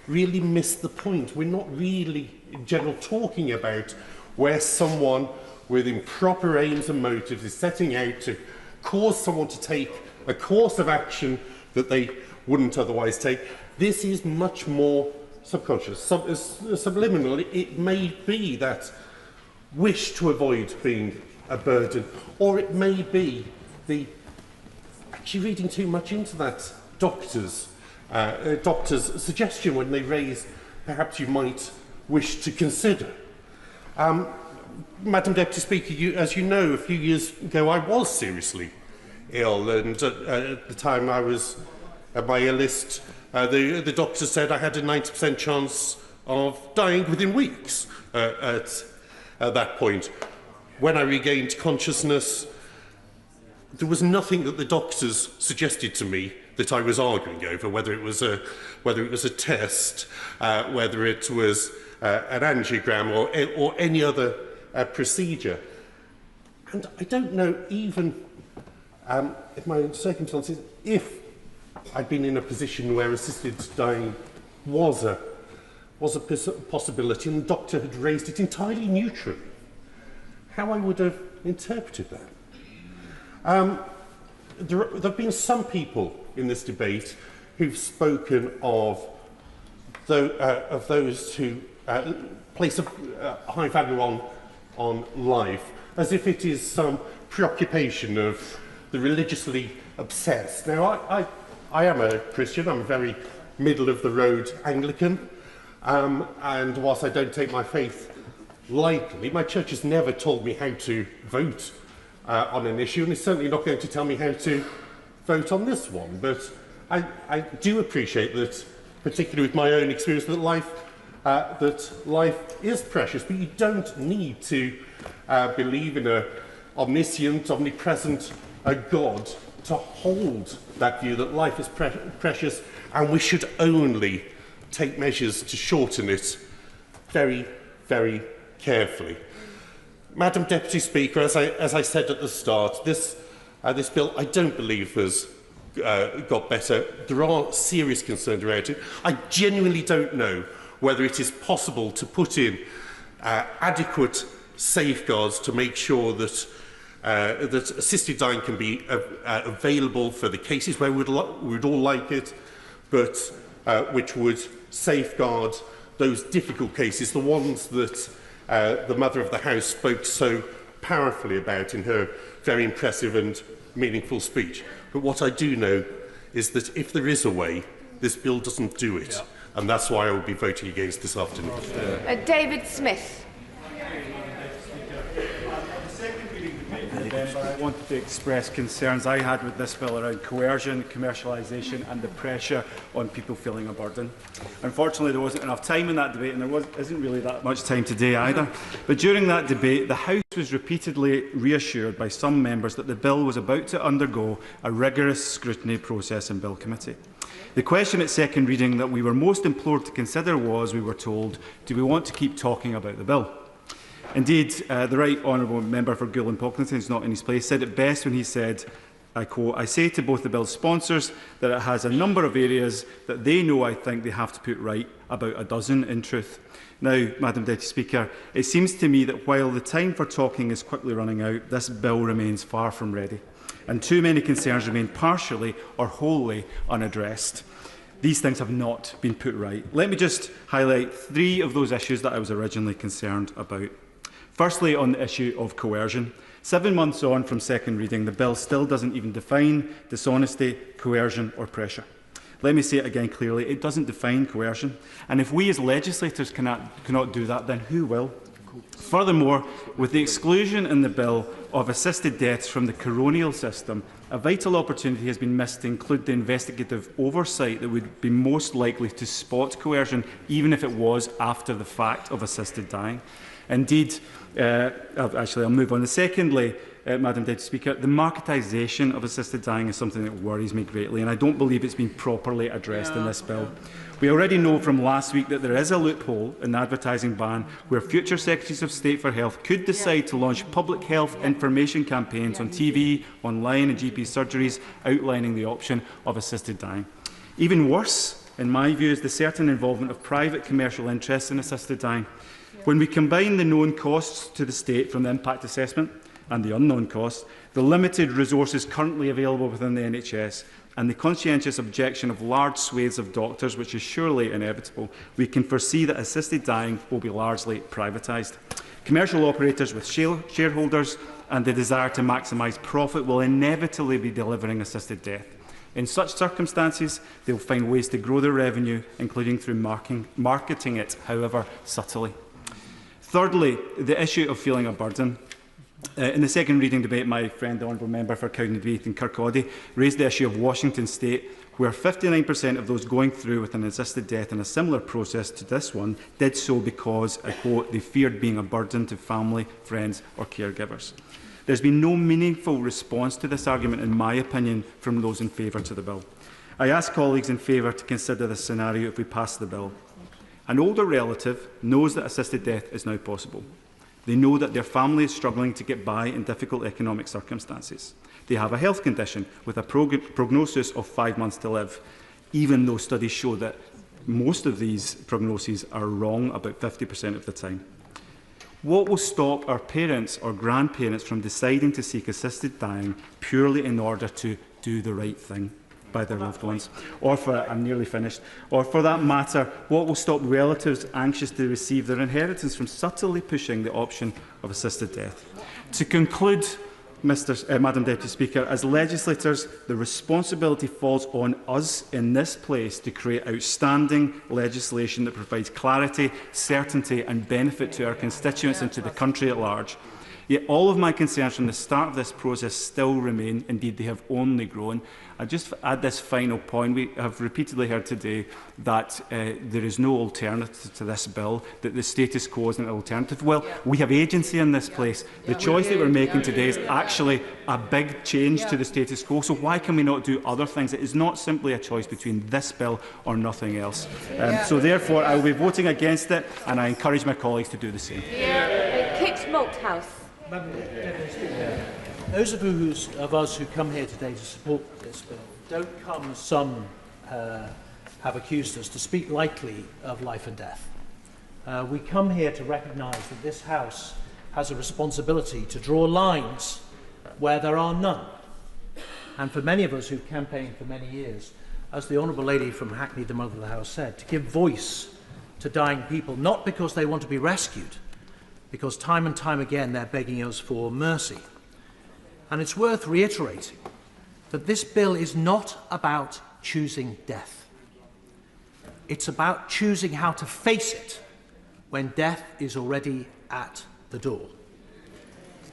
really miss the point. We're not really, in general, talking about where someone with improper aims and motives is setting out to cause someone to take a course of action that they wouldn't otherwise take. This is much more subconscious, subliminal. It may be that wish to avoid being a burden, or it may be the actually reading too much into that doctor's suggestion when they raise perhaps you might wish to consider. Madam Deputy Speaker, as you know, a few years ago I was seriously ill, and at the time I was at my illest, the doctor said I had a 90% chance of dying within weeks at that point. When I regained consciousness, there was nothing that the doctors suggested to me that I was arguing over, whether it was a test, whether it was an angiogram or any other procedure. And I don't know, even in my own circumstances, if I'd been in a position where assisted dying was a possibility and the doctor had raised it entirely neutrally, how I would have interpreted that. There have been some people in this debate who've spoken of those who place a high value on life as if it is some preoccupation of the religiously obsessed. Now, I am a Christian. I'm a very middle-of-the-road Anglican, and whilst I don't take my faith lightly, my church has never told me how to vote on an issue, and it's certainly not going to tell me how to vote on this one. But I do appreciate that, particularly with my own experience, that life is precious, but you don't need to believe in an omniscient, omnipresent God to hold that view that life is precious, and we should only take measures to shorten it very, very carefully. Madam Deputy Speaker, as I said at the start, this bill I don't believe has got better. There are serious concerns around it. I genuinely don't know whether it is possible to put in adequate safeguards to make sure that that assisted dying can be available for the cases where we would all like it, but which would safeguard those difficult cases, the ones that the Mother of the House spoke so powerfully about in her very impressive and meaningful speech. But what I do know is that if there is a way, this bill doesn't do it. Yeah. And that's why I will be voting against this afternoon. David Smith. I wanted to express concerns I had with this bill around coercion, commercialisation and the pressure on people feeling a burden. Unfortunately, there wasn't enough time in that debate, and there isn't really that much time today either. But during that debate, the House was repeatedly reassured by some members that the bill was about to undergo a rigorous scrutiny process in Bill Committee. The question at second reading that we were most implored to consider was, we were told, do we want to keep talking about the bill? Indeed, the Right Honourable Member for Goulin Pocklington, is not in his place, said it best when he said, I quote, "I say to both the bill's sponsors that it has a number of areas that they know I think they have to put right, about a dozen in truth." Now, Madam Deputy Speaker, it seems to me that while the time for talking is quickly running out, this bill remains far from ready, and too many concerns remain partially or wholly unaddressed. These things have not been put right. Let me just highlight three of those issues that I was originally concerned about. Firstly, on the issue of coercion. 7 months on from second reading, the bill still doesn't even define dishonesty, coercion or pressure. Let me say it again clearly, it doesn't define coercion. And if we as legislators cannot do that, then who will? Furthermore, with the exclusion in the bill of assisted deaths from the coronial system, a vital opportunity has been missed to include the investigative oversight that would be most likely to spot coercion, even if it was after the fact of assisted dying. Indeed, I'll move on. Secondly, Madam Deputy Speaker, the marketisation of assisted dying is something that worries me greatly, and I don't believe it's been properly addressed in this bill. We already know from last week that there is a loophole in the advertising ban where future Secretaries of State for Health could decide to launch public health information campaigns on TV, online and GP surgeries outlining the option of assisted dying. Even worse, in my view, is the certain involvement of private commercial interests in assisted dying. When we combine the known costs to the state from the impact assessment and the unknown costs, the limited resources currently available within the NHS and the conscientious objection of large swathes of doctors, which is surely inevitable, we can foresee that assisted dying will be largely privatised. Commercial operators with shareholders and the desire to maximise profit will inevitably be delivering assisted death. In such circumstances, they will find ways to grow their revenue, including through marketing it, however subtly. Thirdly, the issue of feeling a burden. In the second reading debate, my friend, the Honourable Member for Cowdenbeath and Kirkcaldy, raised the issue of Washington State, where 59% of those going through with an assisted death in a similar process to this one did so because, I quote, they feared being a burden to family, friends or caregivers. There's been no meaningful response to this argument, in my opinion, from those in favour to the bill. I ask colleagues in favour to consider this scenario if we pass the bill. An older relative knows that assisted death is now possible. They know that their family is struggling to get by in difficult economic circumstances. They have a health condition with a prognosis of 5 months to live, even though studies show that most of these prognoses are wrong about 50% of the time. What will stop our parents or grandparents from deciding to seek assisted dying purely in order to do the right thing by their loved ones? Or I'm nearly finished. Or for that matter, what will stop relatives anxious to receive their inheritance from subtly pushing the option of assisted death? To conclude, Madam Deputy Speaker, as legislators, the responsibility falls on us in this place to create outstanding legislation that provides clarity, certainty and benefit to our constituents and to the country at large. Yet all of my concerns from the start of this process still remain. Indeed, they have only grown. I just add this final point. We have repeatedly heard today that there is no alternative to this bill, that the status quo is an alternative. Well, we have agency in this place. The choice that we're making today is actually a big change to the status quo. So why can we not do other things? It is not simply a choice between this bill or nothing else. So therefore, I will be voting against it, and I encourage my colleagues to do the same. Kit Malthouse. Those of us who come here today to support this bill don't come, as some have accused us, to speak lightly of life and death. We come here to recognise that this House has a responsibility to draw lines where there are none. And for many of us who've campaigned for many years, as the Honourable Lady from Hackney, the Mother of the House, said, to give voice to dying people, not because they want to be rescued, because time and time again they're begging us for mercy. And it's worth reiterating that this bill is not about choosing death. It's about choosing how to face it when death is already at the door.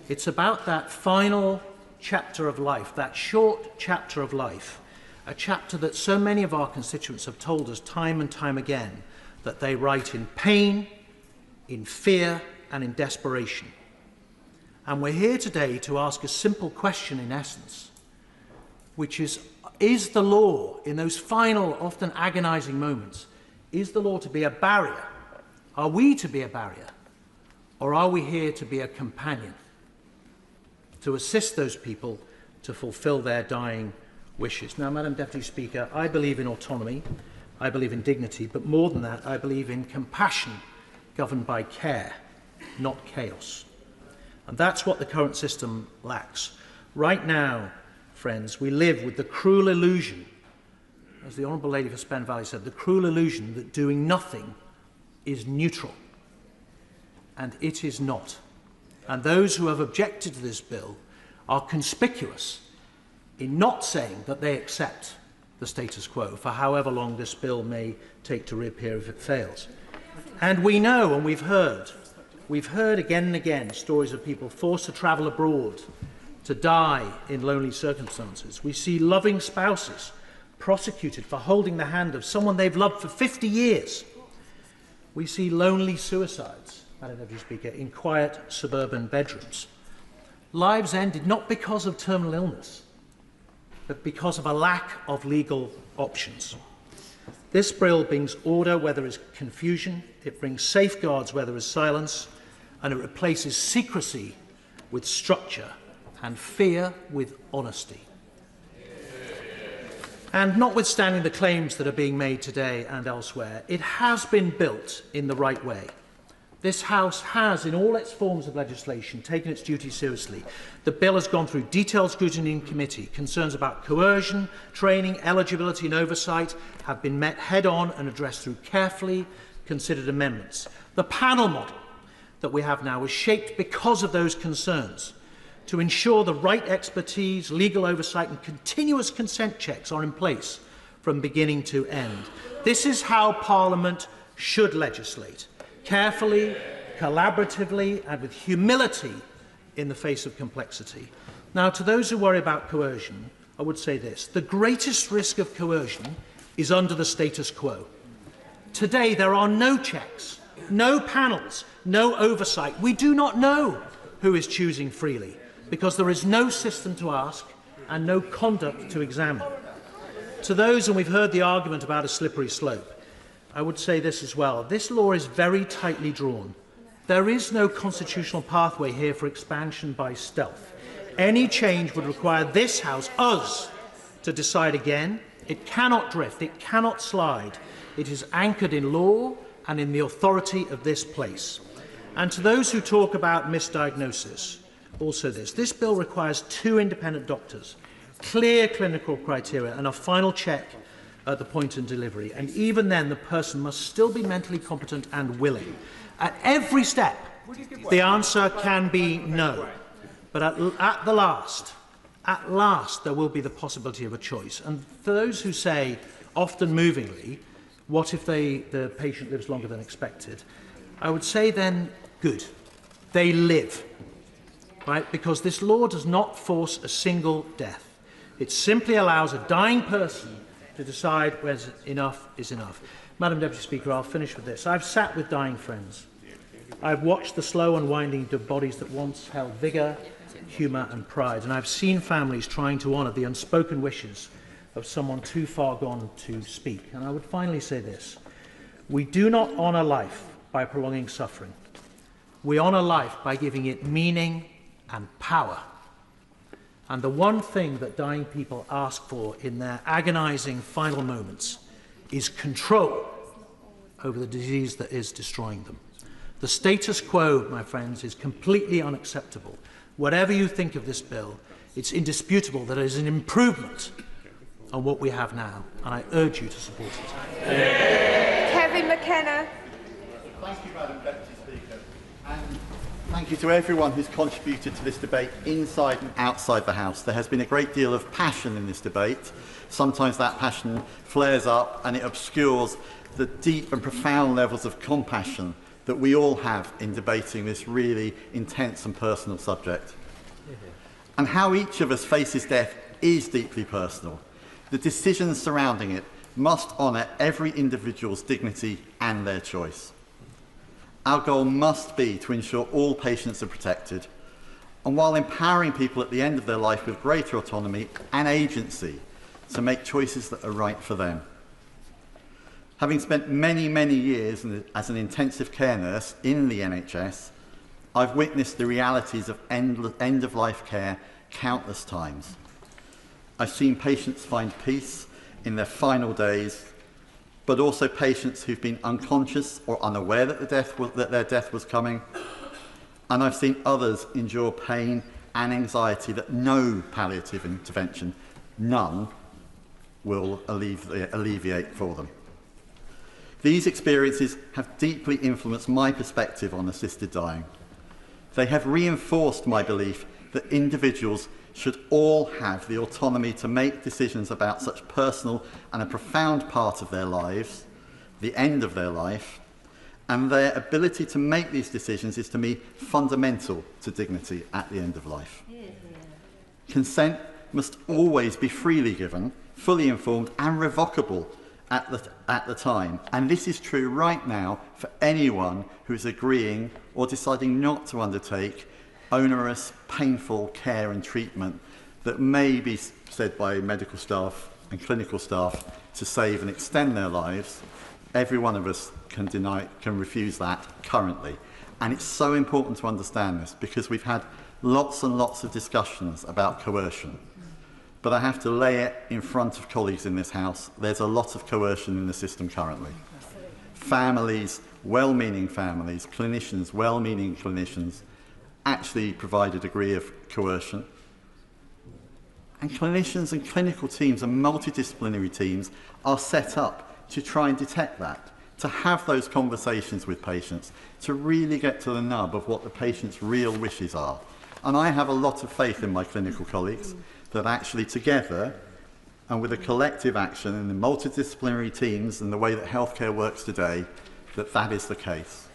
It's about that final chapter of life, that short chapter of life, a chapter that so many of our constituents have told us time and time again that they write in pain, in fear, and in desperation. And we're here today to ask a simple question in essence, which is the law, in those final, often agonising moments, is the law to be a barrier? Are we to be a barrier? Or are we here to be a companion? To assist those people to fulfil their dying wishes. Now, Madam Deputy Speaker, I believe in autonomy, I believe in dignity, but more than that, I believe in compassion governed by care, not chaos. And that's what the current system lacks. Right now, friends, we live with the cruel illusion, as the Honourable Lady for Spen Valley said, the cruel illusion that doing nothing is neutral. And it is not. And those who have objected to this bill are conspicuous in not saying that they accept the status quo for however long this bill may take to reappear if it fails. And we know, and we've heard again and again stories of people forced to travel abroad, to die in lonely circumstances. We see loving spouses prosecuted for holding the hand of someone they've loved for 50 years. We see lonely suicides, Madam Deputy Speaker, in quiet suburban bedrooms. Lives ended not because of terminal illness, but because of a lack of legal options. This bill brings order where there is confusion, it brings safeguards where there is silence, and it replaces secrecy with structure and fear with honesty. And notwithstanding the claims that are being made today and elsewhere, it has been built in the right way. This House has, in all its forms of legislation, taken its duty seriously. The bill has gone through detailed scrutiny in committee. Concerns about coercion, training, eligibility and oversight have been met head-on and addressed through carefully considered amendments. The panel model that we have now was shaped because of those concerns to ensure the right expertise, legal oversight and continuous consent checks are in place from beginning to end. This is how Parliament should legislate. Carefully, collaboratively and with humility in the face of complexity. Now, to those who worry about coercion, I would say this. The greatest risk of coercion is under the status quo. Today, there are no checks, no panels, no oversight. We do not know who is choosing freely because there is no system to ask and no conduct to examine. To those, and we've heard the argument about a slippery slope, I would say this as well. This law is very tightly drawn. There is no constitutional pathway here for expansion by stealth. Any change would require this House, us, to decide again. It cannot drift, it cannot slide. It is anchored in law and in the authority of this place. And to those who talk about misdiagnosis, also this bill requires 2 independent doctors, clear clinical criteria and a final check at the point of delivery. And even then, the person must still be mentally competent and willing. At every step, the answer can be no. But at last, there will be the possibility of a choice. And for those who say, often movingly, what if the patient lives longer than expected? I would say then, good. They live, right? Because this law does not force a single death. It simply allows a dying person to decide when enough is enough. Madam Deputy Speaker, I'll finish with this. I've sat with dying friends. I've watched the slow unwinding of bodies that once held vigour, humour and pride, and I've seen families trying to honour the unspoken wishes of someone too far gone to speak. And I would finally say this. We do not honour life by prolonging suffering. We honour life by giving it meaning and power. And the one thing that dying people ask for in their agonising final moments is control over the disease that is destroying them. The status quo, my friends, is completely unacceptable. Whatever you think of this bill, it's indisputable that it is an improvement on what we have now, and I urge you to support it. Kevin McKenna. Thank you, Madam Deputy Speaker. And thank you to everyone who's contributed to this debate inside and outside the House. There has been a great deal of passion in this debate. Sometimes that passion flares up and it obscures the deep and profound levels of compassion that we all have in debating this really intense and personal subject. And how each of us faces death is deeply personal. The decisions surrounding it must honour every individual's dignity and their choice. Our goal must be to ensure all patients are protected, and while empowering people at the end of their life with greater autonomy and agency to make choices that are right for them. Having spent many, many years as an intensive care nurse in the NHS, I've witnessed the realities of end-of-life care countless times. I've seen patients find peace in their final days, but also patients who've been unconscious or unaware that their death was coming. And I've seen others endure pain and anxiety that no palliative intervention, none, will alleviate for them. These experiences have deeply influenced my perspective on assisted dying. They have reinforced my belief that individuals should all have the autonomy to make decisions about such personal and a profound part of their lives, the end of their life, and their ability to make these decisions is to me fundamental to dignity at the end of life. Consent must always be freely given, fully informed and revocable at the time, and this is true right now for anyone who is agreeing or deciding not to undertake onerous, painful care and treatment that may be said by medical staff and clinical staff to save and extend their lives. Every one of us can refuse that currently. And it's so important to understand this because we've had lots and lots of discussions about coercion. But I have to lay it in front of colleagues in this House. There's a lot of coercion in the system currently. Families, well-meaning families, clinicians, well-meaning clinicians, actually provide a degree of coercion. And clinicians and clinical teams and multidisciplinary teams are set up to try and detect that, to have those conversations with patients, to really get to the nub of what the patient's real wishes are. And I have a lot of faith in my clinical colleagues that actually together and with a collective action in the multidisciplinary teams and the way that healthcare works today, that is the case.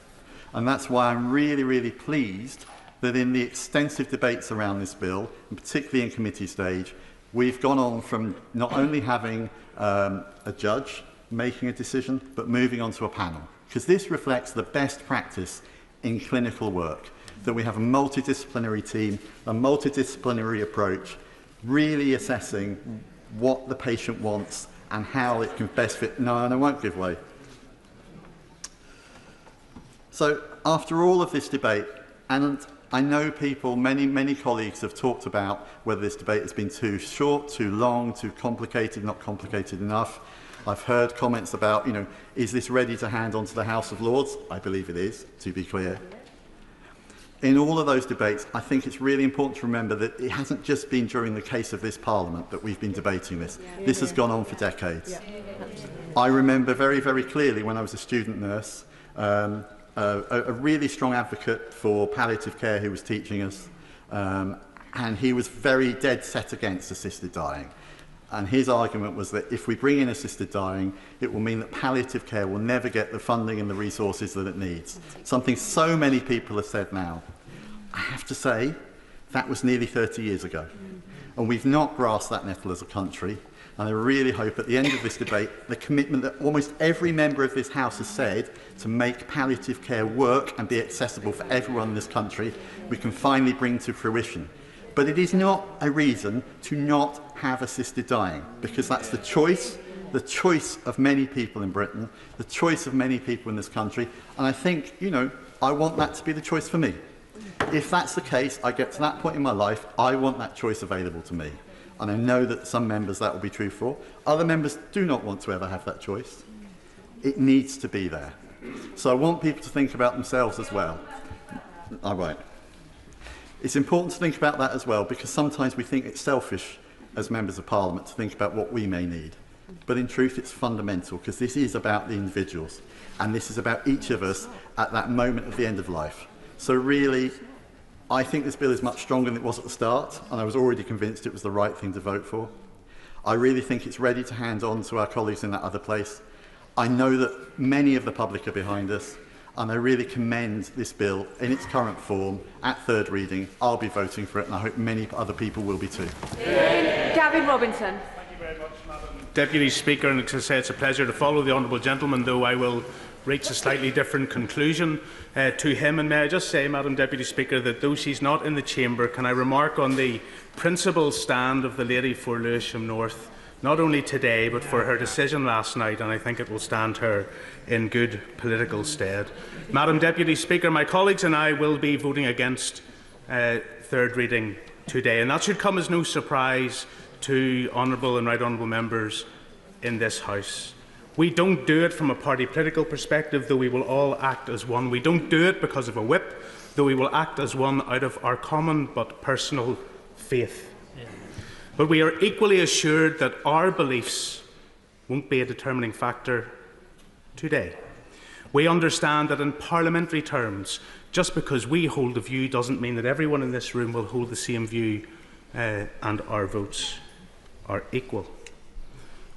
And that's why I'm really, really pleased that in the extensive debates around this bill, and particularly in committee stage, we've gone on from not only having a judge making a decision, but moving on to a panel. Because this reflects the best practice in clinical work, that we have a multidisciplinary team, a multidisciplinary approach, really assessing what the patient wants and how it can best fit. No, and I won't give way. So after all of this debate, and I know people, many colleagues have talked about whether this debate has been too short, too long, too complicated, not complicated enough. I've heard comments about, is this ready to hand on to the House of Lords? I believe it is, to be clear. In all of those debates, I think it's really important to remember that it hasn't just been during the case of this Parliament that we've been debating this. This has gone on for decades. I remember very, very clearly when I was a student nurse, a really strong advocate for palliative care who was teaching us, and he was very dead set against assisted dying. And his argument was that if we bring in assisted dying, it will mean that palliative care will never get the funding and the resources that it needs. Something so many people have said now. I have to say, that was nearly 30 years ago. And we've not grasped that nettle as a country. And I really hope at the end of this debate, the commitment that almost every member of this House has said to make palliative care work and be accessible for everyone in this country, we can finally bring to fruition. But it is not a reason to not have assisted dying, because that's the choice of many people in Britain, the choice of many people in this country. And I think, I want that to be the choice for me. If that's the case, I get to that point in my life, I want that choice available to me. And I know that some members that will be true for. Other members do not want to ever have that choice. It needs to be there. So I want people to think about themselves as well. All right. It's important to think about that as well, because sometimes we think it's selfish as members of Parliament to think about what we may need. But in truth, it's fundamental, because this is about the individuals, and this is about each of us at that moment of the end of life. So really, I think this bill is much stronger than it was at the start, and I was already convinced it was the right thing to vote for. I really think it's ready to hand on to our colleagues in that other place. I know that many of the public are behind us, and I really commend this bill in its current form at third reading. I'll be voting for it, and I hope many other people will be too. Gavin Robinson. Thank you very much, Madam Deputy Speaker. And as I say, it's a pleasure to follow the honourable gentleman, though I will reach a slightly different conclusion to him. And may I just say, Madam Deputy Speaker, that though she's not in the chamber, can I remark on the principled stand of the lady for Lewisham North, not only today but for her decision last night, and I think it will stand her in good political stead. Madam Deputy Speaker, my colleagues and I will be voting against third reading today, and that should come as no surprise to honourable and right honourable members in this House. We don't do it from a party political perspective, though we will all act as one. We don't do it because of a whip, though we will act as one out of our common but personal faith. But we are equally assured that our beliefs won't be a determining factor today. We understand that in parliamentary terms, just because we hold a view doesn't mean that everyone in this room will hold the same view, and our votes are equal.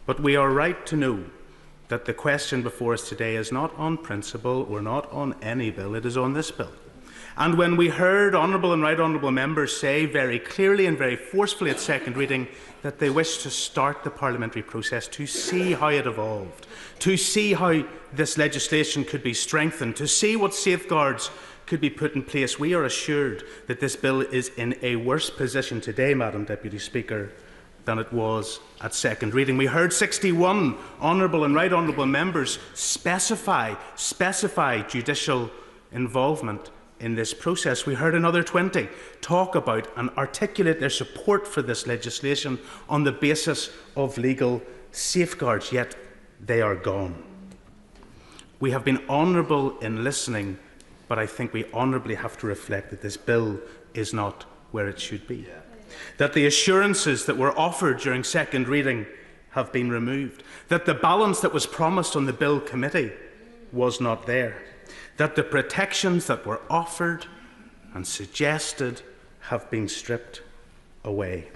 But we are right to know that the question before us today is not on principle or not on any bill, it is on this bill. And when we heard honourable and right honourable members say very clearly and very forcefully at second reading that they wish to start the parliamentary process to see how it evolved, to see how this legislation could be strengthened, to see what safeguards could be put in place, we are assured that this bill is in a worse position today, Madam Deputy Speaker, than it was at second reading. We heard 61 honourable and right honourable members specify judicial involvement in this process. We heard another 20 talk about and articulate their support for this legislation on the basis of legal safeguards, yet they are gone. We have been honourable in listening, but I think we honourably have to reflect that this bill is not where it should be. That the assurances that were offered during second reading have been removed. That the balance that was promised on the bill committee was not there. That the protections that were offered and suggested have been stripped away.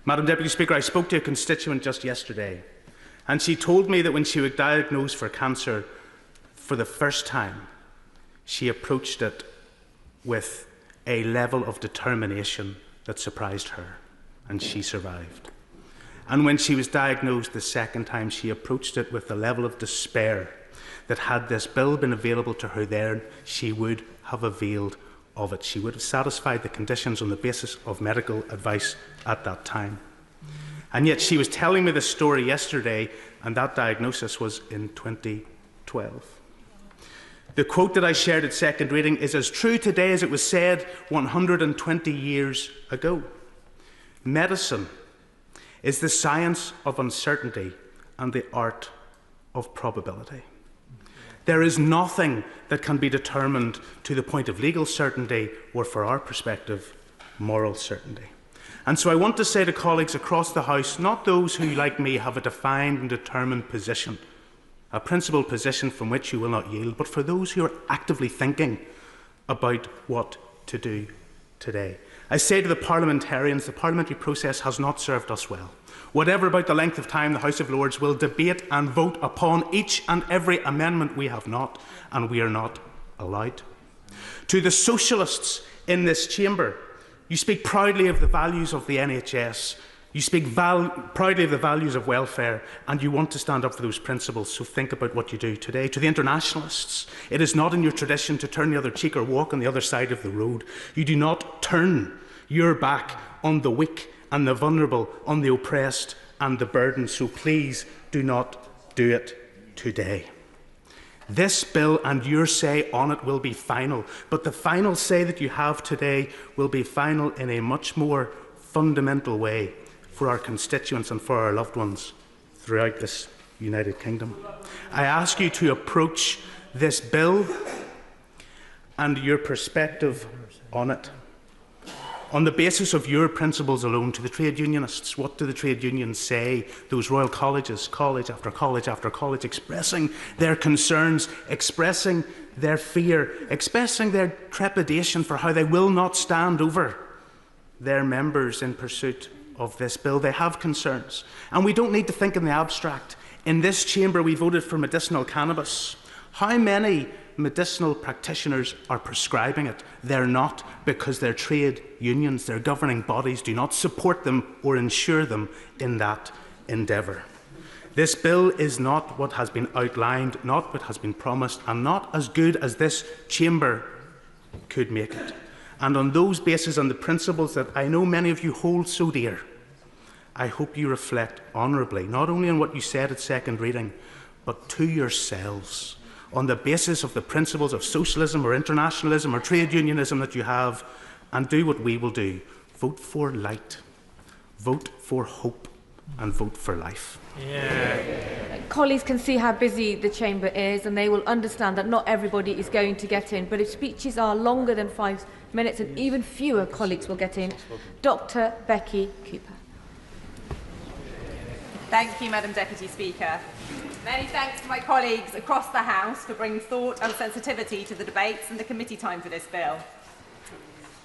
Madam Deputy Speaker, I spoke to a constituent just yesterday, and she told me that when she was diagnosed for cancer for the first time, she approached it with a level of determination that surprised her, and she survived. And when she was diagnosed the second time, she approached it with a level of despair that had this bill been available to her then, she would have availed of it. She would have satisfied the conditions on the basis of medical advice at that time. And yet she was telling me this story yesterday, and that diagnosis was in 2012. The quote that I shared at second reading is as true today as it was said 120 years ago. Medicine is the science of uncertainty and the art of probability. There is nothing that can be determined to the point of legal certainty or, for our perspective, moral certainty. And so I want to say to colleagues across the House, not those who, like me, have a defined and determined position, a principled position from which you will not yield, but for those who are actively thinking about what to do today. I say to the parliamentarians, the parliamentary process has not served us well. Whatever about the length of time the House of Lords will debate and vote upon each and every amendment, we have not, and we are not allowed. To the socialists in this chamber, you speak proudly of the values of the NHS, you speak proudly of the values of welfare, and you want to stand up for those principles, so think about what you do today. To the internationalists, it is not in your tradition to turn the other cheek or walk on the other side of the road. You do not turn your back on the weak and the vulnerable, on the oppressed and the burdened, so please do not do it today. This bill and your say on it will be final, but the final say that you have today will be final in a much more fundamental way for our constituents and for our loved ones throughout this United Kingdom. I ask you to approach this bill and your perspective on it on the basis of your principles alone. To the trade unionists, what do the trade unions say? Those Royal Colleges, college after college after college, expressing their concerns, expressing their fear, expressing their trepidation for how they will not stand over their members in pursuit of this bill. They have concerns, and we don't need to think in the abstract. In this chamber, we voted for medicinal cannabis. How many medicinal practitioners are prescribing it? They're not, because their trade unions, their governing bodies, do not support them or ensure them in that endeavour. This bill is not what has been outlined, not what has been promised, and not as good as this chamber could make it. And on those bases and the principles that I know many of you hold so dear, I hope you reflect honourably, not only on what you said at second reading, but to yourselves, on the basis of the principles of socialism or internationalism or trade unionism that you have, and do what we will do. Vote for light, vote for hope, and vote for life. Colleagues can see how busy the chamber is, and they will understand that not everybody is going to get in. But if speeches are longer than 5 minutes, and even fewer colleagues will get in. Dr. Becky Cooper. Thank you, Madam Deputy Speaker. Many thanks to my colleagues across the House for bringing thought and sensitivity to the debates and the committee time for this bill.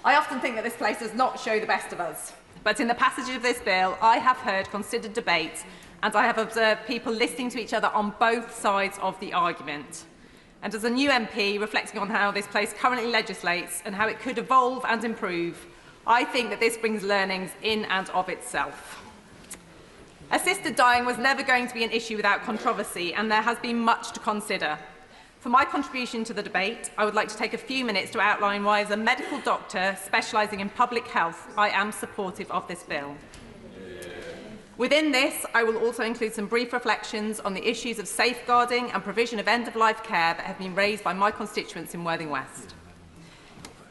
I often think that this place does not show the best of us, but in the passage of this bill, I have heard considered debates, and I have observed people listening to each other on both sides of the argument. And as a new MP, reflecting on how this place currently legislates and how it could evolve and improve, I think that this brings learnings in and of itself. Assisted dying was never going to be an issue without controversy, and there has been much to consider. For my contribution to the debate, I would like to take a few minutes to outline why, as a medical doctor specialising in public health, I am supportive of this bill. Within this, I will also include some brief reflections on the issues of safeguarding and provision of end-of-life care that have been raised by my constituents in Worthing West.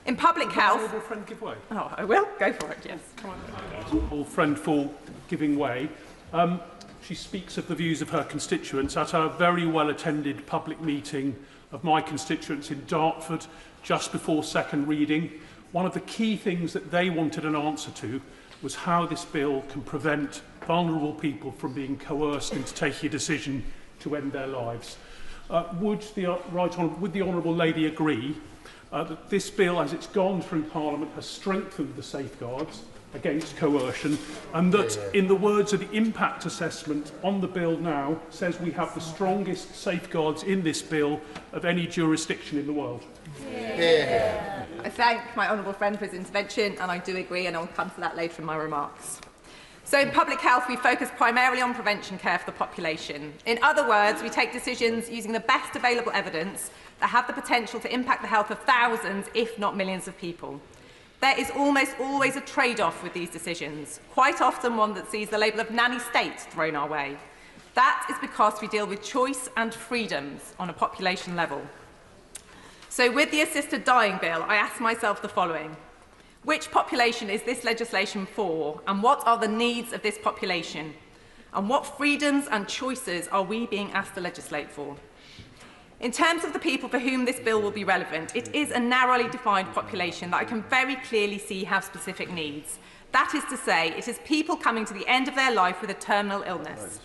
In public health... Honourable friend give way? Oh, I will? Go for it, yes. Come on. Honourable friend for giving way. She speaks of the views of her constituents at a very well-attended public meeting of my constituents in Dartford just before second reading. One of the key things that they wanted an answer to was how this bill can prevent vulnerable people from being coerced into taking a decision to end their lives. Would the Honourable Lady agree that this bill, as it's gone through Parliament, has strengthened the safeguards, against coercion, and that, in the words of the impact assessment on the bill now, says we have the strongest safeguards in this bill of any jurisdiction in the world. I thank my honourable friend for his intervention, and I do agree, and I will come to that later in my remarks. So in public health, we focus primarily on prevention care for the population. In other words, we take decisions using the best available evidence that have the potential to impact the health of thousands, if not millions of people. There is almost always a trade-off with these decisions, quite often one that sees the label of nanny state thrown our way. That is because we deal with choice and freedoms on a population level. So with the assisted dying bill, I ask myself the following. Which population is this legislation for, and what are the needs of this population? And what freedoms and choices are we being asked to legislate for? In terms of the people for whom this bill will be relevant, it is a narrowly defined population that I can very clearly see have specific needs. That is to say, it is people coming to the end of their life with a terminal illness.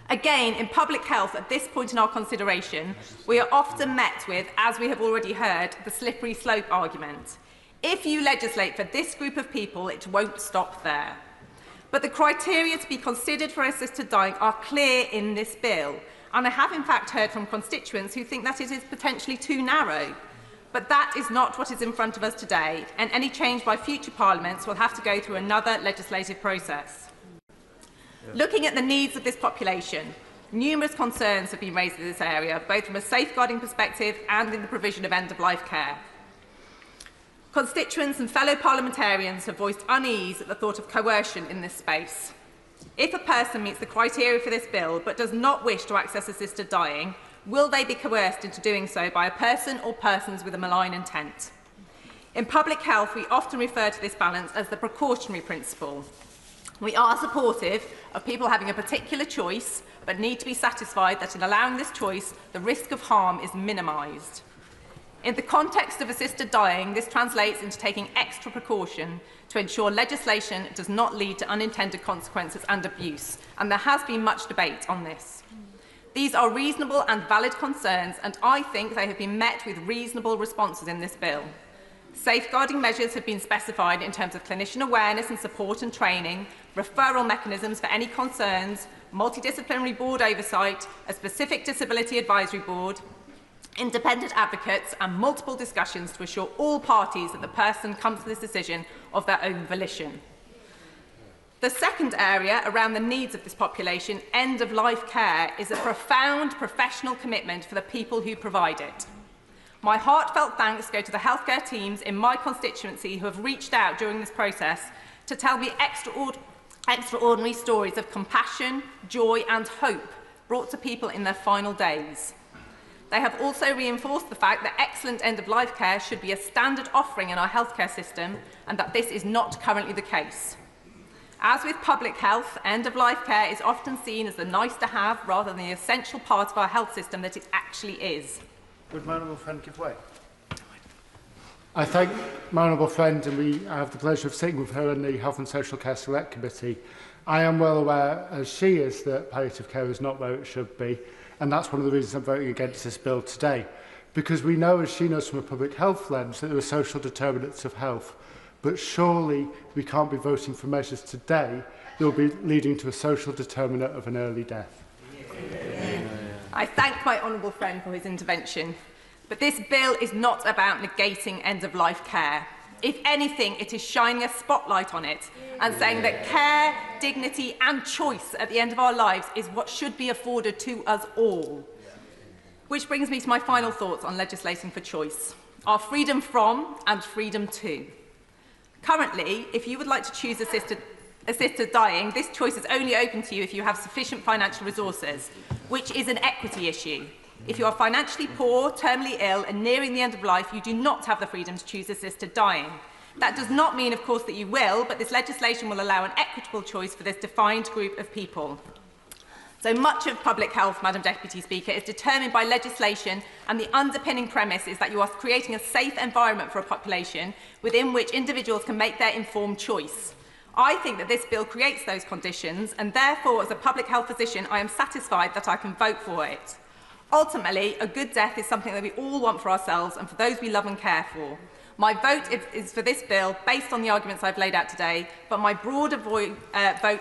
Again, in public health, at this point in our consideration, we are often met with, as we have already heard, the slippery slope argument. If you legislate for this group of people, it won't stop there. But the criteria to be considered for assisted dying are clear in this bill, and I have in fact heard from constituents who think that it is potentially too narrow. But that is not what is in front of us today, and any change by future parliaments will have to go through another legislative process. Looking at the needs of this population, numerous concerns have been raised in this area, both from a safeguarding perspective and in the provision of end-of-life care. Constituents and fellow parliamentarians have voiced unease at the thought of coercion in this space. If a person meets the criteria for this bill but does not wish to access assisted dying, will they be coerced into doing so by a person or persons with a malign intent? In public health, we often refer to this balance as the precautionary principle. We are supportive of people having a particular choice, but need to be satisfied that in allowing this choice, the risk of harm is minimised. In the context of assisted dying, this translates into taking extra precaution to ensure legislation does not lead to unintended consequences and abuse, and there has been much debate on this. These are reasonable and valid concerns, and I think they have been met with reasonable responses in this bill. Safeguarding measures have been specified in terms of clinician awareness and support and training, referral mechanisms for any concerns, multidisciplinary board oversight, a specific disability advisory board, independent advocates and multiple discussions to assure all parties that the person comes to this decision of their own volition. The second area around the needs of this population, end-of-life care, is a profound professional commitment for the people who provide it. My heartfelt thanks go to the healthcare teams in my constituency who have reached out during this process to tell me extraordinary stories of compassion, joy and hope brought to people in their final days. They have also reinforced the fact that excellent end-of-life care should be a standard offering in our healthcare system and that this is not currently the case. As with public health, end-of-life care is often seen as the nice-to-have rather than the essential part of our health system that it actually is. Would my honourable friend give way? I thank my honourable friend, and I have the pleasure of sitting with her in the Health and Social Care Select Committee. I am well aware, as she is, that palliative care is not where it should be, and that's one of the reasons I'm voting against this bill today. Because we know, as she knows from a public health lens, that there are social determinants of health. But surely we can't be voting for measures today that will be leading to a social determinant of an early death. I thank my honourable friend for his intervention, but this bill is not about negating end-of-life care. If anything, it is shining a spotlight on it and saying that care, dignity and choice at the end of our lives is what should be afforded to us all. Which brings me to my final thoughts on legislating for choice, our freedom from and freedom to. Currently, if you would like to choose assisted dying, this choice is only open to you if you have sufficient financial resources, which is an equity issue. If you are financially poor, terminally ill and nearing the end of life, you do not have the freedom to choose assisted dying. That does not mean, of course, that you will, but this legislation will allow an equitable choice for this defined group of people. So much of public health, Madam Deputy Speaker, is determined by legislation, and the underpinning premise is that you are creating a safe environment for a population within which individuals can make their informed choice. I think that this bill creates those conditions, and therefore, as a public health physician, I am satisfied that I can vote for it. Ultimately, a good death is something that we all want for ourselves and for those we love and care for. My vote is for this bill based on the arguments I've laid out today, but my broader vote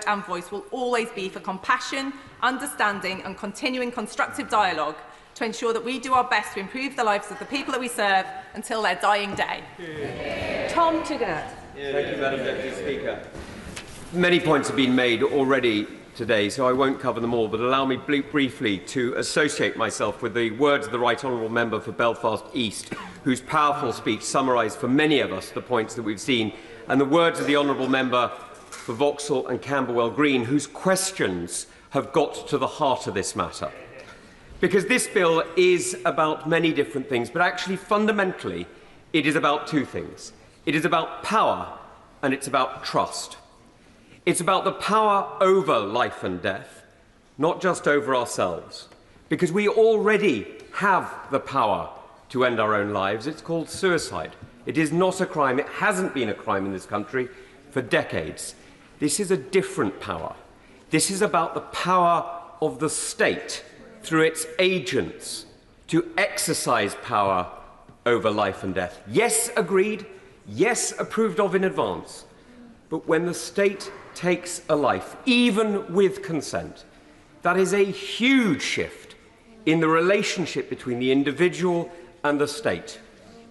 and voice will always be for compassion, understanding and continuing constructive dialogue to ensure that we do our best to improve the lives of the people that we serve until their dying day. Tom Tiggott. Thank you, Madam Deputy Speaker. Many points have been made already today, so I won't cover them all, but allow me briefly to associate myself with the words of the Right Honourable Member for Belfast East, whose powerful speech summarised for many of us the points that we've seen, and the words of the Honourable Member for Vauxhall and Camberwell Green, whose questions have got to the heart of this matter. Because this bill is about many different things, but actually fundamentally it is about two things. It is about power and it's about trust. It's about the power over life and death, not just over ourselves, because we already have the power to end our own lives. It's called suicide. It is not a crime. It hasn't been a crime in this country for decades. This is a different power. This is about the power of the state through its agents to exercise power over life and death. Yes, agreed. Yes, approved of in advance. But when the state takes a life, even with consent, that is a huge shift in the relationship between the individual and the state.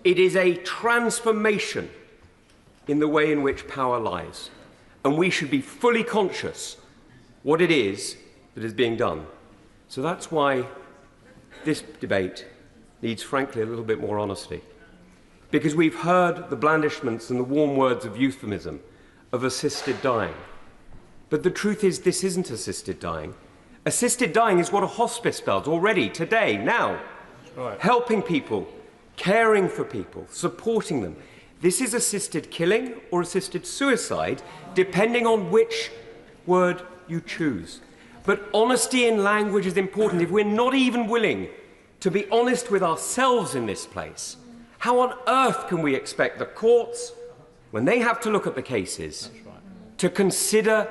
It is a transformation in the way in which power lies. And we should be fully conscious what it is that is being done. So that's why this debate needs, frankly, a little bit more honesty. Because we've heard the blandishments and the warm words of euphemism of assisted dying. But the truth is, this isn't assisted dying. Assisted dying is what a hospice does already, today, now. Right. Helping people, caring for people, supporting them. This is assisted killing or assisted suicide, depending on which word you choose. But honesty in language is important. If we're not even willing to be honest with ourselves in this place, how on earth can we expect the courts, when they have to look at the cases, to consider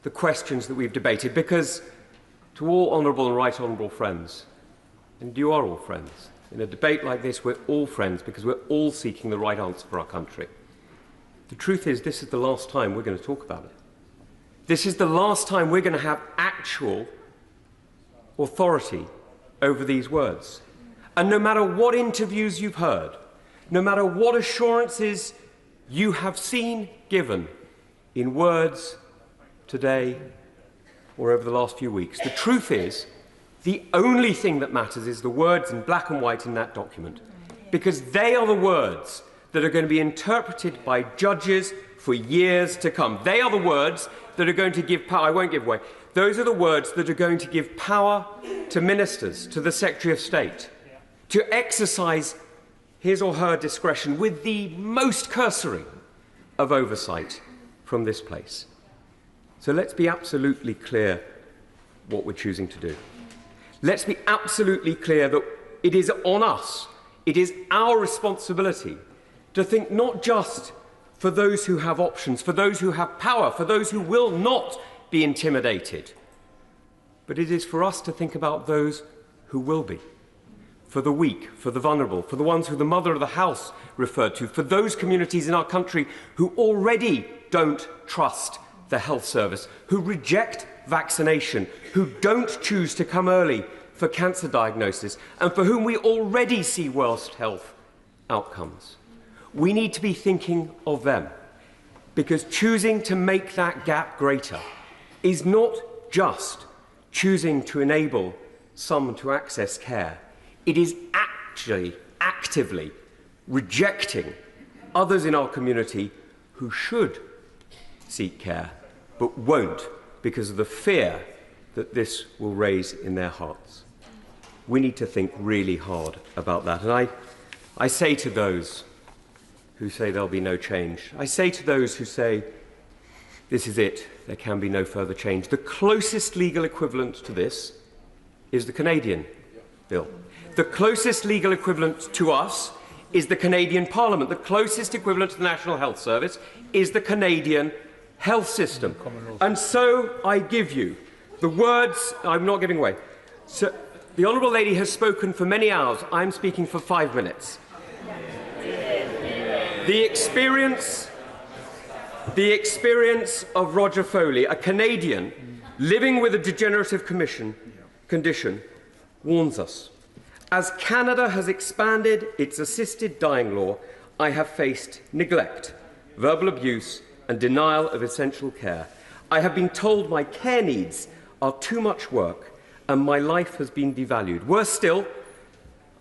the questions that we've debated? Because to all honourable and right honourable friends, and you are all friends, in a debate like this we're all friends because we're all seeking the right answer for our country. The truth is, this is the last time we're going to talk about it. This is the last time we're going to have actual authority over these words. And no matter what interviews you've heard, no matter what assurances you have seen given in words today or over the last few weeks, the truth is, the only thing that matters is the words in black and white in that document, because they are the words that are going to be interpreted by judges for years to come. They are the words that are going to give power. I won't give away. Those are the words that are going to give power to ministers, to the Secretary of State, to exercise his or her discretion with the most cursory of oversight from this place. So let's be absolutely clear what we're choosing to do. Let's be absolutely clear that it is on us, it is our responsibility to think not just for those who have options, for those who have power, for those who will not be intimidated, but it is for us to think about those who will be. For the weak, for the vulnerable, for the ones who the mother of the house referred to, for those communities in our country who already don't trust the health service, who reject vaccination, who don't choose to come early for cancer diagnosis, and for whom we already see worst health outcomes. We need to be thinking of them, because choosing to make that gap greater is not just choosing to enable some to access care. It is actually actively rejecting others in our community who should seek care but won't because of the fear that this will raise in their hearts. We need to think really hard about that. And I say to those who say there'll be no change, I say to those who say this is it, there can be no further change, the closest legal equivalent to this is the Canadian bill. The closest legal equivalent to us is the Canadian Parliament. The closest equivalent to the National Health Service is the Canadian health system. And so I give you the words, I'm not giving away. So the Honourable Lady has spoken for many hours. I'm speaking for 5 minutes. The experience of Roger Foley, a Canadian living with a degenerative condition, warns us. As Canada has expanded its assisted dying law, I have faced neglect, verbal abuse, and denial of essential care. I have been told my care needs are too much work and my life has been devalued. Worse still,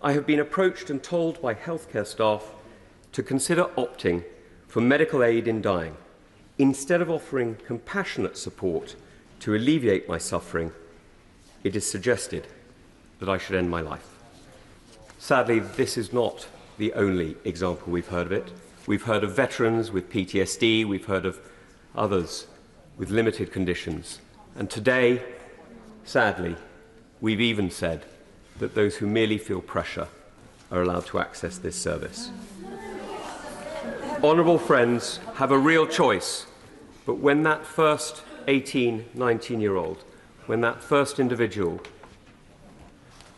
I have been approached and told by healthcare staff to consider opting for medical aid in dying. Instead of offering compassionate support to alleviate my suffering, it is suggested that I should end my life. Sadly, this is not the only example we've heard of it. We've heard of veterans with PTSD, we've heard of others with limited conditions. And today, sadly, we've even said that those who merely feel pressure are allowed to access this service. Honourable friends have a real choice, but when that first 18, 19-year-old, when that first individual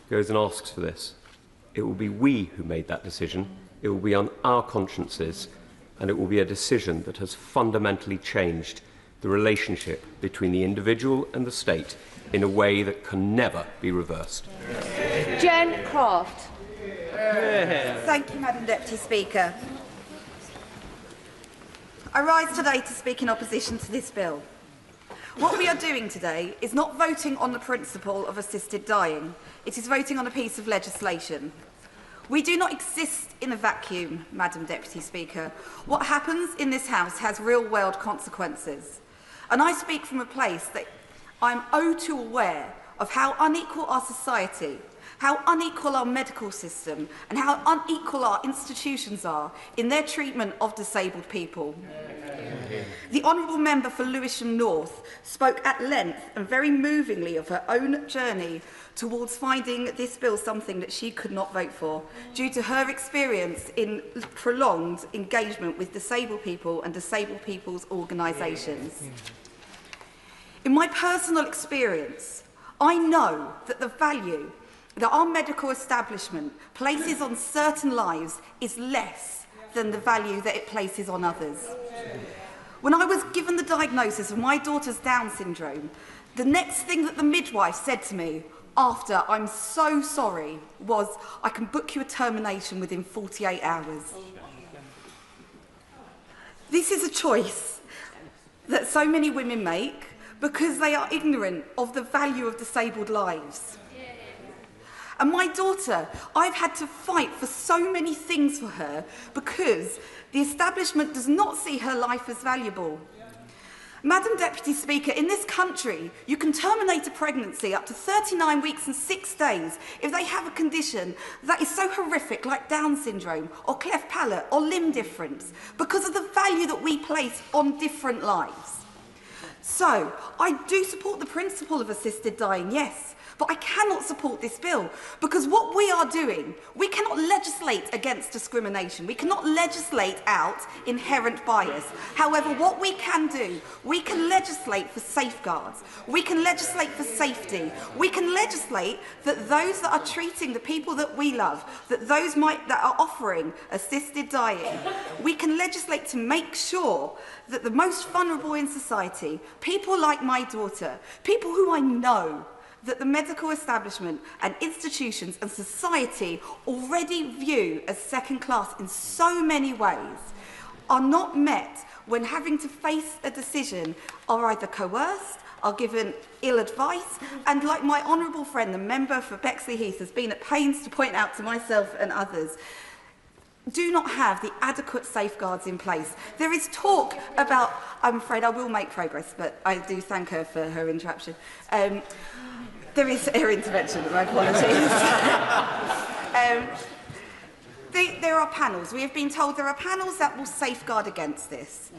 goes and asks for this, it will be we who made that decision, it will be on our consciences, and it will be a decision that has fundamentally changed the relationship between the individual and the state in a way that can never be reversed. Jen Craft. Thank you, Madam Deputy Speaker. I rise today to speak in opposition to this bill. What we are doing today is not voting on the principle of assisted dying. It is voting on a piece of legislation. We do not exist in a vacuum, Madam Deputy Speaker. What happens in this House has real-world consequences. And I speak from a place that I'm oh too aware of how unequal our society, how unequal our medical system, and how unequal our institutions are in their treatment of disabled people. The Honourable Member for Lewisham North spoke at length and very movingly of her own journey towards finding this bill something that she could not vote for due to her experience in prolonged engagement with disabled people and disabled people's organisations. In my personal experience, I know that the value that our medical establishment places on certain lives is less than the value that it places on others. When I was given the diagnosis of my daughter's Down syndrome, the next thing that the midwife said to me after "I'm so sorry" was, "I can book you a termination within 48 hours. This is a choice that so many women make because they are ignorant of the value of disabled lives. And my daughter, I've had to fight for so many things for her because the establishment does not see her life as valuable. Madam Deputy Speaker, in this country, you can terminate a pregnancy up to 39 weeks and 6 days if they have a condition that is so horrific like Down syndrome or cleft palate or limb difference because of the value that we place on different lives. So, I do support the principle of assisted dying, yes, but I cannot support this bill because what we are doing, we cannot legislate against discrimination. We cannot legislate out inherent bias. However, what we can do, we can legislate for safeguards. We can legislate for safety. We can legislate that those that are treating the people that we love, that those that are offering assisted dying, we can legislate to make sure that the most vulnerable in society, people like my daughter, people who I know, that the medical establishment and institutions and society already view as second class in so many ways, are not met when having to face a decision, are either coerced, are given ill advice, and like my honourable friend, the member for Bexley Heath, has been at pains to point out to myself and others, do not have the adequate safeguards in place. There is talk about, I'm afraid I will make progress, but I do thank her for her interruption. There is her intervention, my apologies. There are panels. We have been told there are panels that will safeguard against this,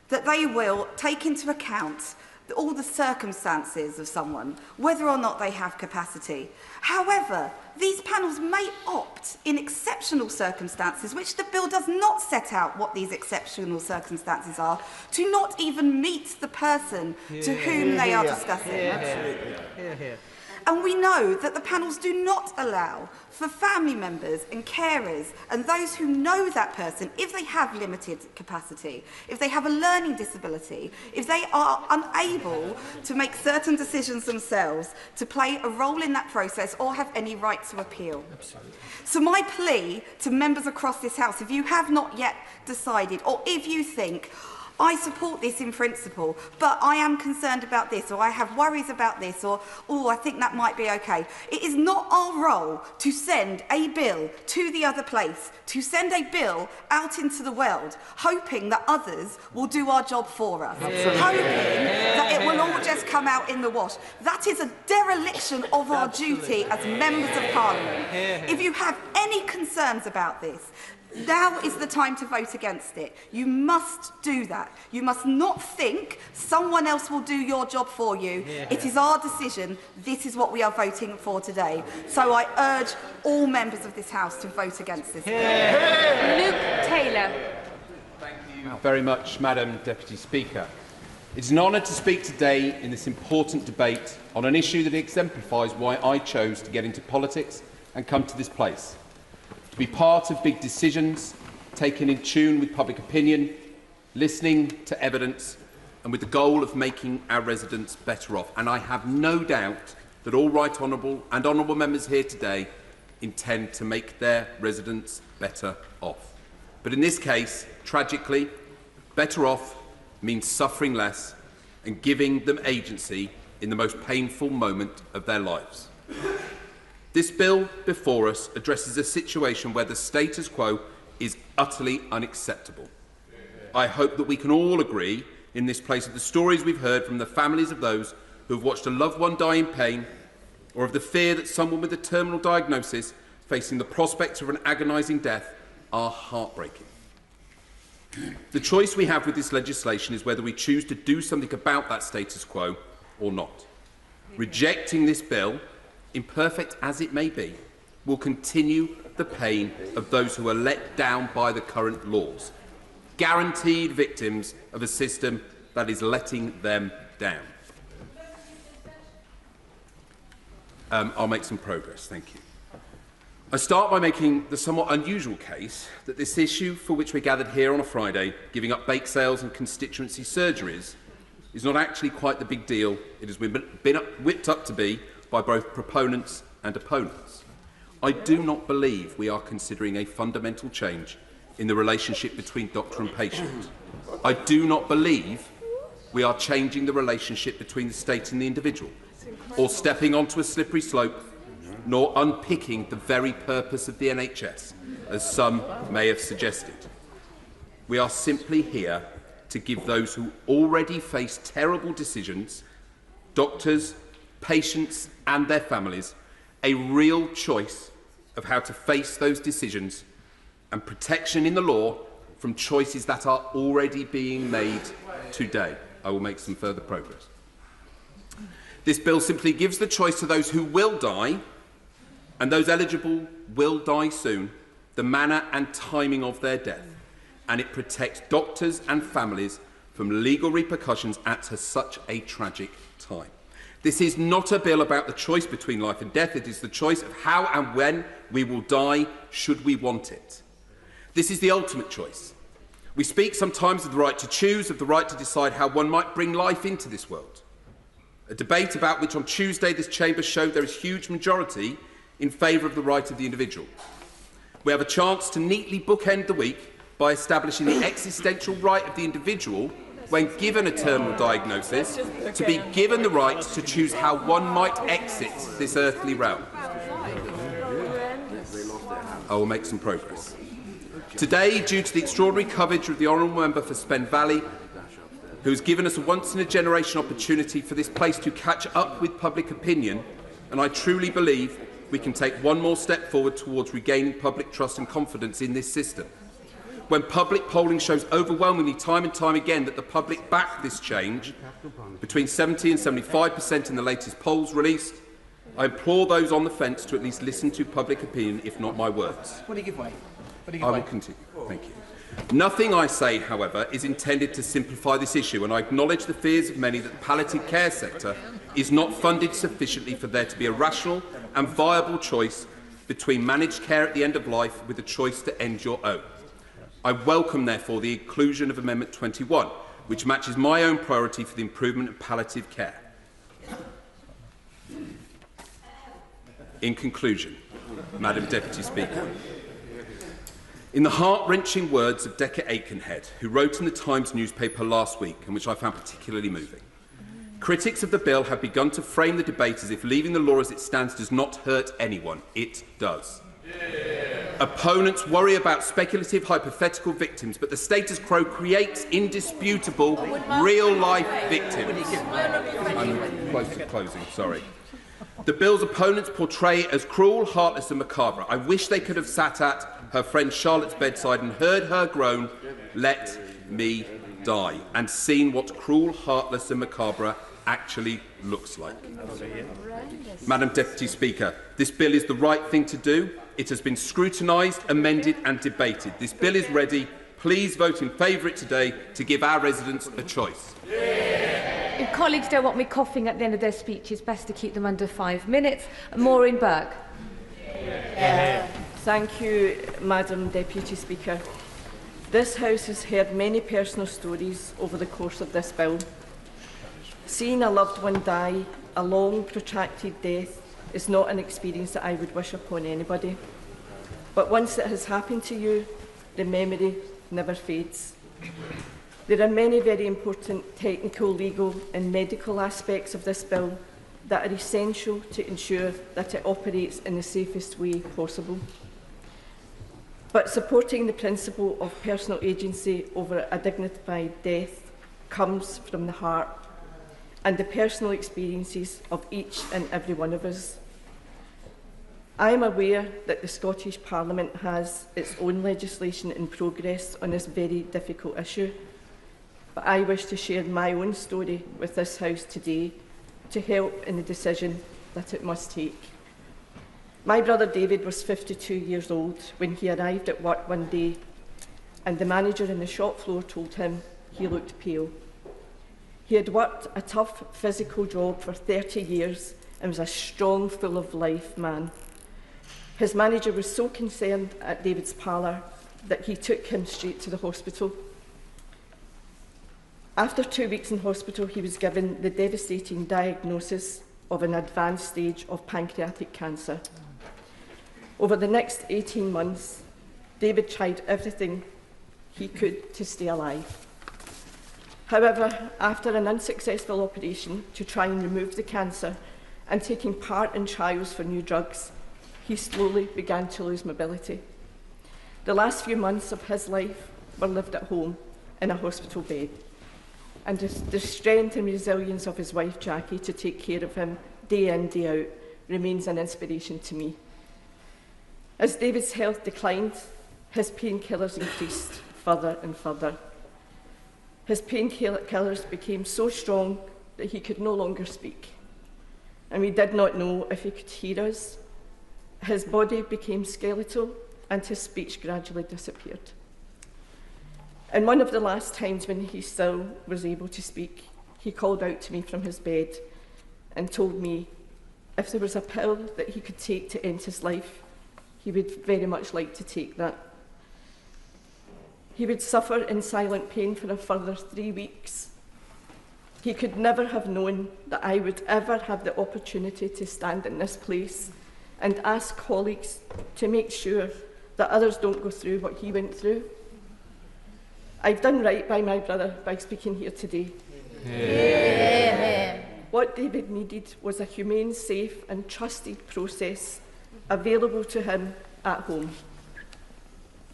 that they will take into account all the circumstances of someone, whether or not they have capacity. However, these panels may opt in exceptional circumstances, which the bill does not set out what these exceptional circumstances are, to not even meet the person to whom they are discussing. Absolutely. And we know that the panels do not allow for family members and carers and those who know that person, if they have limited capacity, if they have a learning disability, if they are unable to make certain decisions themselves, to play a role in that process or have any right to appeal. Absolutely. So my plea to members across this House, if you have not yet decided, or if you think, I support this in principle, but I am concerned about this, or I have worries about this, or, oh, I think that might be okay. It is not our role to send a bill to the other place, to send a bill out into the world, hoping that others will do our job for us, hoping that it will all just come out in the wash. That is a dereliction of our duty as members of Parliament. If you have any concerns about this, now is the time to vote against it. You must do that. You must not think someone else will do your job for you. It is our decision. This is what we are voting for today. So I urge all members of this House to vote against this. Luke Taylor. Thank you very much, Madam Deputy Speaker. It's an honour to speak today in this important debate on an issue that exemplifies why I chose to get into politics and come to this place. To be part of big decisions, taken in tune with public opinion, listening to evidence, and with the goal of making our residents better off. And I have no doubt that all right honourable members here today intend to make their residents better off. But in this case, tragically, better off means suffering less and giving them agency in the most painful moment of their lives. This bill before us addresses a situation where the status quo is utterly unacceptable. I hope that we can all agree in this place of the stories we've heard from the families of those who have watched a loved one die in pain, or of the fear that someone with a terminal diagnosis facing the prospect of an agonising death are heartbreaking. The choice we have with this legislation is whether we choose to do something about that status quo or not. Rejecting this bill, imperfect as it may be, will continue the pain of those who are let down by the current laws, guaranteed victims of a system that is letting them down. I'll make some progress, thank you. I start by making the somewhat unusual case that this issue for which we're gathered here on a Friday, giving up bake sales and constituency surgeries, is not actually quite the big deal it has been whipped up to be by both proponents and opponents. I do not believe we are considering a fundamental change in the relationship between doctor and patient. I do not believe we are changing the relationship between the state and the individual, or stepping onto a slippery slope, nor unpicking the very purpose of the NHS, as some may have suggested. We are simply here to give those who already face terrible decisions, doctors, patients and their families, a real choice of how to face those decisions and protection in the law from choices that are already being made today. I will make some further progress. This bill simply gives the choice to those who will die, and those eligible will die soon, the manner and timing of their death, and it protects doctors and families from legal repercussions at such a tragic time. This is not a bill about the choice between life and death. It is the choice of how and when we will die, should we want it. This is the ultimate choice. We speak sometimes of the right to choose, of the right to decide how one might bring life into this world. A debate about which on Tuesday this chamber showed there is a huge majority in favour of the right of the individual. We have a chance to neatly bookend the week by establishing the existential right of the individual, when given a terminal diagnosis, to be given the right to choose how one might exit this earthly realm. I will make some progress. Today, due to the extraordinary coverage of the Honourable Member for Spen Valley, who has given us a once-in-a-generation opportunity for this place to catch up with public opinion, and I truly believe we can take one more step forward towards regaining public trust and confidence in this system. When public polling shows overwhelmingly time and time again that the public back this change, between 70 and 75% in the latest polls released, I implore those on the fence to at least listen to public opinion, if not my words. What do you give way? I will continue. Thank you. Nothing I say, however, is intended to simplify this issue, and I acknowledge the fears of many that the palliative care sector is not funded sufficiently for there to be a rational and viable choice between managed care at the end of life with a choice to end your own. I welcome, therefore, the inclusion of Amendment 21, which matches my own priority for the improvement of palliative care. In conclusion, Madam Deputy Speaker, in the heart-wrenching words of Decca Aikenhead, who wrote in the Times newspaper last week, and which I found particularly moving, critics of the bill have begun to frame the debate as if leaving the law as it stands does not hurt anyone. It does. Opponents worry about speculative, hypothetical victims, but the status quo creates indisputable, real-life victims. I'm close to closing, sorry. The bill's opponents portray it as cruel, heartless and macabre. I wish they could have sat at her friend Charlotte's bedside and heard her groan, "Let me die," and seen what cruel, heartless and macabre actually looks like. Madam Deputy Speaker, this bill is the right thing to do. It has been scrutinised, amended and debated. This bill is ready. Please vote in favour of it today to give our residents a choice. If colleagues don't want me coughing at the end of their speech, it's best to keep them under 5 minutes. Maureen Burke. Thank you, Madam Deputy Speaker. This House has heard many personal stories over the course of this bill. Seeing a loved one die, a long, protracted death, is not an experience that I would wish upon anybody. But once it has happened to you, the memory never fades. There are many very important technical, legal and medical aspects of this bill that are essential to ensure that it operates in the safest way possible. But supporting the principle of personal agency over a dignified death comes from the heart and the personal experiences of each and every one of us. I am aware that the Scottish Parliament has its own legislation in progress on this very difficult issue, but I wish to share my own story with this House today to help in the decision that it must take. My brother David was 52 years old when he arrived at work one day, and the manager in the shop floor told him he looked pale. He had worked a tough physical job for 30 years and was a strong, full of life man. His manager was so concerned at David's pallor that he took him straight to the hospital. After 2 weeks in hospital, he was given the devastating diagnosis of an advanced stage of pancreatic cancer. Over the next 18 months, David tried everything he could to stay alive. However, after an unsuccessful operation to try and remove the cancer and taking part in trials for new drugs, he slowly began to lose mobility. The last few months of his life were lived at home in a hospital bed, and the strength and resilience of his wife Jackie to take care of him day in, day out remains an inspiration to me. As David's health declined, his painkillers increased further and further. His painkillers became so strong that he could no longer speak, and we did not know if he could hear us. His body became skeletal and his speech gradually disappeared. And one of the last times when he still was able to speak, he called out to me from his bed and told me if there was a pill that he could take to end his life, he would very much like to take that. He would suffer in silent pain for a further 3 weeks. He could never have known that I would ever have the opportunity to stand in this place and ask colleagues to make sure that others don't go through what he went through. I've done right by my brother by speaking here today. Yeah. What David needed was a humane, safe and trusted process available to him at home.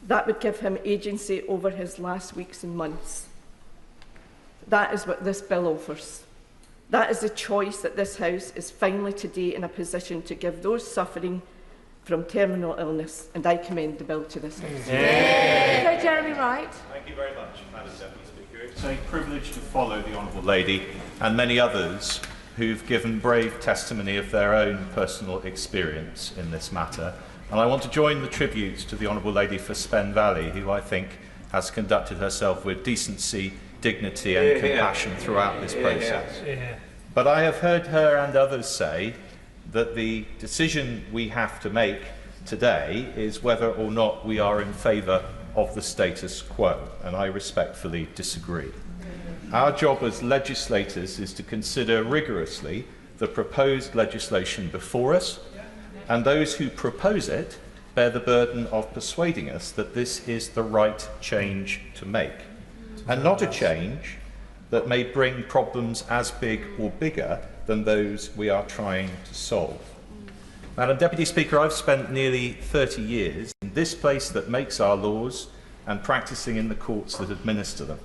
That would give him agency over his last weeks and months. That is what this bill offers. That is the choice that this House is finally today in a position to give those suffering from terminal illness, and I commend the bill to this House. So, Jeremy Wright. Thank you very much, Madam Deputy Speaker. It's a privilege to follow the Honourable Lady and many others who've given brave testimony of their own personal experience in this matter. And I want to join the tributes to the Honourable Lady for Spen Valley, who I think has conducted herself with decency, dignity and compassion throughout this process. But I have heard her and others say that the decision we have to make today is whether or not we are in favour of the status quo, and I respectfully disagree. Our job as legislators is to consider rigorously the proposed legislation before us, and those who propose it bear the burden of persuading us that this is the right change to make, and not a change that may bring problems as big or bigger than those we are trying to solve. Madam Deputy Speaker, I've spent nearly 30 years in this place that makes our laws and practising in the courts that administer them.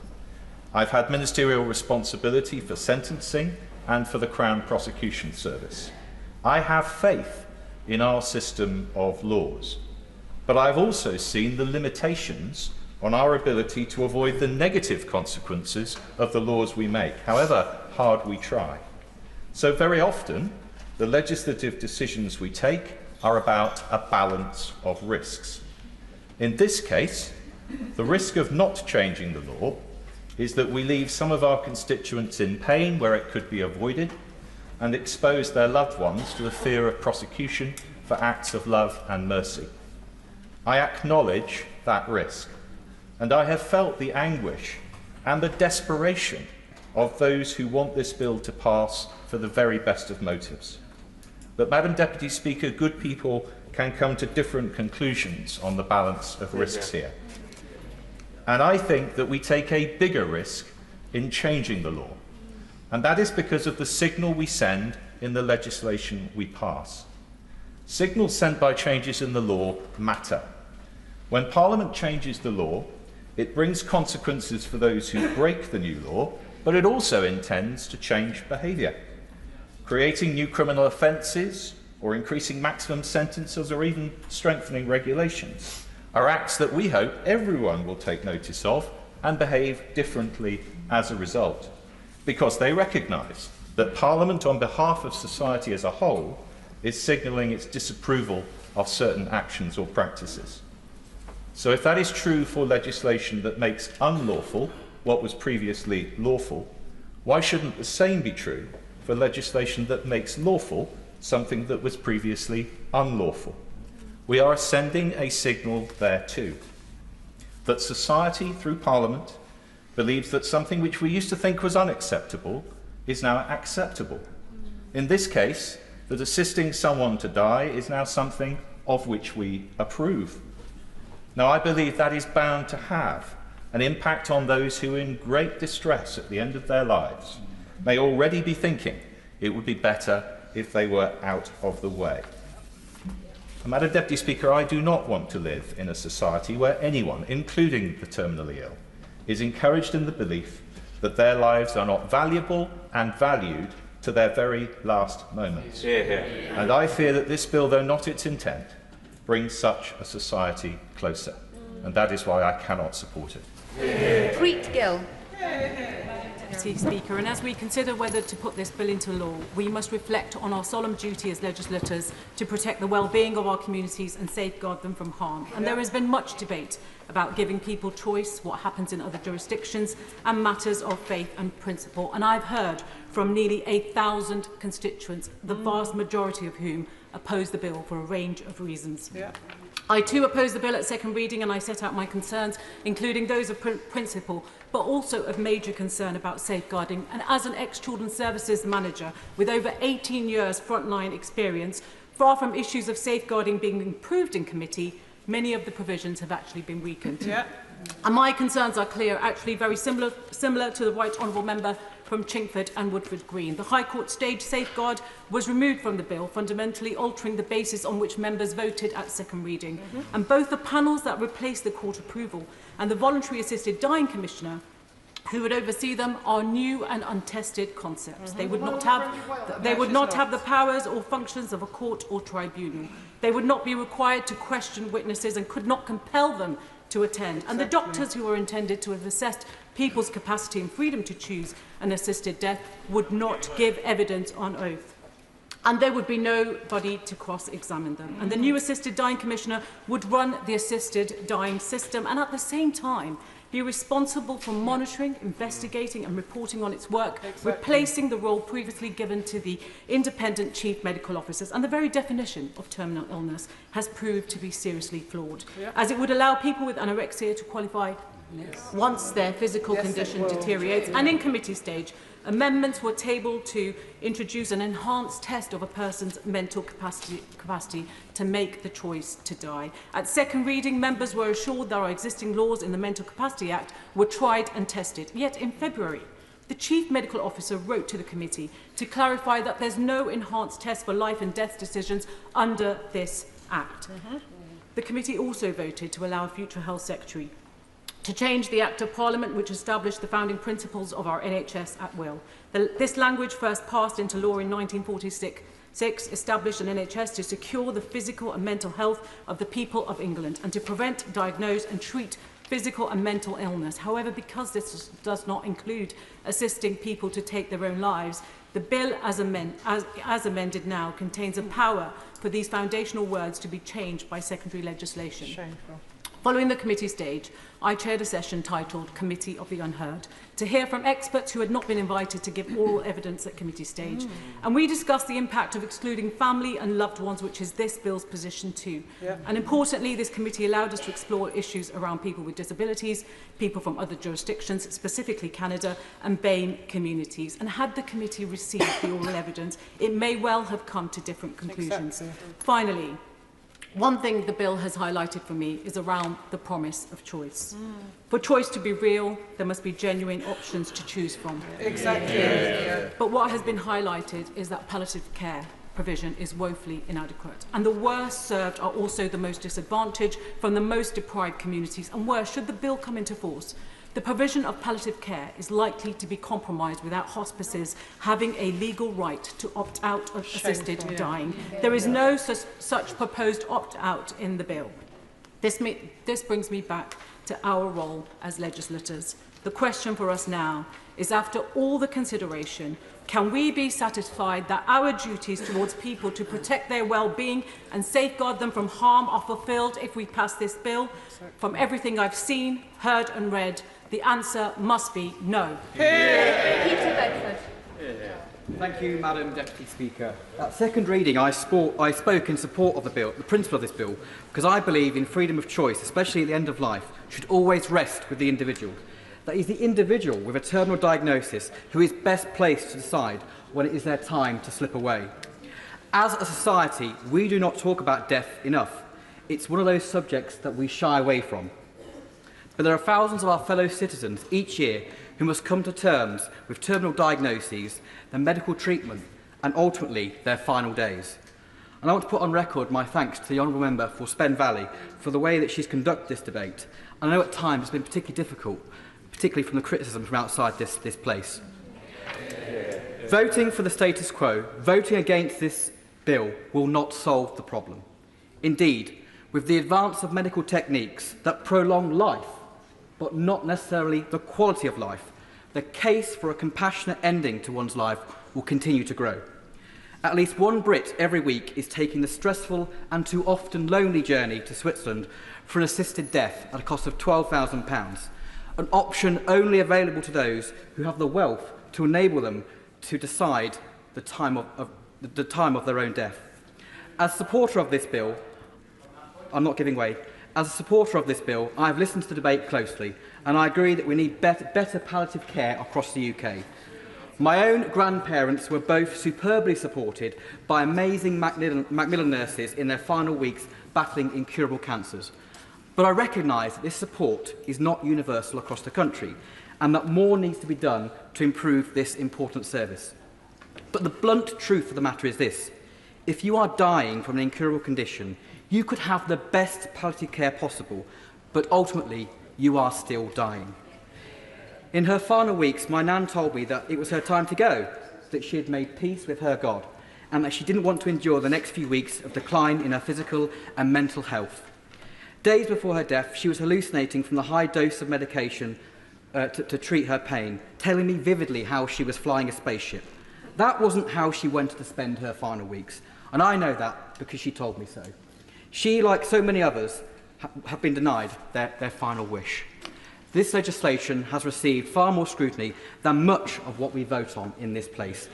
I've had ministerial responsibility for sentencing and for the Crown Prosecution Service. I have faith in our system of laws, but I've also seen the limitations on our ability to avoid the negative consequences of the laws we make, however hard we try. So very often, the legislative decisions we take are about a balance of risks. In this case, the risk of not changing the law is that we leave some of our constituents in pain where it could be avoided and expose their loved ones to the fear of prosecution for acts of love and mercy. I acknowledge that risk, and I have felt the anguish and the desperation of those who want this bill to pass for the very best of motives. But, Madam Deputy Speaker, good people can come to different conclusions on the balance of risks here. And I think that we take a bigger risk in changing the law, and that is because of the signal we send in the legislation we pass. Signals sent by changes in the law matter. When Parliament changes the law, it brings consequences for those who break the new law, but it also intends to change behaviour. Creating new criminal offences, or increasing maximum sentences, or even strengthening regulations are acts that we hope everyone will take notice of and behave differently as a result, because they recognise that Parliament, on behalf of society as a whole, is signalling its disapproval of certain actions or practices. So if that is true for legislation that makes unlawful what was previously lawful, why shouldn't the same be true for legislation that makes lawful something that was previously unlawful? We are sending a signal there too, that society, through Parliament, believes that something which we used to think was unacceptable is now acceptable. In this case, that assisting someone to die is now something of which we approve. Now, I believe that is bound to have an impact on those who, in great distress at the end of their lives, may already be thinking it would be better if they were out of the way. Madam Deputy Speaker, I do not want to live in a society where anyone, including the terminally ill, is encouraged in the belief that their lives are not valuable and valued to their very last moments. And I fear that this bill, though not its intent, brings such a society closer. And that is why I cannot support it. Preet Gill. Deputy Speaker, and as we consider whether to put this bill into law, we must reflect on our solemn duty as legislators to protect the well-being of our communities and safeguard them from harm. And there has been much debate about giving people choice, what happens in other jurisdictions, and matters of faith and principle. And I've heard from nearly 1,000 constituents, the vast majority of whom oppose the bill for a range of reasons. I too oppose the bill at second reading, and I set out my concerns, including those of principle, but also of major concern about safeguarding. And as an ex-Children's Services manager with over 18 years frontline experience, far from issues of safeguarding being improved in committee, many of the provisions have actually been weakened. And my concerns are clear, actually very similar to the Right Honourable Member from Chingford and Woodford Green. The High Court stage safeguard was removed from the bill, fundamentally altering the basis on which members voted at second reading. And both the panels that replaced the court approval and the voluntary assisted dying commissioner who would oversee them are new and untested concepts. They would not have the powers or functions of a court or tribunal. They would not be required to question witnesses and could not compel them to attend. And the doctors who are intended to have assessed people's capacity and freedom to choose an assisted death would not give evidence on oath. And there would be nobody to cross-examine them. And the new Assisted Dying Commissioner would run the assisted dying system and at the same time be responsible for monitoring, investigating and reporting on its work, replacing the role previously given to the independent chief medical officers. And the very definition of terminal illness has proved to be seriously flawed, as it would allow people with anorexia to qualify once their physical condition deteriorates. And in committee stage, amendments were tabled to introduce an enhanced test of a person's mental capacity to make the choice to die. At second reading, members were assured that our existing laws in the Mental Capacity Act were tried and tested. Yet in February, the Chief Medical Officer wrote to the committee to clarify that there's no enhanced test for life and death decisions under this Act. The committee also voted to allow a future Health Secretary to change the Act of Parliament which established the founding principles of our NHS at will. This language first passed into law in 1946, established an NHS to secure the physical and mental health of the people of England and to prevent, diagnose and treat physical and mental illness. However, because this does not include assisting people to take their own lives, the bill as amended now contains a power for these foundational words to be changed by secondary legislation. Shameful. Following the committee stage, I chaired a session titled Committee of the Unheard to hear from experts who had not been invited to give oral evidence at committee stage. And we discussed the impact of excluding family and loved ones, which is this bill's position too. And importantly, this committee allowed us to explore issues around people with disabilities, people from other jurisdictions, specifically Canada, and BAME communities. And had the committee received the oral evidence, it may well have come to different conclusions. Finally, one thing the bill has highlighted for me is around the promise of choice. For choice to be real, there must be genuine options to choose from. Exactly. But what has been highlighted is that palliative care provision is woefully inadequate. And the worst served are also the most disadvantaged from the most deprived communities. And worse, should the bill come into force, the provision of palliative care is likely to be compromised without hospices having a legal right to opt out of assisted dying. There is no such proposed opt-out in the bill. This brings me back to our role as legislators. The question for us now is, after all the consideration, can we be satisfied that our duties towards people to protect their well-being and safeguard them from harm are fulfilled if we pass this bill? From everything I've seen, heard and read, the answer must be no. Thank you, Madam Deputy Speaker. At second reading, I spoke in support of the bill, the principle of this bill, because I believe in freedom of choice, especially at the end of life, should always rest with the individual. That is the individual with a terminal diagnosis who is best placed to decide when it is their time to slip away. As a society, we do not talk about death enough. It's one of those subjects that we shy away from. But there are thousands of our fellow citizens each year who must come to terms with terminal diagnoses, their medical treatment, and ultimately their final days. And I want to put on record my thanks to the Honourable Member for Spen Valley for the way that she's conducted this debate. And I know at times it's been particularly difficult, particularly from the criticism from outside this place. Voting for the status quo, voting against this bill, will not solve the problem. Indeed, with the advance of medical techniques that prolong life, but not necessarily the quality of life, the case for a compassionate ending to one's life will continue to grow. At least one Brit every week is taking the stressful and too often lonely journey to Switzerland for an assisted death at a cost of £12,000, an option only available to those who have the wealth to enable them to decide the time of their own death. As a supporter of this bill, I'm not giving way. As a supporter of this bill, I have listened to the debate closely, and I agree that we need better palliative care across the UK. My own grandparents were both superbly supported by amazing Macmillan nurses in their final weeks battling incurable cancers. But I recognise that this support is not universal across the country, and that more needs to be done to improve this important service. But the blunt truth of the matter is this: if you are dying from an incurable condition, you could have the best palliative care possible, but ultimately you are still dying. In her final weeks, my nan told me that it was her time to go, that she had made peace with her God, and that she didn't want to endure the next few weeks of decline in her physical and mental health. Days before her death, she was hallucinating from the high dose of medication to treat her pain, telling me vividly how she was flying a spaceship. That wasn't how she wanted to spend her final weeks, and I know that because she told me so. She, like so many others, have been denied their final wish. This legislation has received far more scrutiny than much of what we vote on in this place,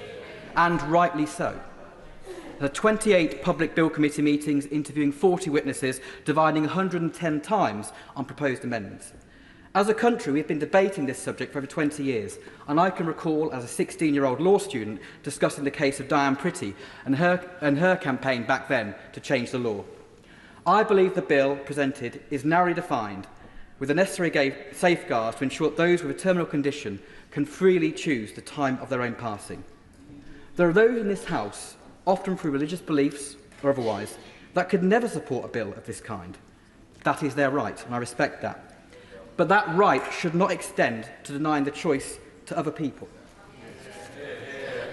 and rightly so. There are 28 public bill committee meetings interviewing 40 witnesses, dividing 110 times on proposed amendments. As a country, we've been debating this subject for over 20 years, and I can recall as a 16-year-old law student discussing the case of Diane Pretty and her campaign back then to change the law. I believe the bill presented is narrowly defined, with the necessary safeguards to ensure that those with a terminal condition can freely choose the time of their own passing. There are those in this House, often through religious beliefs or otherwise, that could never support a bill of this kind. That is their right, and I respect that. But that right should not extend to denying the choice to other people.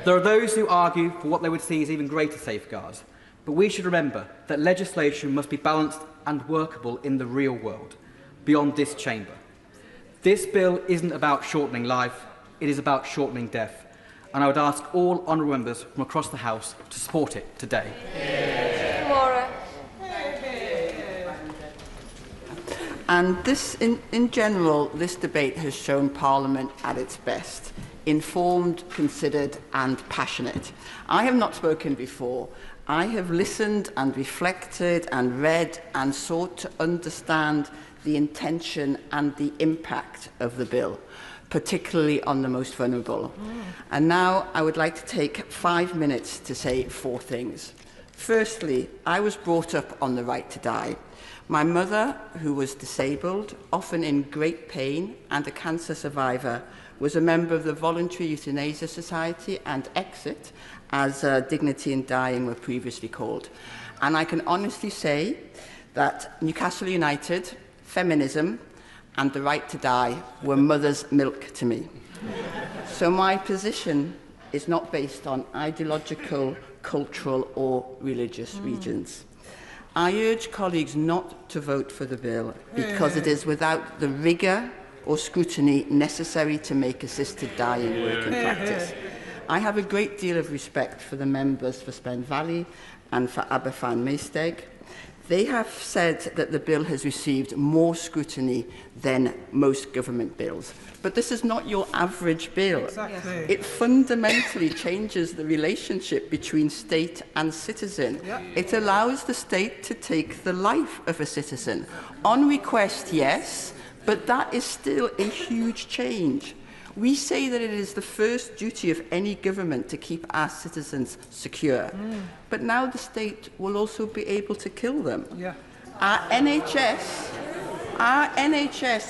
There are those who argue for what they would see as even greater safeguards, but we should remember that legislation must be balanced and workable in the real world, beyond this chamber. This bill isn't about shortening life, it is about shortening death, and I would ask all honourable members from across the House to support it today. Maura. And this, in general, this debate has shown Parliament at its best, informed, considered and passionate. I have not spoken before. I have listened and reflected and read and sought to understand the intention and the impact of the bill, particularly on the most vulnerable. And now I would like to take 5 minutes to say 4 things. Firstly, I was brought up on the right to die. My mother, who was disabled, often in great pain, and a cancer survivor, was a member of the Voluntary Euthanasia Society and Exit, as Dignity in Dying were previously called. And I can honestly say that Newcastle United, feminism, and the right to die were mother's milk to me. So my position is not based on ideological, cultural, or religious regions. I urge colleagues not to vote for the bill because it is without the rigour or scrutiny necessary to make assisted dying work in practice. I have a great deal of respect for the members for Spen Valley and for Aberfan Maesteg. They have said that the bill has received more scrutiny than most government bills. But this is not your average bill. Exactly. It fundamentally changes the relationship between state and citizen. Yep. It allows the state to take the life of a citizen. On request, yes, but that is still a huge change. We say that it is the first duty of any government to keep our citizens secure. But now the state will also be able to kill them. Yeah. Our NHS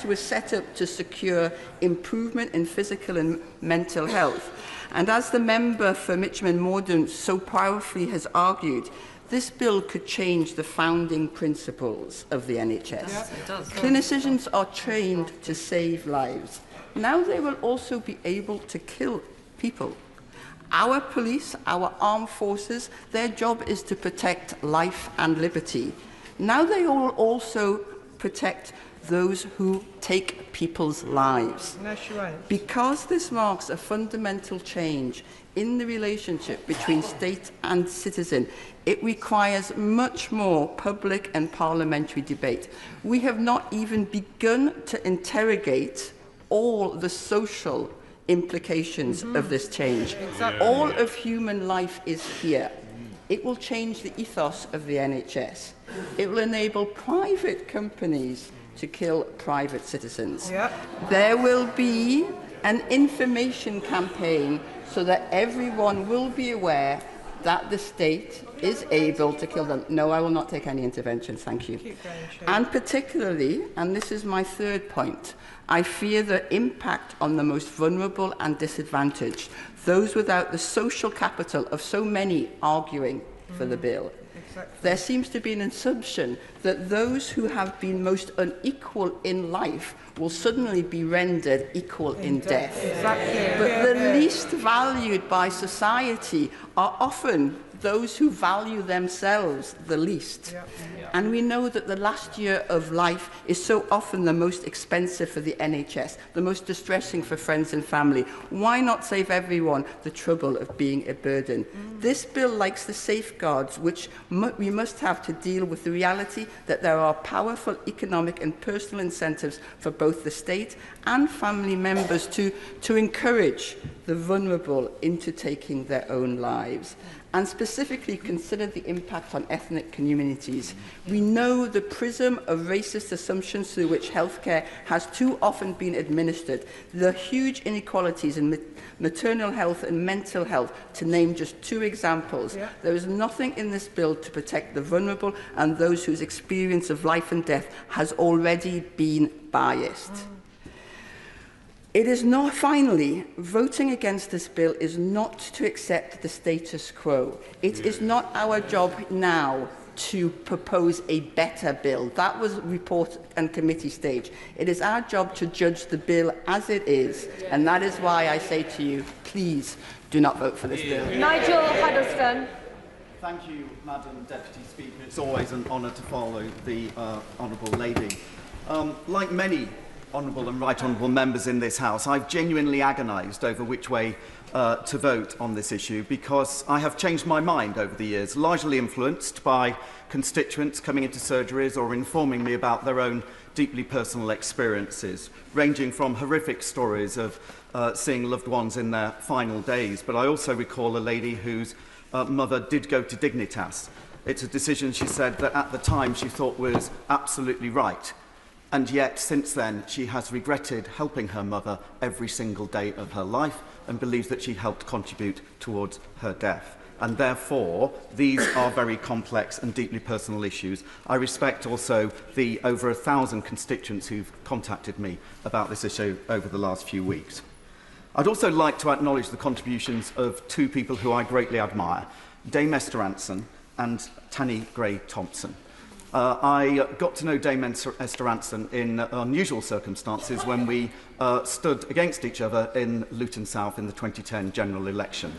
was set up to secure improvement in physical and mental health. And as the member for Mitcham Morden so powerfully has argued, this bill could change the founding principles of the NHS. Yeah, it does. Clinicians are trained to save lives. Now they will also be able to kill people. Our police, our armed forces, their job is to protect life and liberty. Now they will also protect those who take people's lives. No, she won't. Because this marks a fundamental change in the relationship between state and citizen, it requires much more public and parliamentary debate. We have not even begun to interrogate all the social implications of this change. Exactly. All of human life is here. It will change the ethos of the NHS. It will enable private companies to kill private citizens. Yep. There will be an information campaign so that everyone will be aware that the state is able to kill them. No, I will not take any interventions, thank you. Keep going, Shane. And particularly, and this is my third point, I fear the impact on the most vulnerable and disadvantaged, those without the social capital of so many arguing for the bill. Exactly. There seems to be an assumption that those who have been most unequal in life will suddenly be rendered equal in death. Exactly. But the least valued by society are often those who value themselves the least. And we know that the last year of life is so often the most expensive for the NHS, the most distressing for friends and family. Why not save everyone the trouble of being a burden? This bill likes the safeguards which we must have to deal with the reality that there are powerful economic and personal incentives for both the state and family members to encourage the vulnerable into taking their own lives, and specifically consider the impact on ethnic communities. We know the prism of racist assumptions through which healthcare has too often been administered, the huge inequalities in maternal health and mental health, to name just two examples. There is nothing in this bill to protect the vulnerable and those whose experience of life and death has already been biased. It is not, finally, voting against this bill is not to accept the status quo. It is not our job now to propose a better bill. That was report and committee stage. It is our job to judge the bill as it is, and that is why I say to you, please do not vote for this bill. Nigel Huddleston. Thank you, Madam Deputy Speaker. It's always an honour to follow the Honourable Lady. Like many honourable and right honourable members in this House, I've genuinely agonised over which way to vote on this issue, because I have changed my mind over the years, largely influenced by constituents coming into surgeries or informing me about their own deeply personal experiences, ranging from horrific stories of seeing loved ones in their final days. But I also recall a lady whose mother did go to Dignitas. It's a decision, she said, that at the time she thought was absolutely right. And yet, since then, she has regretted helping her mother every single day of her life and believes that she helped contribute towards her death. And therefore, these are very complex and deeply personal issues. I respect also the over 1,000 constituents who've contacted me about this issue over the last few weeks. I'd also like to acknowledge the contributions of two people who I greatly admire, Dame Esther Anson and Tanny Gray-Thompson. I got to know Dame Esther Anson in unusual circumstances when we stood against each other in Luton South in the 2010 general election.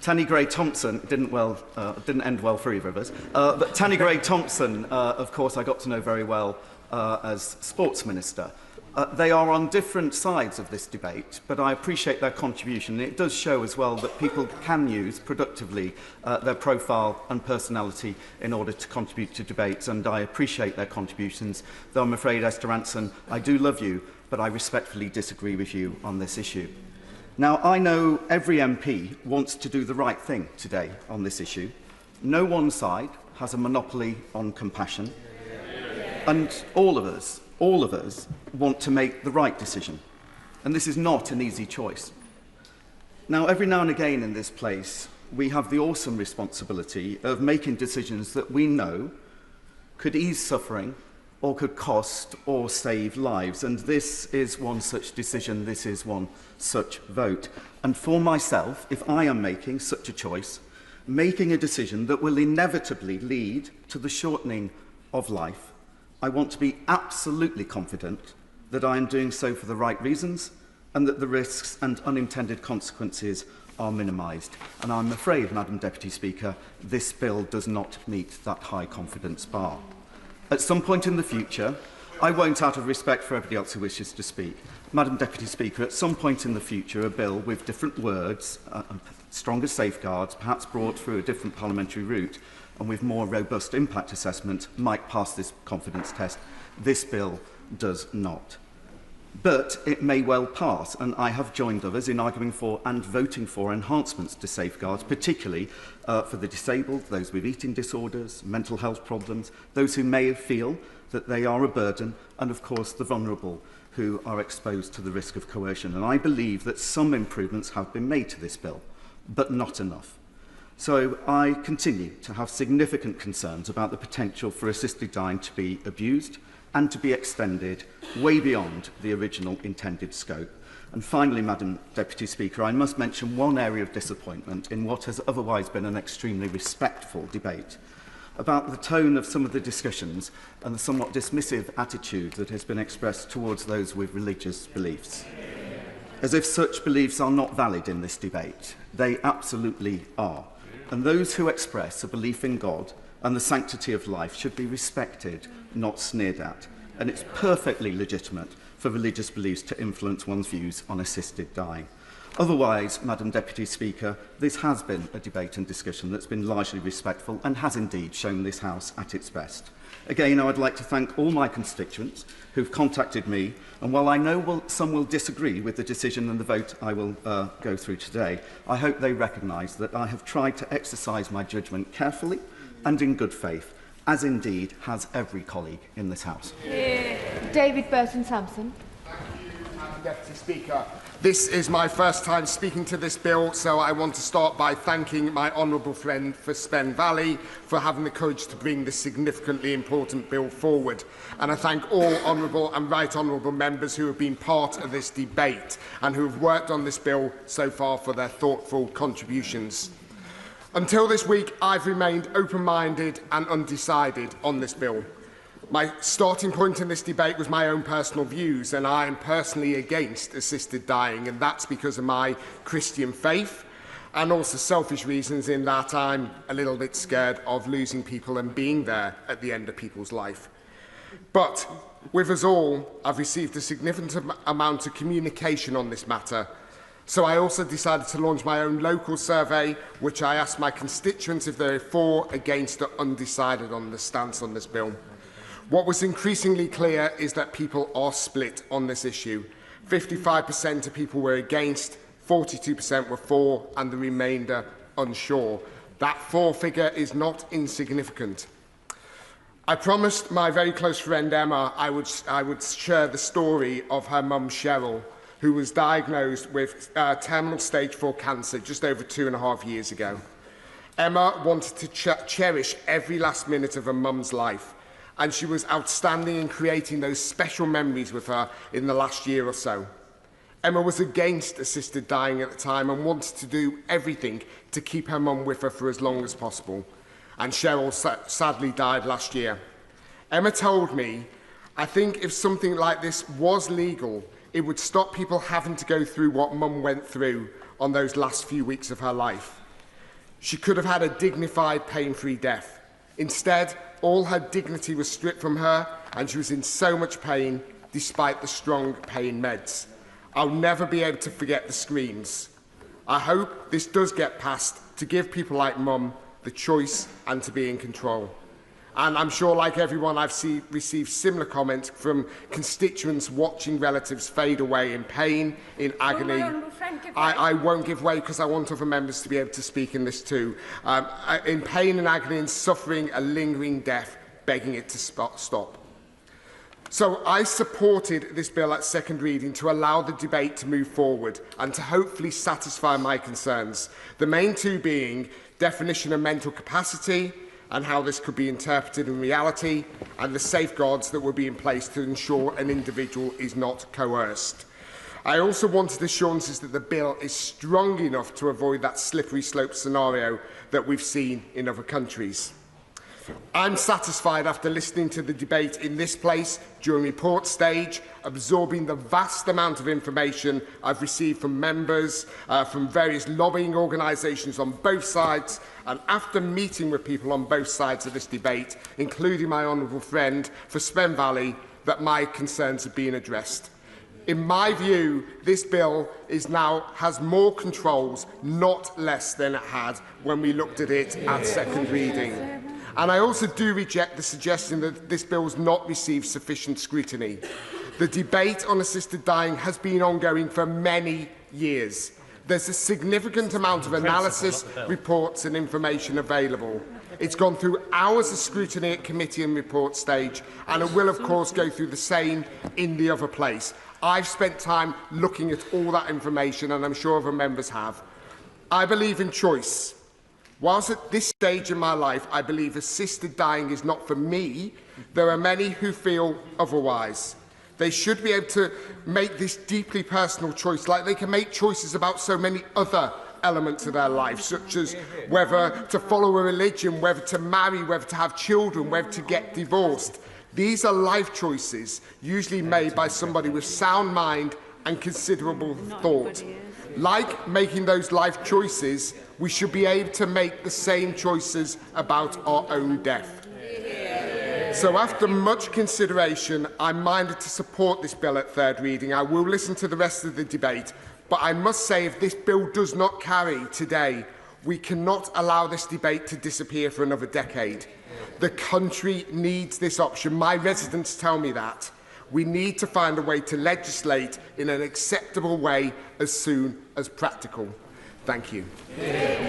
Tanny Gray-Thompson didn't end well for either of us, but Tanny Gray-Thompson, of course, I got to know very well as Sports Minister. They are on different sides of this debate, but I appreciate their contribution. It does show as well that people can use productively their profile and personality in order to contribute to debates, and I appreciate their contributions, though I'm afraid, Esther Anson, I do love you, but I respectfully disagree with you on this issue. Now, I know every MP wants to do the right thing today on this issue. No one side has a monopoly on compassion, and all of us want to make the right decision. And this is not an easy choice. Now, every now and again in this place, we have the awesome responsibility of making decisions that we know could ease suffering or could cost or save lives. And this is one such decision, this is one such vote. And for myself, if I am making such a choice, making a decision that will inevitably lead to the shortening of life, I want to be absolutely confident that I am doing so for the right reasons and that the risks and unintended consequences are minimised. And I'm afraid, Madam Deputy Speaker, this bill does not meet that high confidence bar. At some point in the future, I won't, out of respect for everybody else who wishes to speak, Madam Deputy Speaker, at some point in the future, a bill with different words, stronger safeguards, perhaps brought through a different parliamentary route, and with more robust impact assessment, might pass this confidence test. This bill does not. But it may well pass, and I have joined others in arguing for and voting for enhancements to safeguards, particularly for the disabled, those with eating disorders, mental health problems, those who may feel that they are a burden, and of course the vulnerable who are exposed to the risk of coercion. And I believe that some improvements have been made to this bill, but not enough. So I continue to have significant concerns about the potential for assisted dying to be abused and to be extended way beyond the original intended scope. And finally, Madam Deputy Speaker, I must mention one area of disappointment in what has otherwise been an extremely respectful debate about the tone of some of the discussions and the somewhat dismissive attitude that has been expressed towards those with religious beliefs. As if such beliefs are not valid in this debate. They absolutely are. and those who express a belief in God and the sanctity of life should be respected, not sneered at. And it's perfectly legitimate for religious beliefs to influence one's views on assisted dying. Otherwise, Madam Deputy Speaker, this has been a debate and discussion that's been largely respectful and has indeed shown this House at its best. Again, I would like to thank all my constituents who've contacted me, and while I know some will disagree with the decision and the vote I will go through today, I hope they recognise that I have tried to exercise my judgment carefully and in good faith, as indeed has every colleague in this House. David Burton-Sampson. Thank you, Madam Deputy Speaker. This is my first time speaking to this bill, so I want to start by thanking my honourable friend for Spen Valley for having the courage to bring this significantly important bill forward. And I thank all honourable and right honourable members who have been part of this debate and who have worked on this bill so far for their thoughtful contributions. Until this week, I've remained open-minded and undecided on this bill. My starting point in this debate was my own personal views, and I am personally against assisted dying, and that's because of my Christian faith and also selfish reasons in that I'm a little bit scared of losing people and being there at the end of people's life. But with us all, I've received a significant amount of communication on this matter, so I also decided to launch my own local survey, which I asked my constituents if they're for, against or undecided on the stance on this bill. What was increasingly clear is that people are split on this issue. 55% of people were against, 42% were for, and the remainder unsure. That for figure is not insignificant. I promised my very close friend Emma I would share the story of her mum Cheryl, who was diagnosed with terminal stage 4 cancer just over 2.5 years ago. Emma wanted to cherish every last minute of her mum's life, and she was outstanding in creating those special memories with her in the last year or so. Emma was against assisted dying at the time and wanted to do everything to keep her mum with her for as long as possible. And Cheryl sadly died last year. Emma told me, I think if something like this was legal, it would stop people having to go through what Mum went through on those last few weeks of her life. She could have had a dignified, pain-free death. Instead, all her dignity was stripped from her, and she was in so much pain, despite the strong pain meds. I'll never be able to forget the screams. I hope this does get passed to give people like Mum the choice and to be in control. And I'm sure, like everyone, I've received similar comments from constituents watching relatives fade away in pain, in agony. I won't give way because I want other members to be able to speak in this too. In pain and agony and suffering a lingering death, begging it to stop. So I supported this bill at second reading to allow the debate to move forward and to hopefully satisfy my concerns. The main two being definition of mental capacity and how this could be interpreted in reality, and the safeguards that will be in place to ensure an individual is not coerced. I also wanted assurances that the bill is strong enough to avoid that slippery slope scenario that we've seen in other countries. I'm satisfied after listening to the debate in this place during report stage, absorbing the vast amount of information I've received from members, from various lobbying organisations on both sides, and after meeting with people on both sides of this debate, including my honourable friend for Spen Valley, that my concerns have been addressed. In my view, this bill has more controls, not less than it had when we looked at it at second reading. And I also do reject the suggestion that this bill has not received sufficient scrutiny. The debate on assisted dying has been ongoing for many years. There's a significant amount of analysis, reports and information available. It's gone through hours of scrutiny at committee and report stage, and it will, of course, go through the same in the other place. I've spent time looking at all that information, and I'm sure other members have. I believe in choice. Whilst at this stage in my life I believe assisted dying is not for me, there are many who feel otherwise. They should be able to make this deeply personal choice, like they can make choices about so many other elements of their life, such as whether to follow a religion, whether to marry, whether to have children, whether to get divorced. These are life choices, usually made by somebody with sound mind and considerable thought. Like making those life choices, we should be able to make the same choices about our own death. So after much consideration, I'm minded to support this bill at third reading. I will listen to the rest of the debate, but I must say if this bill does not carry today, we cannot allow this debate to disappear for another decade. The country needs this option. My residents tell me that. We need to find a way to legislate in an acceptable way as soon as practical. Thank you.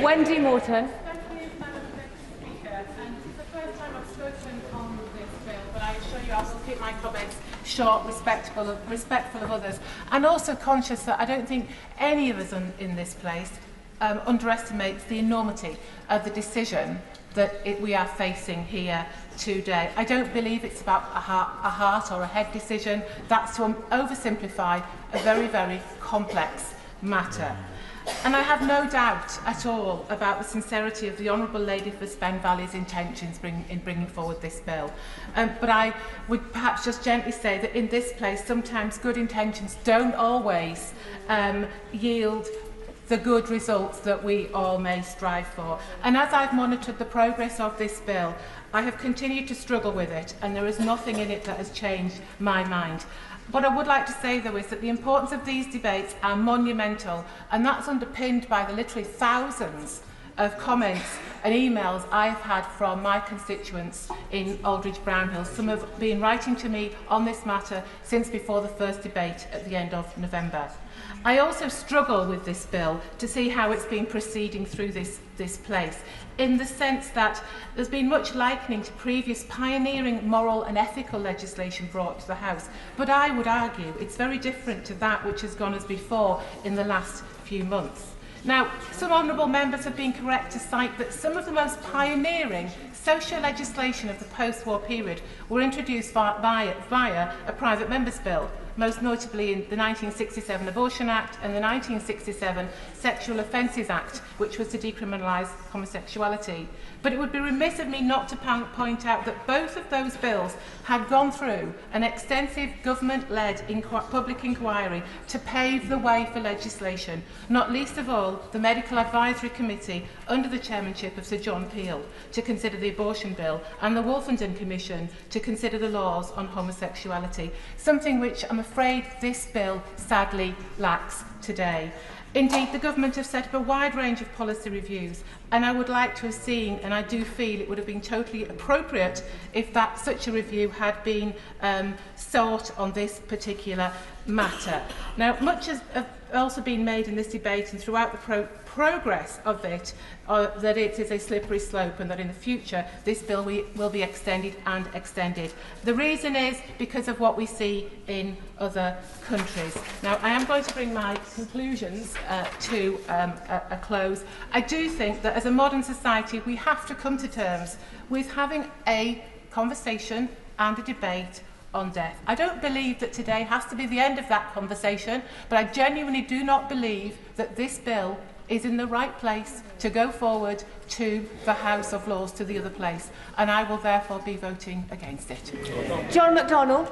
Wendy Morton. I assure you I will keep my comments short, respectful of others, and also conscious that I don't think any of us in this place underestimates the enormity of the decision that we are facing here today. I don't believe it's about a heart or a head decision. That's to oversimplify a very, very complex matter. And I have no doubt at all about the sincerity of the Honourable Lady for Spen Valley's intentions in bringing forward this bill. But I would perhaps just gently say that in this place, sometimes good intentions don't always yield the good results that we all may strive for. And as I've monitored the progress of this bill, I have continued to struggle with it, and there is nothing in it that has changed my mind. What I would like to say, though, is that the importance of these debates are monumental, and that's underpinned by the literally thousands of comments and emails I've had from my constituents in Aldridge Brownhill. Some have been writing to me on this matter since before the first debate at the end of November. I also struggle with this bill to see how it's been proceeding through this place, in the sense that there's been much likening to previous pioneering moral and ethical legislation brought to the House, but I would argue it's very different to that which has gone as before in the last few months. Now, some honourable members have been correct to cite that some of the most pioneering social legislation of the post-war period were introduced via a private member's bill, most notably in the 1967 Abortion Act and the 1967 Sexual Offences Act, which was to decriminalise homosexuality. But it would be remiss of me not to point out that both of those bills had gone through an extensive government-led public inquiry to pave the way for legislation, not least of all the Medical Advisory Committee under the chairmanship of Sir John Peel to consider the abortion bill, and the Wolfenden Commission to consider the laws on homosexuality, something which I'm afraid this bill sadly lacks today. Indeed, the government have set up a wide range of policy reviews, and I would like to have seen, and I do feel it would have been totally appropriate if such a review had been sought on this particular matter. Now, much has also been made in this debate and throughout the progress of it, that it is a slippery slope and that in the future this bill will be extended and extended. The reason is because of what we see in other countries. Now, I am going to bring my conclusions to a close. I do think that as a modern society we have to come to terms with having a conversation and a debate on death. I don't believe that today has to be the end of that conversation, but I genuinely do not believe that this bill is in the right place to go forward to the House of Lords, to the other place, and I will therefore be voting against it. John MacDonald.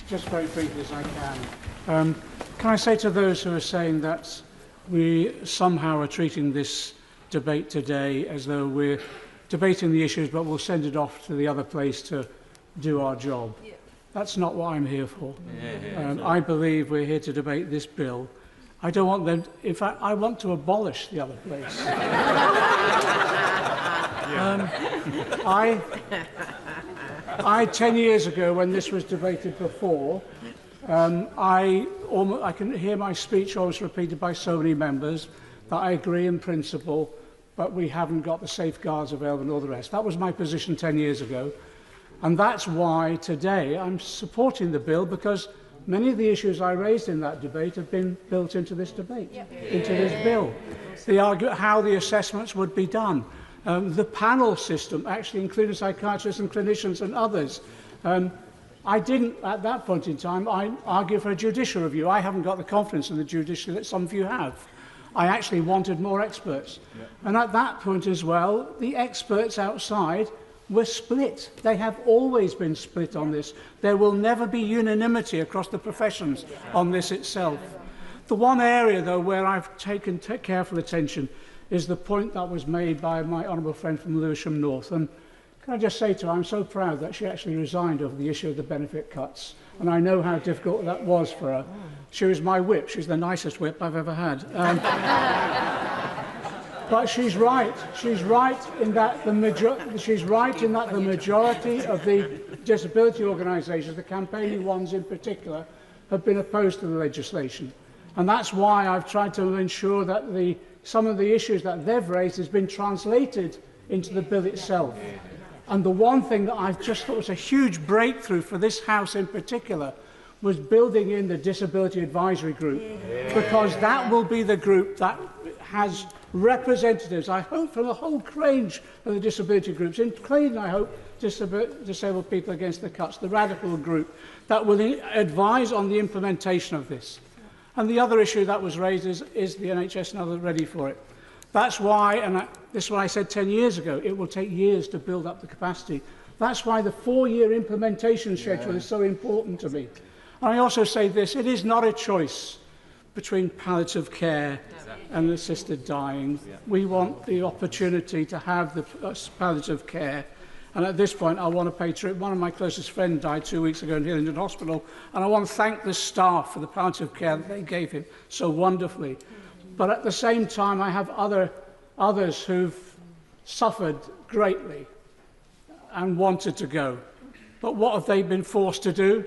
Just very briefly as I can. Can I say to those who are saying that we somehow are treating this debate today as though we're debating the issues but we'll send it off to the other place to do our job. Yeah. That's not what I'm here for. I believe we're here to debate this bill. I don't want them, in fact, I want to abolish the other place. I 10 years ago, when this was debated before, I can hear my speech always repeated by so many members that I agree in principle, but we haven't got the safeguards available and all the rest. That was my position 10 years ago. And that's why today I'm supporting the bill, because many of the issues I raised in that debate have been built into this debate, into this bill. They argue how the assessments would be done. The panel system, actually including psychiatrists and clinicians and others. I didn't, at that point in time, I argue for a judicial review. I haven't got the confidence in the judiciary that some of you have. I actually wanted more experts. And at that point as well, the experts outside were split. They have always been split on this. There will never be unanimity across the professions on this itself. The one area, though, where I've taken careful attention is the point that was made by my honourable friend from Lewisham North. And can I just say to her, I'm so proud that she actually resigned over the issue of the benefit cuts. And I know how difficult that was for her. She was my whip. She's the nicest whip I've ever had. But she's right. She's right in that the majority of the disability organisations, the campaigning ones in particular, have been opposed to the legislation. And that's why I've tried to ensure that some of the issues that they've raised has been translated into the bill itself. And the one thing that I've just thought was a huge breakthrough for this House in particular was building in the Disability Advisory Group, because that will be the group that has representatives, I hope, from a whole range of the disability groups, including, I hope, Disabled People Against the Cuts, the radical group, that will advise on the implementation of this. And the other issue that was raised is the NHS now they're ready for it. That's why, and this is what I said 10 years ago, it will take years to build up the capacity. That's why the 4-year implementation schedule is so important to me. And I also say this, it is not a choice between palliative care and assisted dying. We want the opportunity to have the palliative care. And at this point, I want to pay tribute. One of my closest friends died 2 weeks ago in Hillingdon Hospital, and I want to thank the staff for the palliative care that they gave him so wonderfully. But at the same time, I have others who've suffered greatly and wanted to go. But what have they been forced to do?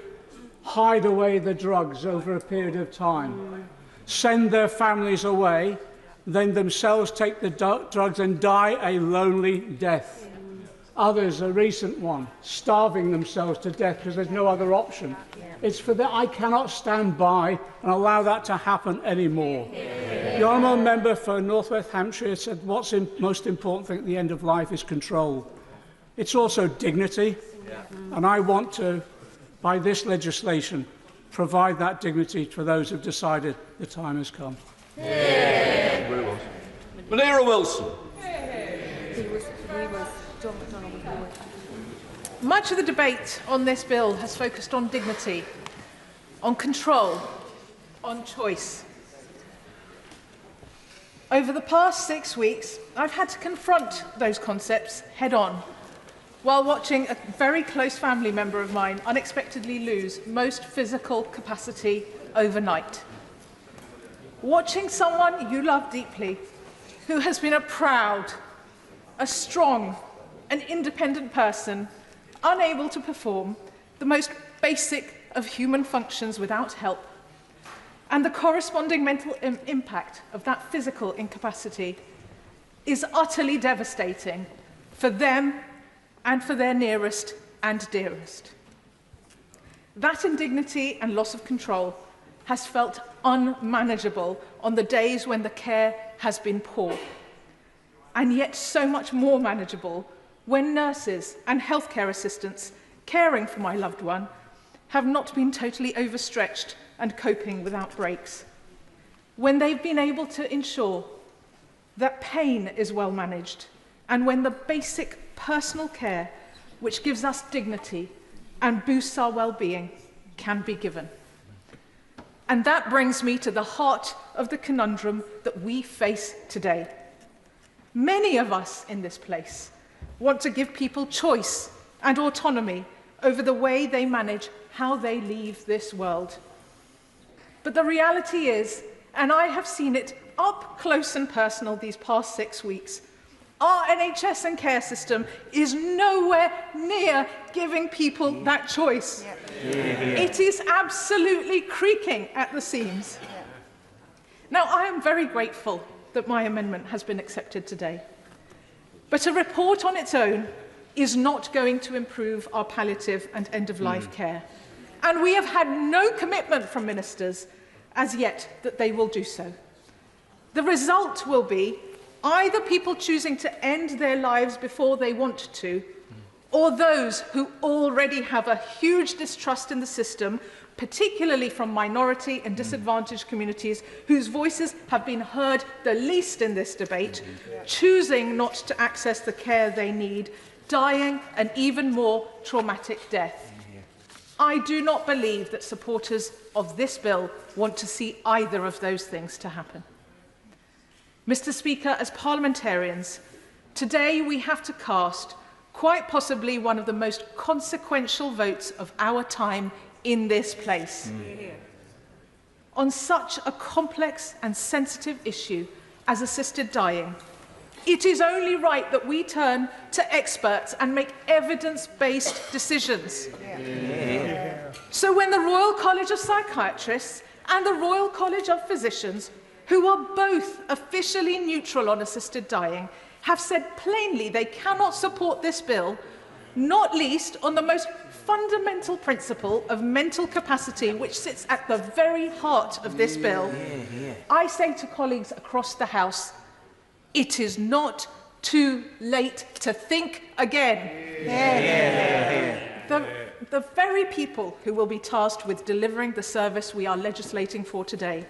Hide away the drugs over a period of time, send their families away, then themselves take the drugs and die a lonely death. Others, a recent one, starving themselves to death because there's no other option. It's for that I cannot stand by and allow that to happen anymore. The honourable member for North West Hampshire said what's the most important thing at the end of life is control. It's also dignity, and I want to, by this legislation, provide that dignity for those who've decided the time has come. Manira Wilson. Much of the debate on this bill has focused on dignity, on control, on choice. Over the past 6 weeks, I've had to confront those concepts head-on while watching a very close family member of mine unexpectedly lose most physical capacity overnight. Watching someone you love deeply, who has been a proud, a strong, an independent person, unable to perform the most basic of human functions without help, and the corresponding mental impact of that physical incapacity is utterly devastating for them and for their nearest and dearest. That indignity and loss of control has felt unmanageable on the days when the care has been poor, and yet so much more manageable when nurses and healthcare assistants caring for my loved one have not been totally overstretched and coping without breaks. When they've been able to ensure that pain is well managed, and when the basic personal care which gives us dignity and boosts our well-being can be given. And that brings me to the heart of the conundrum that we face today. Many of us in this place want to give people choice and autonomy over the way they manage how they leave this world. But the reality is, and I have seen it up close and personal these past 6 weeks, our NHS and care system is nowhere near giving people that choice. It is absolutely creaking at the seams. Now, I am very grateful that my amendment has been accepted today. But a report on its own is not going to improve our palliative and end-of-life care. And we have had no commitment from ministers as yet that they will do so. The result will be either people choosing to end their lives before they want to, or those who already have a huge distrust in the system, particularly from minority and disadvantaged communities whose voices have been heard the least in this debate, choosing not to access the care they need, dying an even more traumatic death. I do not believe that supporters of this bill want to see either of those things to happen. Mr. Speaker, as parliamentarians, today we have to cast quite possibly one of the most consequential votes of our time in this place. On such a complex and sensitive issue as assisted dying, it is only right that we turn to experts and make evidence-based decisions. So when the Royal College of Psychiatrists and the Royal College of Physicians, who are both officially neutral on assisted dying, have said plainly they cannot support this bill, not least on the most fundamental principle of mental capacity, which sits at the very heart of this bill, I say to colleagues across the House, it is not too late to think again. The very people who will be tasked with delivering the service we are legislating for today,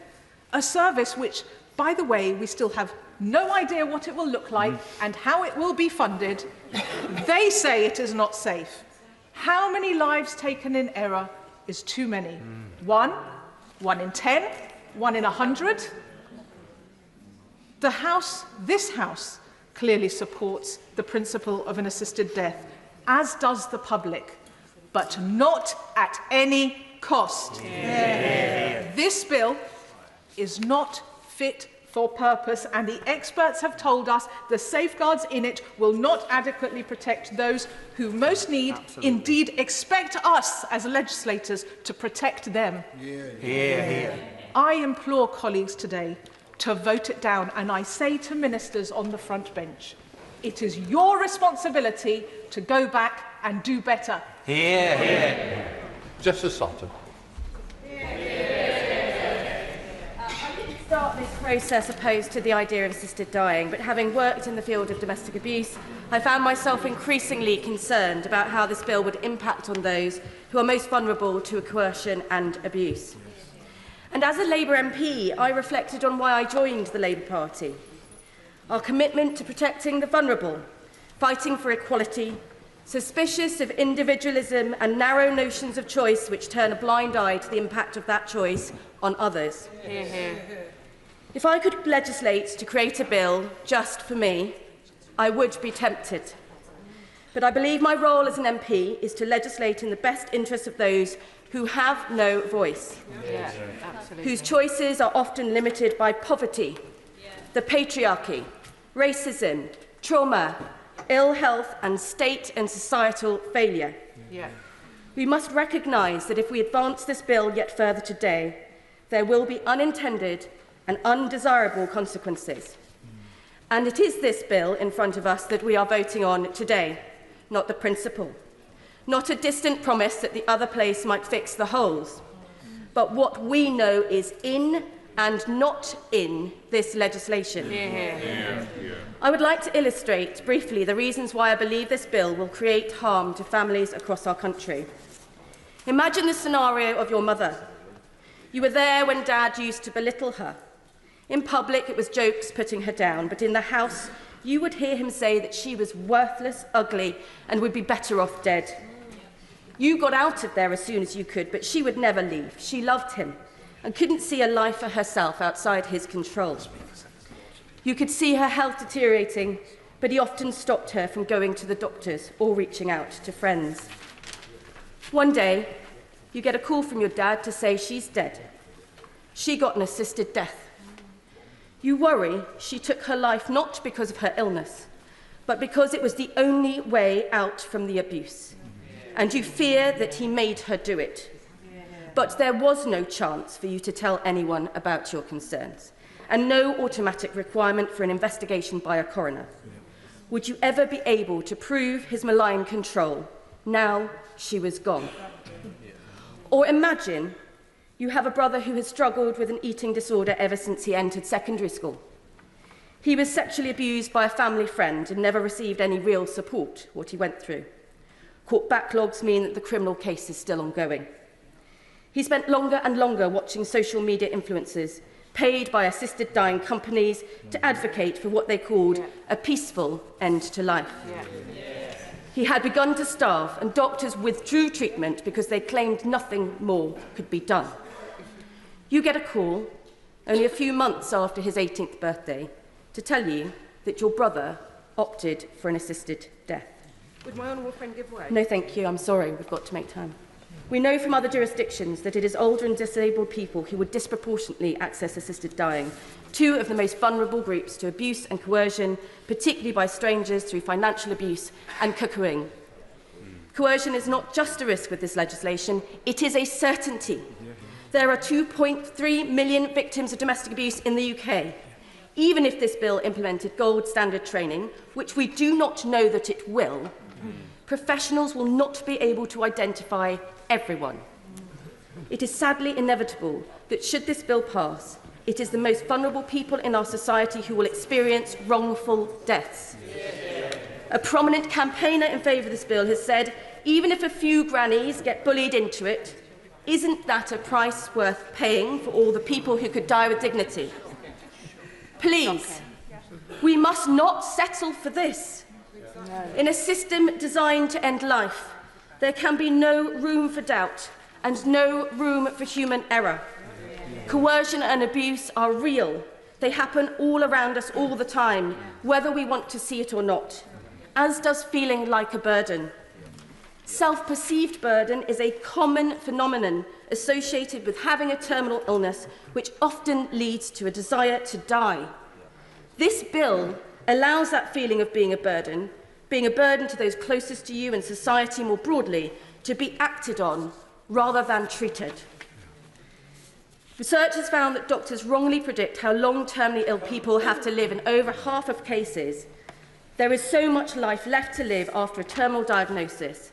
a service which, by the way, we still have no idea what it will look like and how it will be funded, they say it is not safe. How many lives taken in error is too many? 1, 1 in 10, 1 in 100? The House, this House, clearly supports the principle of an assisted death, as does the public, but not at any cost. This bill is not fit for purpose, and the experts have told us the safeguards in it will not adequately protect those who most need, indeed expect us as legislators to protect them. I implore colleagues today to vote it down, and I say to ministers on the front bench, it is your responsibility to go back and do better. Justice Sutton. Start this process opposed to the idea of assisted dying, but having worked in the field of domestic abuse, I found myself increasingly concerned about how this bill would impact on those who are most vulnerable to coercion and abuse. And as a Labour MP, I reflected on why I joined the Labour Party. Our commitment to protecting the vulnerable, fighting for equality, suspicious of individualism and narrow notions of choice which turn a blind eye to the impact of that choice on others. If I could legislate to create a bill just for me, I would be tempted. But I believe my role as an MP is to legislate in the best interests of those who have no voice, whose choices are often limited by poverty, the patriarchy, racism, trauma, ill health and state and societal failure. We must recognise that if we advance this bill yet further today, there will be unintended and undesirable consequences. And it is this bill in front of us that we are voting on today, not the principle, not a distant promise that the other place might fix the holes, but what we know is in and not in this legislation. I would like to illustrate briefly the reasons why I believe this bill will create harm to families across our country. Imagine the scenario of your mother. You were there when Dad used to belittle her. In public, it was jokes putting her down, but in the house, you would hear him say that she was worthless, ugly, and would be better off dead. You got out of there as soon as you could, but she would never leave. She loved him and couldn't see a life for herself outside his control. You could see her health deteriorating, but he often stopped her from going to the doctors or reaching out to friends. One day, you get a call from your dad to say she's dead. She got an assisted death. You worry she took her life not because of her illness, but because it was the only way out from the abuse. And you fear that he made her do it. But there was no chance for you to tell anyone about your concerns, and no automatic requirement for an investigation by a coroner. Would you ever be able to prove his malign control? Now she was gone. Or imagine you have a brother who has struggled with an eating disorder ever since he entered secondary school. He was sexually abused by a family friend and never received any real support, what he went through. Court backlogs mean that the criminal case is still ongoing. He spent longer and longer watching social media influencers paid by assisted dying companies to advocate for what they called a peaceful end to life. He had begun to starve, and doctors withdrew treatment because they claimed nothing more could be done. You get a call, only a few months after his 18th birthday, to tell you that your brother opted for an assisted death. Would my honourable friend give way? No, thank you. I'm sorry. We've got to make time. We know from other jurisdictions that it is older and disabled people who would disproportionately access assisted dying, two of the most vulnerable groups to abuse and coercion, particularly by strangers through financial abuse and cuckooing. Coercion is not just a risk with this legislation, it is a certainty. There are 2.3 million victims of domestic abuse in the UK. Even if this bill implemented gold standard training, which we do not know that it will, professionals will not be able to identify everyone. It is sadly inevitable that should this bill pass, it is the most vulnerable people in our society who will experience wrongful deaths. A prominent campaigner in favour of this bill has said, even if a few grannies get bullied into it, isn't that a price worth paying for all the people who could die with dignity? Please, we must not settle for this. In a system designed to end life, there can be no room for doubt and no room for human error. Coercion and abuse are real. They happen all around us all the time, whether we want to see it or not, as does feeling like a burden. Self-perceived burden is a common phenomenon associated with having a terminal illness, which often leads to a desire to die. This bill allows that feeling of being a burden to those closest to you and society more broadly, to be acted on rather than treated. Research has found that doctors wrongly predict how long terminally ill people have to live in over half of cases. There is so much life left to live after a terminal diagnosis.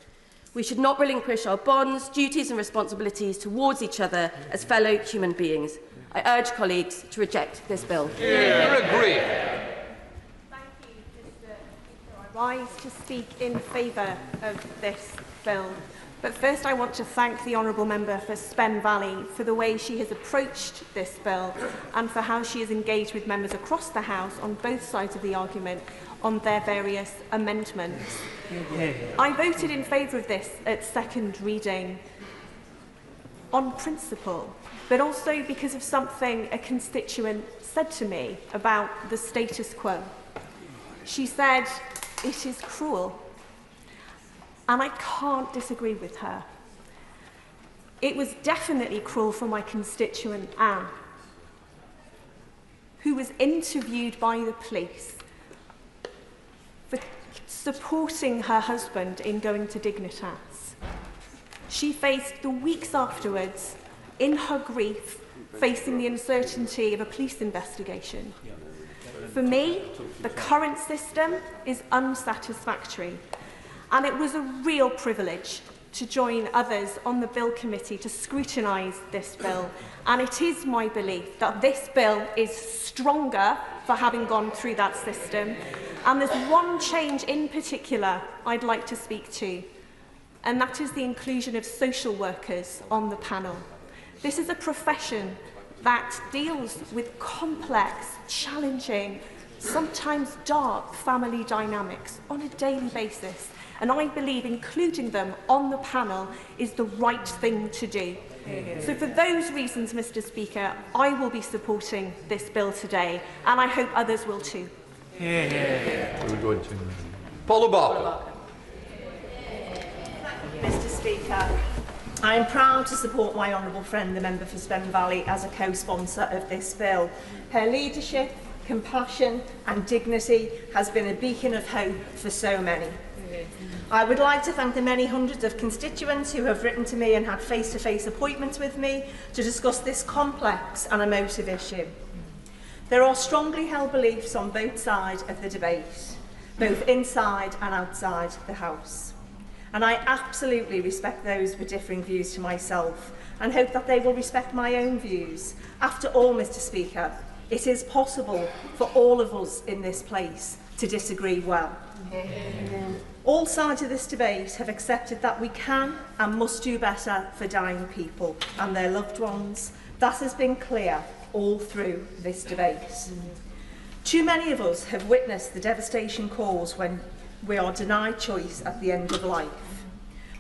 We should not relinquish our bonds, duties and responsibilities towards each other as fellow human beings. I urge colleagues to reject this bill. Agree. I rise to speak in favour of this bill. But first I want to thank the Honourable Member for Spen Valley for the way she has approached this bill and for how she has engaged with members across the House on both sides of the argument on their various amendments. I voted in favour of this at second reading on principle, but also because of something a constituent said to me about the status quo. She said, "It is cruel." And I can't disagree with her. It was definitely cruel for my constituent Anne, who was interviewed by the police for supporting her husband in going to Dignitas. She faced the weeks afterwards, in her grief, facing the uncertainty of a police investigation. For me, the current system is unsatisfactory. And it was a real privilege to join others on the Bill Committee to scrutinise this bill. And it is my belief that this bill is stronger for having gone through that system. And there's one change in particular I'd like to speak to, and that is the inclusion of social workers on the panel. This is a profession that deals with complex, challenging, sometimes dark family dynamics on a daily basis. And I believe including them on the panel is the right thing to do. So for those reasons, Mr. Speaker, I will be supporting this bill today, and I hope others will too. Paula Barker. Mr. Speaker, I am proud to support my honourable friend, the member for Spen Valley, as a co-sponsor of this bill. Her leadership, compassion and dignity has been a beacon of hope for so many. I would like to thank the many hundreds of constituents who have written to me and had face-to-face appointments with me to discuss this complex and emotive issue. There are strongly held beliefs on both sides of the debate, both inside and outside the House. And I absolutely respect those with differing views to myself and hope that they will respect my own views. After all, Mr. Speaker, it is possible for all of us in this place to disagree well. All sides of this debate have accepted that we can and must do better for dying people and their loved ones. That has been clear all through this debate. Too many of us have witnessed the devastation caused when we are denied choice at the end of life.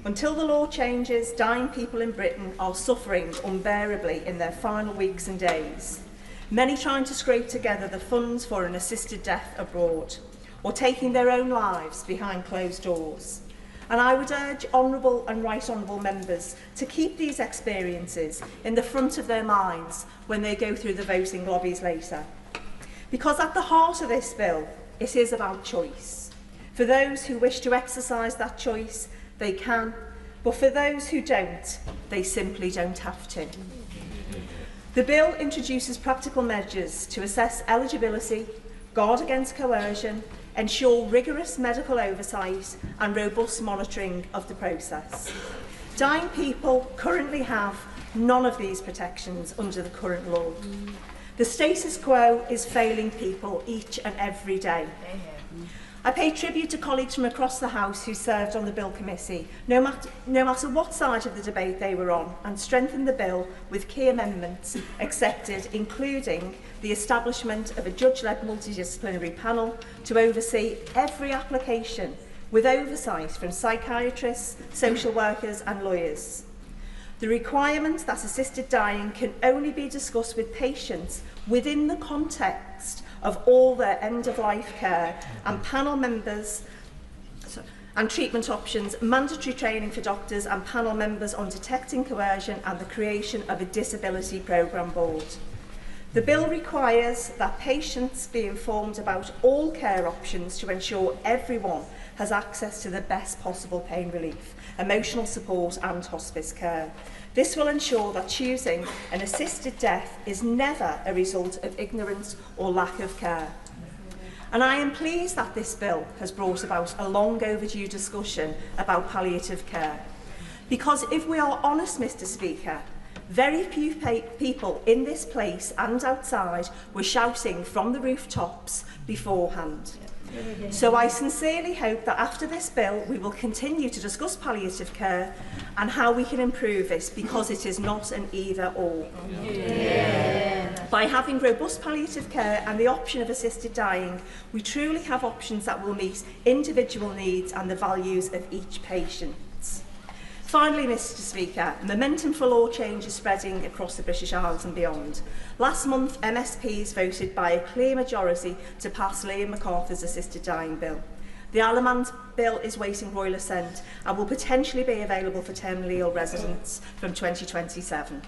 Until the law changes, dying people in Britain are suffering unbearably in their final weeks and days, many trying to scrape together the funds for an assisted death abroad, or taking their own lives behind closed doors. And I would urge honourable and right honourable members to keep these experiences in the front of their minds when they go through the voting lobbies later. Because at the heart of this bill, it is about choice. For those who wish to exercise that choice, they can, but for those who don't, they simply don't have to. The bill introduces practical measures to assess eligibility, guard against coercion, ensure rigorous medical oversight and robust monitoring of the process. Dying people currently have none of these protections under the current law. The status quo is failing people each and every day. I pay tribute to colleagues from across the House who served on the Bill Committee, no matter what side of the debate they were on, and strengthened the bill with key amendments accepted, including the establishment of a judge-led multidisciplinary panel to oversee every application with oversight from psychiatrists, social workers and lawyers. The requirement that assisted dying can only be discussed with patients within the context of all their end-of-life care, and panel members and treatment options, mandatory training for doctors and panel members on detecting coercion, and the creation of a disability programme board. The bill requires that patients be informed about all care options to ensure everyone has access to the best possible pain relief, emotional support and hospice care. This will ensure that choosing an assisted death is never a result of ignorance or lack of care. And I am pleased that this bill has brought about a long overdue discussion about palliative care. Because if we are honest, Mr. Speaker, very few people in this place and outside were shouting from the rooftops beforehand. So I sincerely hope that after this bill we will continue to discuss palliative care and how we can improve it, because it is not an either-or. Yeah. By having robust palliative care and the option of assisted dying, we truly have options that will meet individual needs and the values of each patient. Finally, Mr. Speaker, momentum for law change is spreading across the British Isles and beyond. Last month, MSPs voted by a clear majority to pass Liam MacArthur's assisted dying bill. The Alamand bill is waiting royal assent and will potentially be available for terminally ill residents from 2027.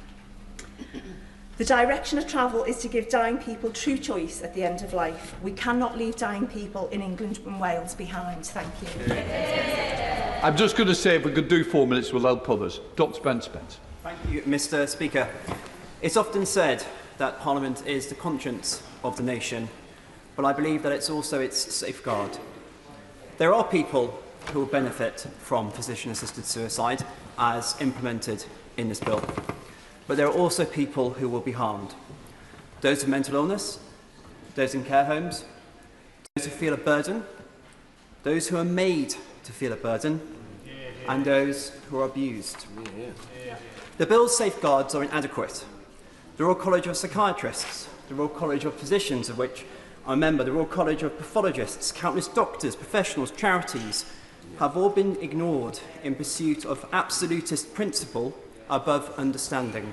The direction of travel is to give dying people true choice at the end of life. We cannot leave dying people in England and Wales behind. Thank you. I'm just going to say, if we could do 4 minutes, we'll help others. Dr. Spence. Thank you, Mr. Speaker. It's often said that Parliament is the conscience of the nation, but I believe that it's also its safeguard. There are people who will benefit from physician-assisted suicide, as implemented in this bill. But there are also people who will be harmed. Those with mental illness, those in care homes, those who feel a burden, those who are made to feel a burden, and those who are abused. The bill's safeguards are inadequate. The Royal College of Psychiatrists, the Royal College of Physicians, of which I'm a member, the Royal College of Pathologists, countless doctors, professionals, charities, have all been ignored in pursuit of absolutist principle above understanding.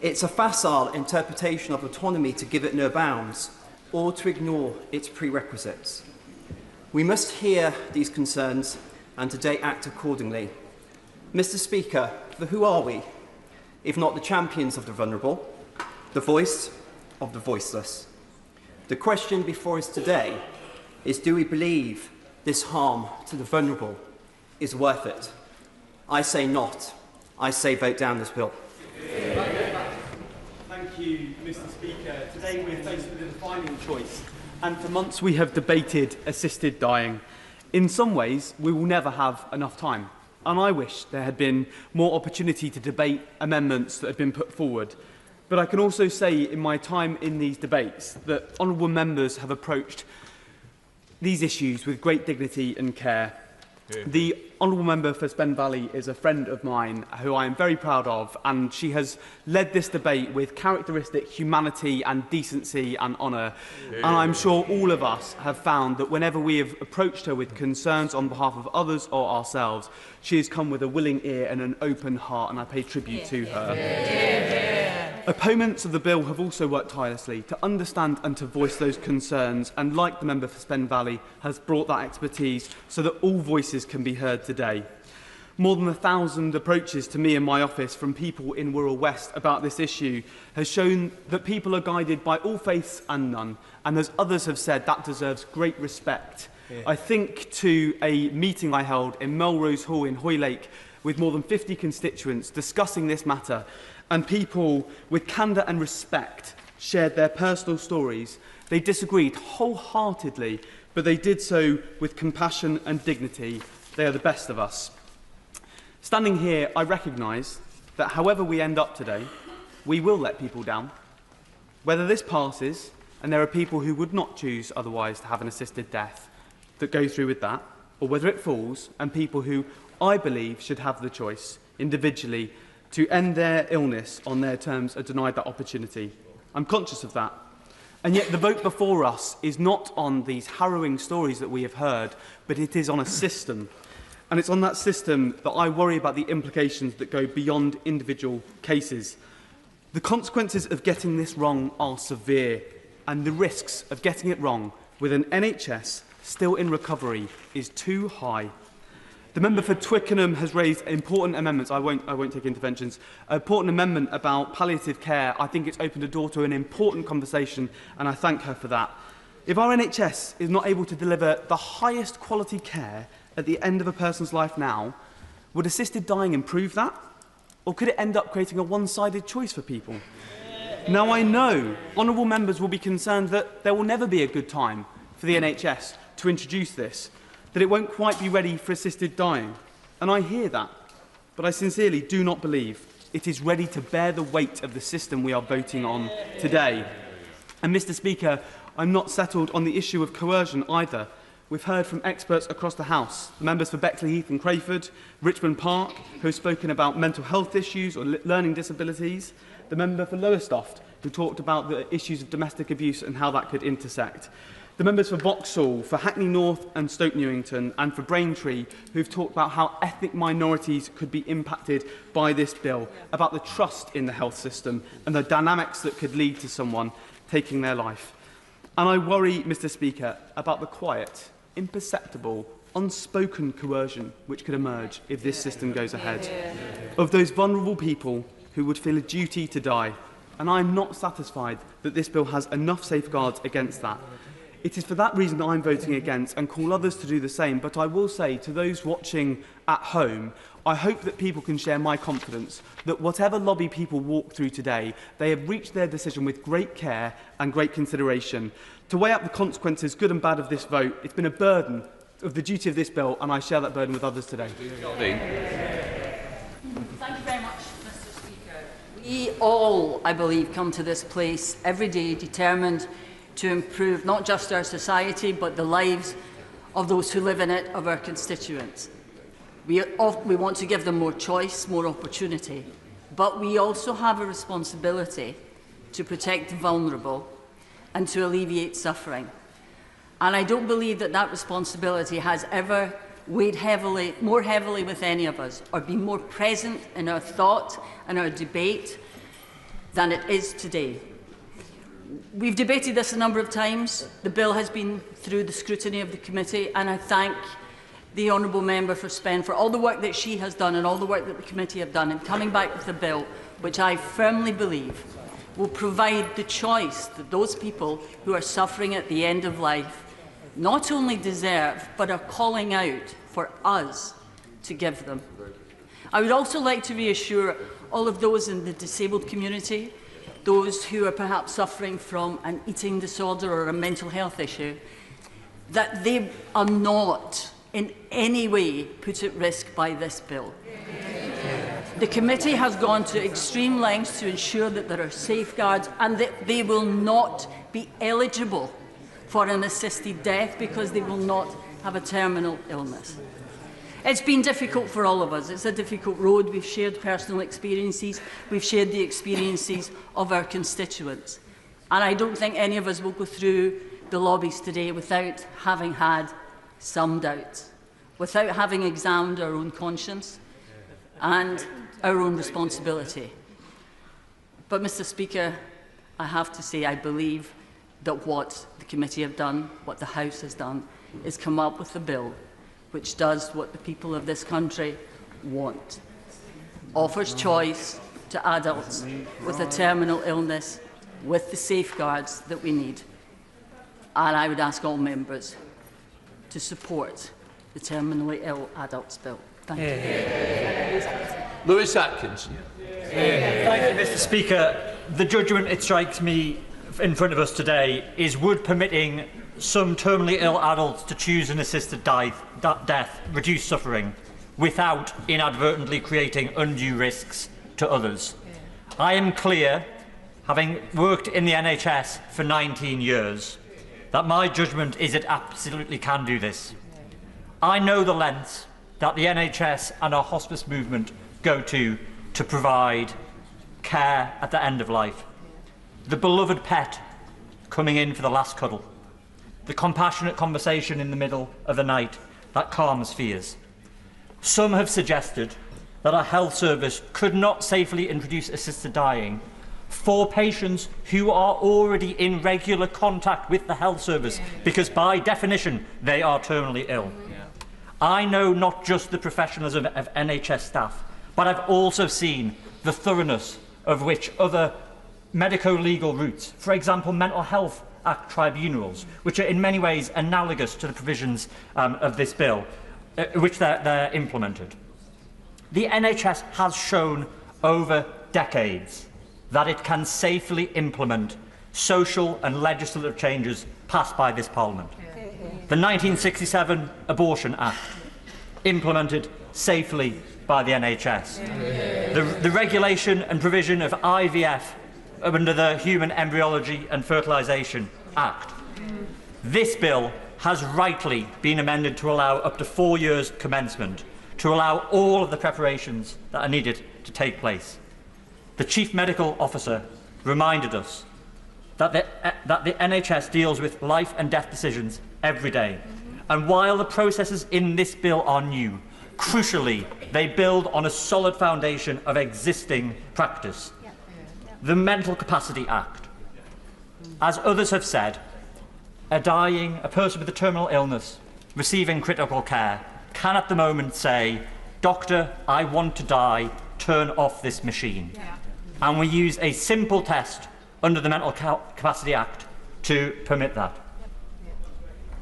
It's a facile interpretation of autonomy to give it no bounds, or to ignore its prerequisites. We must hear these concerns and today act accordingly. Mr. Speaker, for who are we, if not the champions of the vulnerable, the voice of the voiceless? The question before us today is, do we believe this harm to the vulnerable is worth it? I say not. I say vote down this bill. Thank you, Mr. Speaker. Today we're faced with a defining choice, and for months we have debated assisted dying. In some ways, we will never have enough time, and I wish there had been more opportunity to debate amendments that had been put forward. But I can also say in my time in these debates that honourable members have approached these issues with great dignity and care. The honourable member for Spen Valley is a friend of mine who I am very proud of, and she has led this debate with characteristic humanity and decency and honour. And I'm sure all of us have found that whenever we have approached her with concerns on behalf of others or ourselves, she has come with a willing ear and an open heart, and I pay tribute to her. Opponents of the bill have also worked tirelessly to understand and to voice those concerns, and like the member for Spen Valley, has brought that expertise so that all voices can be heard today. More than 1,000 approaches to me in my office from people in Wirral West about this issue has shown that people are guided by all faiths and none, and as others have said, that deserves great respect. I think to a meeting I held in Melrose Hall in Hoylake with more than 50 constituents discussing this matter, and people with candour and respect shared their personal stories. They disagreed wholeheartedly, but they did so with compassion and dignity. They are the best of us. Standing here, I recognise that however we end up today, we will let people down. Whether this passes, and there are people who would not choose otherwise to have an assisted death that go through with that, or whether it falls, and people who I believe should have the choice individually to end their illness on their terms are denied that opportunity. I'm conscious of that. And yet the vote before us is not on these harrowing stories that we have heard, but it is on a system. And it's on that system that I worry about the implications that go beyond individual cases. The consequences of getting this wrong are severe, and the risks of getting it wrong with an NHS still in recovery is too high. The member for Twickenham has raised important amendments. I won't take interventions. An important amendment about palliative care. I think it's opened a door to an important conversation, and I thank her for that. If our NHS is not able to deliver the highest quality care at the end of a person's life now, would assisted dying improve that? Or could it end up creating a one-sided choice for people? Now, I know honourable members will be concerned that there will never be a good time for the NHS to introduce this, that it won't quite be ready for assisted dying. And I hear that, but I sincerely do not believe it is ready to bear the weight of the system we are voting on today. And Mr. Speaker, I'm not settled on the issue of coercion either. We've heard from experts across the House, the members for Bexley Heath and Crayford, Richmond Park, who have spoken about mental health issues or learning disabilities, the member for Lowestoft, who talked about the issues of domestic abuse and how that could intersect, the members for Vauxhall, for Hackney North and Stoke Newington, and for Braintree, who've talked about how ethnic minorities could be impacted by this bill, about the trust in the health system and the dynamics that could lead to someone taking their life. And I worry, Mr. Speaker, about the quiet, imperceptible, unspoken coercion which could emerge if this system goes ahead, of those vulnerable people who would feel a duty to die. And I'm not satisfied that this bill has enough safeguards against that. It is for that reason that I'm voting against, and call others to do the same. But I will say to those watching at home, I hope that people can share my confidence that whatever lobby people walk through today, they have reached their decision with great care and great consideration. To weigh up the consequences, good and bad, of this vote, it's been a burden of the duty of this bill, and I share that burden with others today. Thank you very much, Mr. Speaker. We all, I believe, come to this place every day determined to improve not just our society, but the lives of those who live in it, of our constituents. We want to give them more choice, more opportunity, but we also have a responsibility to protect the vulnerable and to alleviate suffering. And I don't believe that that responsibility has ever weighed more heavily with any of us, or been more present in our thought and our debate than it is today. We've debated this a number of times. The bill has been through the scrutiny of the committee, and I thank the honourable member for Spen for all the work that she has done and all the work that the committee have done in coming back with a bill which I firmly believe will provide the choice that those people who are suffering at the end of life not only deserve, but are calling out for us to give them. I would also like to reassure all of those in the disabled community, those who are perhaps suffering from an eating disorder or a mental health issue, that they are not in any way put at risk by this bill. The committee has gone to extreme lengths to ensure that there are safeguards and that they will not be eligible for an assisted death because they will not have a terminal illness. It's been difficult for all of us. It's a difficult road. We've shared personal experiences. We've shared the experiences of our constituents. And I don't think any of us will go through the lobbies today without having had some doubts, without having examined our own conscience and our own responsibility. But, Mr. Speaker, I have to say I believe that what the committee have done, what the House has done, is come up with a bill which does what the people of this country want. Offers choice to adults with a terminal illness with the safeguards that we need. And I would ask all members to support the Terminally Ill Adults Bill. Thank you. Lewis Atkinson. Thank you, Mr. Speaker. The judgment, it strikes me, in front of us today is would permitting some terminally ill adults to choose an assisted death reduce suffering without inadvertently creating undue risks to others. I am clear, having worked in the NHS for 19 years, that my judgment is it absolutely can do this. I know the lengths that the NHS and our hospice movement go to provide care at the end of life. The beloved pet coming in for the last cuddle. The compassionate conversation in the middle of the night that calms fears. Some have suggested that our health service could not safely introduce assisted dying for patients who are already in regular contact with the health service, because by definition they are terminally ill. I know not just the professionalism of NHS staff, but I've also seen the thoroughness of which other medico-legal routes, for example Mental Health Act tribunals, which are in many ways analogous to the provisions of this bill, which they're implemented. The NHS has shown over decades that it can safely implement social and legislative changes passed by this Parliament. The 1967 Abortion Act, implemented safely by the NHS. The regulation and provision of IVF under the Human Embryology and Fertilisation Act. This bill has rightly been amended to allow up to 4 years commencement, to allow all of the preparations that are needed to take place. The Chief Medical Officer reminded us that the NHS deals with life and death decisions every day. And while the processes in this bill are new, crucially, they build on a solid foundation of existing practice. The Mental Capacity Act. As others have said, a person with a terminal illness receiving critical care can at the moment say, "Doctor, I want to die, turn off this machine." And we use a simple test under the Mental Capacity Act to permit that.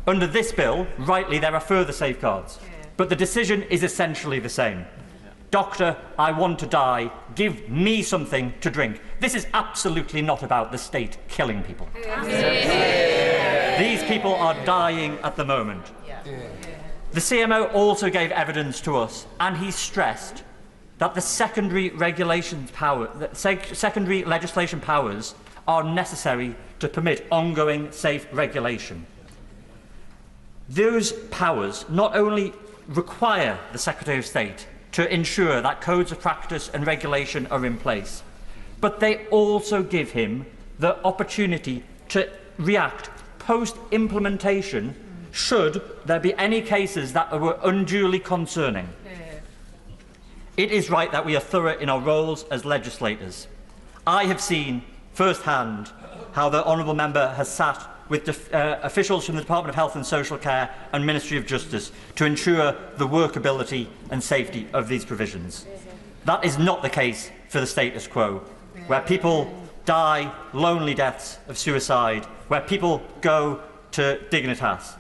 Under this bill, rightly, there are further safeguards, but the decision is essentially the same. "Doctor, I want to die, give me something to drink." This is absolutely not about the state killing people. These people are dying at the moment. The CMO also gave evidence to us, and he stressed that the secondary legislation powers are necessary to permit ongoing safe regulation. Those powers not only require the Secretary of State to ensure that codes of practice and regulation are in place, but they also give him the opportunity to react post-implementation should there be any cases that were unduly concerning. It is right that we are thorough in our roles as legislators. I have seen firsthand how the honourable member has sat with officials from the Department of Health and Social Care and Ministry of Justice to ensure the workability and safety of these provisions. That is not the case for the status quo, where people die lonely deaths of suicide, where people go to Dignitas.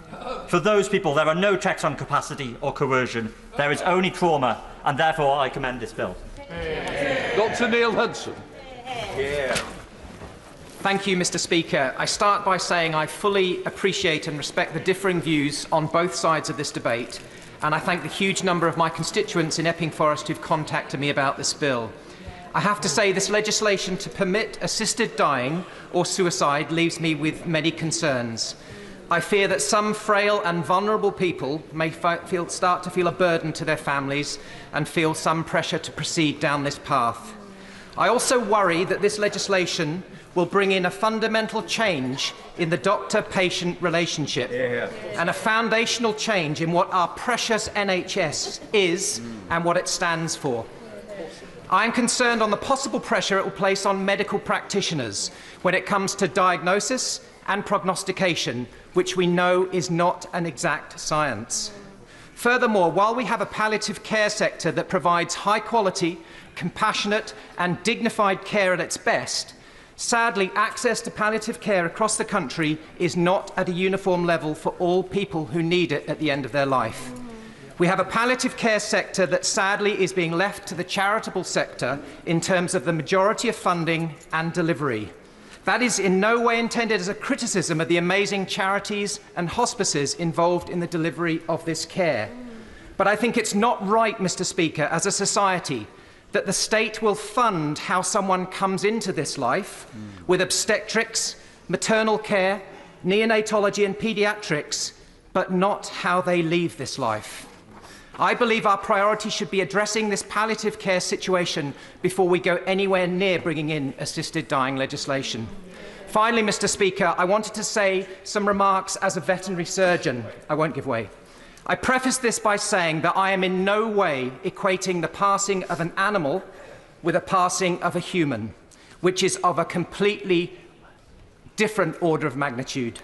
For those people, there are no checks on capacity or coercion. There is only trauma, and therefore I commend this bill. Dr. Neil Hudson. Thank you, Mr. Speaker. I start by saying I fully appreciate and respect the differing views on both sides of this debate, and I thank the huge number of my constituents in Epping Forest who've contacted me about this bill. I have to say this legislation to permit assisted dying or suicide leaves me with many concerns. I fear that some frail and vulnerable people may start to feel a burden to their families and feel some pressure to proceed down this path. I also worry that this legislation will bring in a fundamental change in the doctor-patient relationship and a foundational change in what our precious NHS is and what it stands for. I am concerned on the possible pressure it will place on medical practitioners when it comes to diagnosis and prognostication, which we know is not an exact science. Furthermore, while we have a palliative care sector that provides high-quality, compassionate and dignified care at its best, sadly, access to palliative care across the country is not at a uniform level for all people who need it at the end of their life. We have a palliative care sector that sadly is being left to the charitable sector in terms of the majority of funding and delivery. That is in no way intended as a criticism of the amazing charities and hospices involved in the delivery of this care. But I think it's not right, Mr. Speaker, as a society, that the state will fund how someone comes into this life with obstetrics, maternal care, neonatology and paediatrics, but not how they leave this life. I believe our priority should be addressing this palliative care situation before we go anywhere near bringing in assisted dying legislation. Finally, Mr. Speaker, I wanted to say some remarks as a veterinary surgeon. I won't give way. I preface this by saying that I am in no way equating the passing of an animal with a passing of a human, which is of a completely different order of magnitude.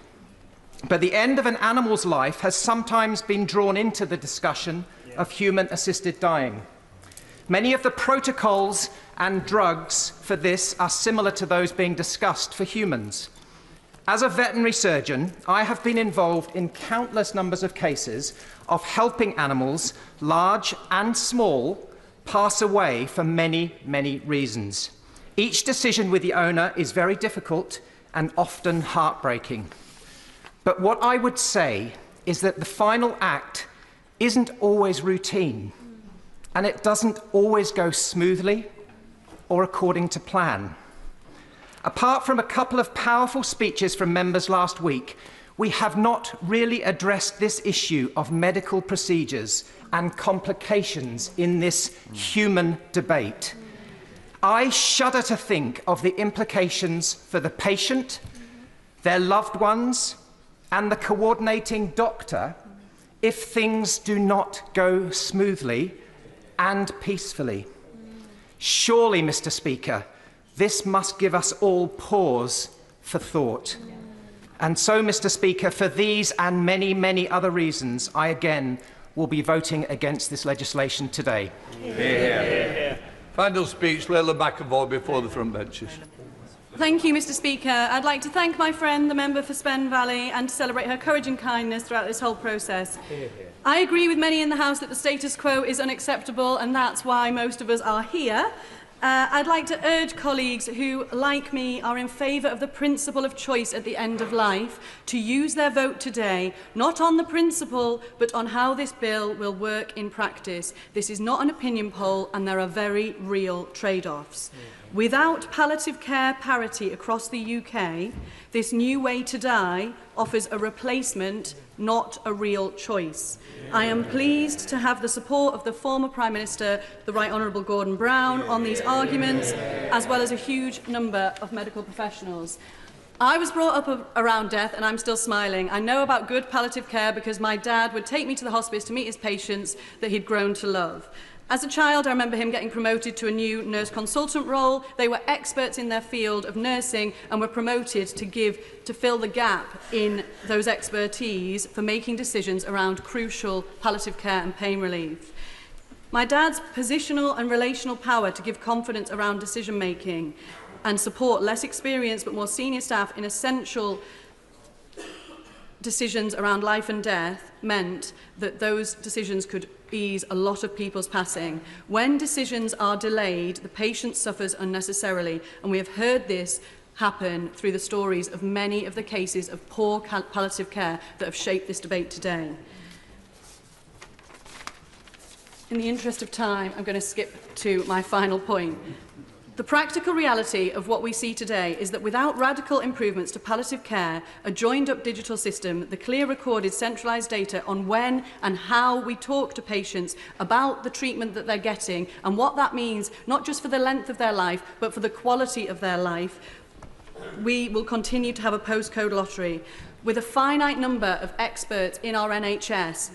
But the end of an animal's life has sometimes been drawn into the discussion of human-assisted dying. Many of the protocols and drugs for this are similar to those being discussed for humans. As a veterinary surgeon, I have been involved in countless numbers of cases of helping animals, large and small, pass away for many, many reasons. Each decision with the owner is very difficult and often heartbreaking. But what I would say is that the final act isn't always routine, and it doesn't always go smoothly or according to plan. Apart from a couple of powerful speeches from members last week, we have not really addressed this issue of medical procedures and complications in this human debate. I shudder to think of the implications for the patient, their loved ones, and the coordinating doctor if things do not go smoothly and peacefully. Surely, Mr. Speaker, this must give us all pause for thought. And so, Mr. Speaker, for these and many, many other reasons, I again will be voting against this legislation today. Final speech, Leila McAvoy before the front benches. Thank you, Mr. Speaker. I'd like to thank my friend, the member for Spen Valley, and to celebrate her courage and kindness throughout this whole process. I agree with many in the House that the status quo is unacceptable, and that's why most of us are here. I'd like to urge colleagues who, like me, are in favour of the principle of choice at the end of life to use their vote today, not on the principle, but on how this bill will work in practice. This is not an opinion poll, and there are very real trade-offs. Without palliative care parity across the UK, this new way to die offers a replacement, not a real choice. I am pleased to have the support of the former Prime Minister, the Right Honourable Gordon Brown, on these arguments, as well as a huge number of medical professionals. I was brought up around death, and I'm still smiling. I know about good palliative care because my dad would take me to the hospice to meet his patients that he'd grown to love. As a child, I remember him getting promoted to a new nurse consultant role. They were experts in their field of nursing and were promoted to fill the gap in those expertise for making decisions around crucial palliative care and pain relief. My dad's positional and relational power to give confidence around decision-making and support less experienced but more senior staff in essential decisions around life and death meant that those decisions could ease a lot of people's passing. When decisions are delayed, the patient suffers unnecessarily, and we have heard this happen through the stories of many of the cases of poor palliative care that have shaped this debate today. In the interest of time, I'm going to skip to my final point. The practical reality of what we see today is that without radical improvements to palliative care, a joined-up digital system, the clear recorded centralised data on when and how we talk to patients about the treatment that they're getting and what that means, not just for the length of their life, but for the quality of their life, we will continue to have a postcode lottery. With a finite number of experts in our NHS,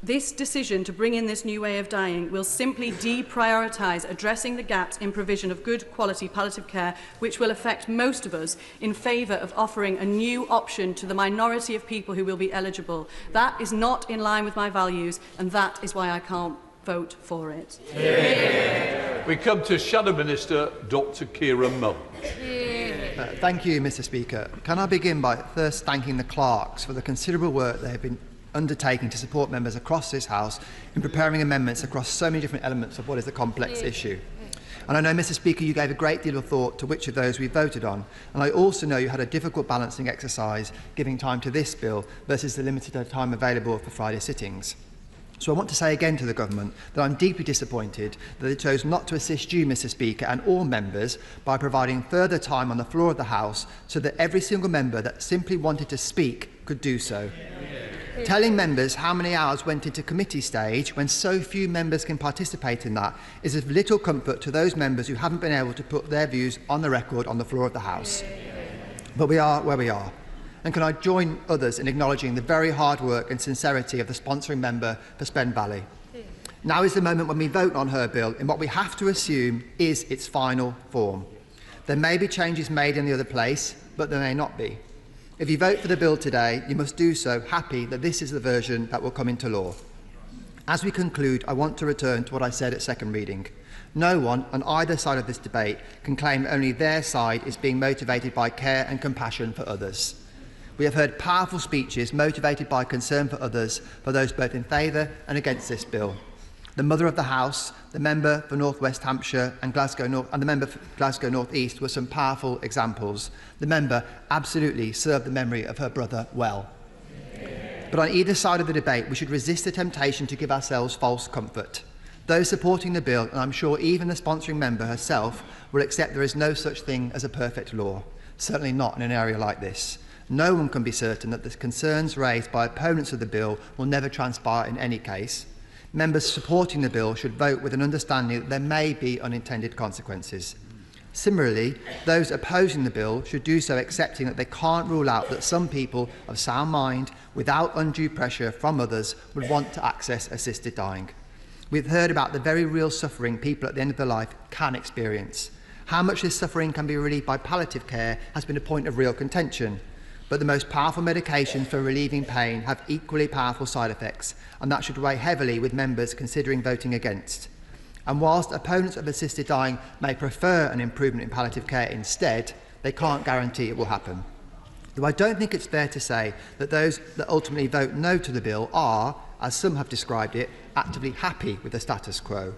this decision to bring in this new way of dying will simply deprioritise addressing the gaps in provision of good quality palliative care, which will affect most of us, in favour of offering a new option to the minority of people who will be eligible. That is not in line with my values, and that is why I can't vote for it. Yeah. We come to Shadow Minister Dr. Kieran Mull. Thank you, Mr. Speaker. Can I begin by first thanking the clerks for the considerable work they have been undertaking to support members across this House in preparing amendments across so many different elements of what is a complex issue. And I know, Mr. Speaker, you gave a great deal of thought to which of those we voted on, and I also know you had a difficult balancing exercise giving time to this bill versus the limited time available for Friday sittings. So I want to say again to the Government that I'm deeply disappointed that it chose not to assist you, Mr. Speaker, and all members by providing further time on the floor of the House so that every single member that simply wanted to speak could do so. Telling members how many hours went into committee stage when so few members can participate in that is of little comfort to those members who haven't been able to put their views on the record on the floor of the House. But we are where we are. And can I join others in acknowledging the very hard work and sincerity of the sponsoring member for Spen Valley. Now is the moment when we vote on her bill in what we have to assume is its final form. There may be changes made in the other place, but there may not be. If you vote for the bill today, you must do so happy that this is the version that will come into law. As we conclude, I want to return to what I said at second reading. No one on either side of this debate can claim only their side is being motivated by care and compassion for others. We have heard powerful speeches motivated by concern for others, for those both in favour and against this bill. The Mother of the House, the member for North West Hampshire and Glasgow North, and the member for Glasgow North East were some powerful examples. The member absolutely served the memory of her brother well. But on either side of the debate, we should resist the temptation to give ourselves false comfort. Those supporting the bill, and I'm sure even the sponsoring member herself, will accept there is no such thing as a perfect law, certainly not in an area like this. No one can be certain that the concerns raised by opponents of the bill will never transpire in any case. Members supporting the bill should vote with an understanding that there may be unintended consequences. Similarly, those opposing the bill should do so accepting that they can't rule out that some people of sound mind, without undue pressure from others, would want to access assisted dying. We've heard about the very real suffering people at the end of their life can experience. How much this suffering can be relieved by palliative care has been a point of real contention. But the most powerful medications for relieving pain have equally powerful side effects, and that should weigh heavily with members considering voting against. And whilst opponents of assisted dying may prefer an improvement in palliative care instead, they can't guarantee it will happen. Though I don't think it's fair to say that those that ultimately vote no to the bill are, as some have described it, actively happy with the status quo.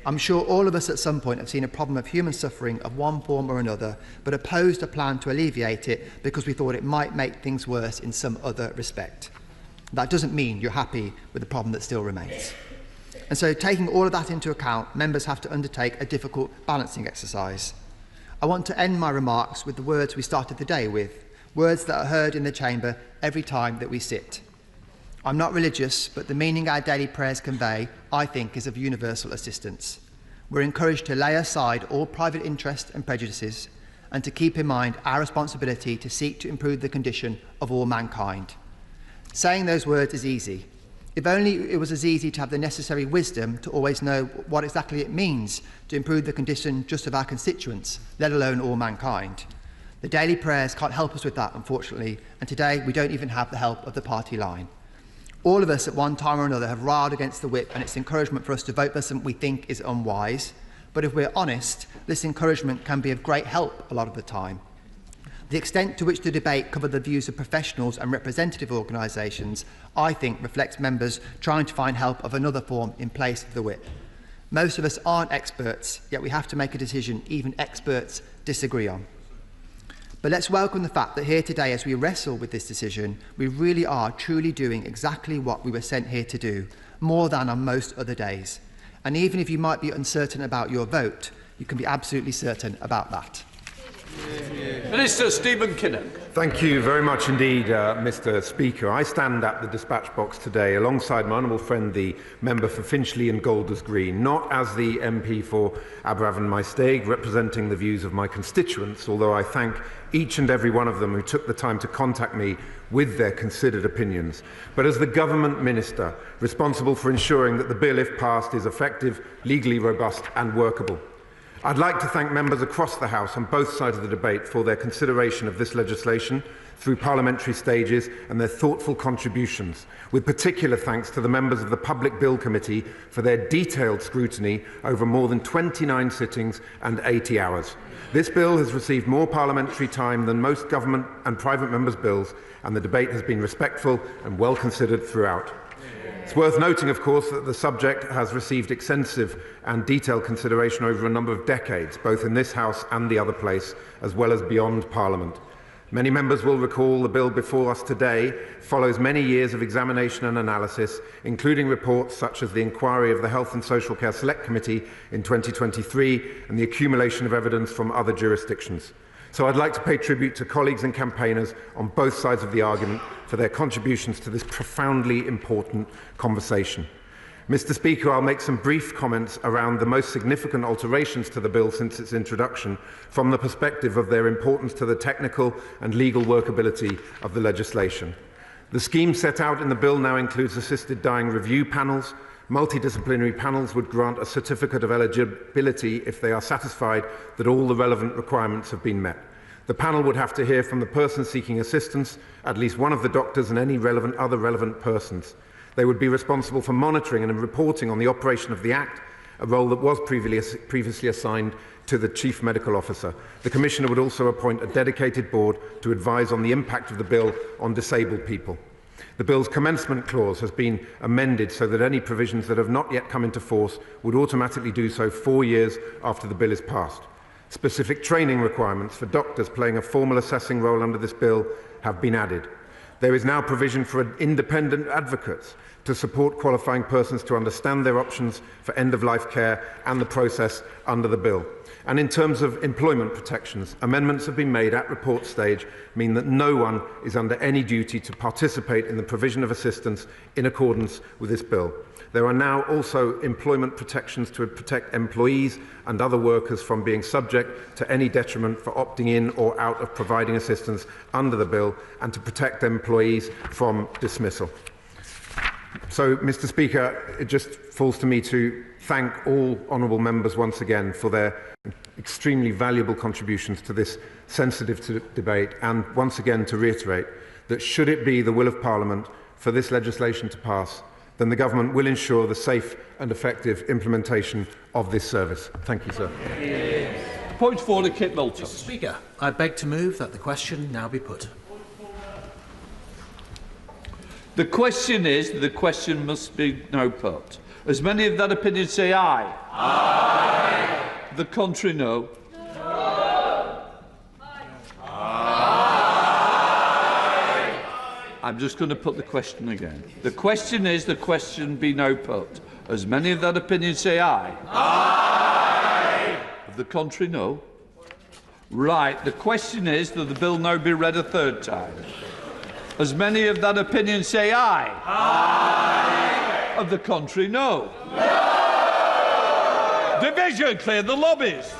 I'm sure all of us at some point have seen a problem of human suffering of one form or another, but opposed a plan to alleviate it because we thought it might make things worse in some other respect. That doesn't mean you're happy with the problem that still remains. And so, taking all of that into account, members have to undertake a difficult balancing exercise. I want to end my remarks with the words we started the day with, words that are heard in the chamber every time that we sit. I'm not religious, but the meaning our daily prayers convey, I think, is of universal assistance. We're encouraged to lay aside all private interest and prejudices and to keep in mind our responsibility to seek to improve the condition of all mankind. Saying those words is easy. If only it was as easy to have the necessary wisdom to always know what exactly it means to improve the condition just of our constituents, let alone all mankind. The daily prayers can't help us with that, unfortunately, and today we don't even have the help of the party line. All of us at one time or another have riled against the whip and its encouragement for us to vote for something we think is unwise. But if we're honest, this encouragement can be of great help a lot of the time. The extent to which the debate covered the views of professionals and representative organisations, I think, reflects members trying to find help of another form in place of the whip. Most of us aren't experts, yet we have to make a decision even experts disagree on. But let's welcome the fact that here today, as we wrestle with this decision, we really are truly doing exactly what we were sent here to do, more than on most other days. And even if you might be uncertain about your vote, You can be absolutely certain about that. Minister Stephen Kinnock. Thank you very much indeed, Mr Speaker. I stand at the dispatch box today alongside my honourable friend, the member for Finchley and Golders Green, not as the MP for Aberavon Maesteg, representing the views of my constituents, although I thank each and every one of them who took the time to contact me with their considered opinions, but as the government minister responsible for ensuring that the bill, if passed, is effective, legally robust and workable. I'd like to thank members across the House on both sides of the debate for their consideration of this legislation through parliamentary stages and their thoughtful contributions, with particular thanks to the members of the Public Bill Committee for their detailed scrutiny over more than 29 sittings and 80 hours. This bill has received more parliamentary time than most government and private members' bills, and the debate has been respectful and well considered throughout. It's worth noting, of course, that the subject has received extensive and detailed consideration over a number of decades, both in this House and the other place, as well as beyond Parliament. Many members will recall the bill before us today follows many years of examination and analysis, including reports such as the inquiry of the Health and Social Care Select Committee in 2023 and the accumulation of evidence from other jurisdictions. So I'd like to pay tribute to colleagues and campaigners on both sides of the argument for their contributions to this profoundly important conversation. Mr Speaker, I'll make some brief comments around the most significant alterations to the bill since its introduction from the perspective of their importance to the technical and legal workability of the legislation. The scheme set out in the bill now includes assisted dying review panels. Multidisciplinary panels would grant a certificate of eligibility if they are satisfied that all the relevant requirements have been met. The panel would have to hear from the person seeking assistance, at least one of the doctors and any other relevant persons. They would be responsible for monitoring and reporting on the operation of the Act, a role that was previously assigned to the Chief Medical Officer. The Commissioner would also appoint a dedicated board to advise on the impact of the bill on disabled people. The bill's commencement clause has been amended so that any provisions that have not yet come into force would automatically do so 4 years after the bill is passed. Specific training requirements for doctors playing a formal assessing role under this bill have been added. There is now provision for independent advocates to support qualifying persons to understand their options for end-of-life care and the process under the bill. And in terms of employment protections, amendments have been made at report stage mean that no one is under any duty to participate in the provision of assistance in accordance with this bill. There are now also employment protections to protect employees and other workers from being subject to any detriment for opting in or out of providing assistance under the bill, and to protect employees from dismissal. So, Mr Speaker, it just falls to me to thank all honourable members once again for their extremely valuable contributions to this sensitive debate, and once again to reiterate that should it be the will of Parliament for this legislation to pass, then the Government will ensure the safe and effective implementation of this service. Thank you, sir. Point for order, Kit Moulton. Mr Speaker, I beg to move that the question now be put. The question is, the question must be now put. As many of that opinion say aye. Aye. The contrary, no. No. Aye. I'm just going to put the question again. The question is, the question be now put. As many of that opinion say aye. Aye. The contrary, no. Right. The question is that the bill now be read a third time. As many of that opinion say aye. Aye. Of the contrary, no. No. Division, clear the lobbies.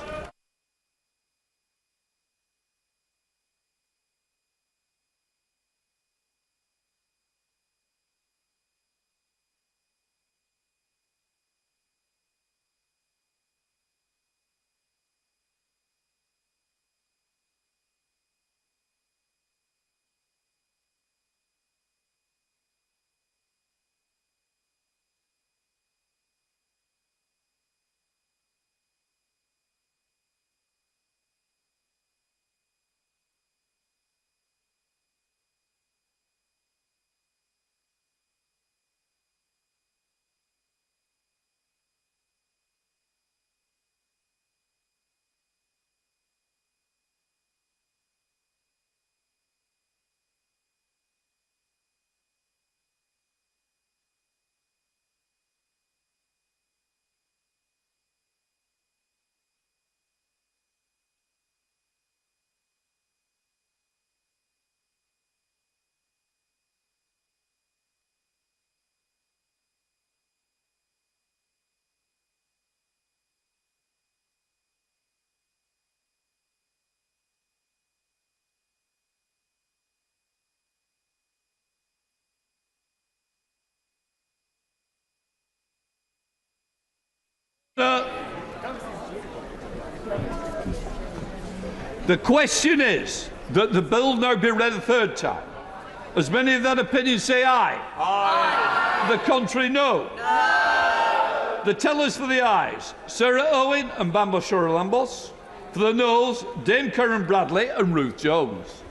The question is that the bill now be read a third time. As many of that opinion say aye. Aye. The contrary, no. No. The tellers for the ayes, Sarah Owen and Bambo Shore-Lambos. For the noes, Dame Karen Bradley and Ruth Jones.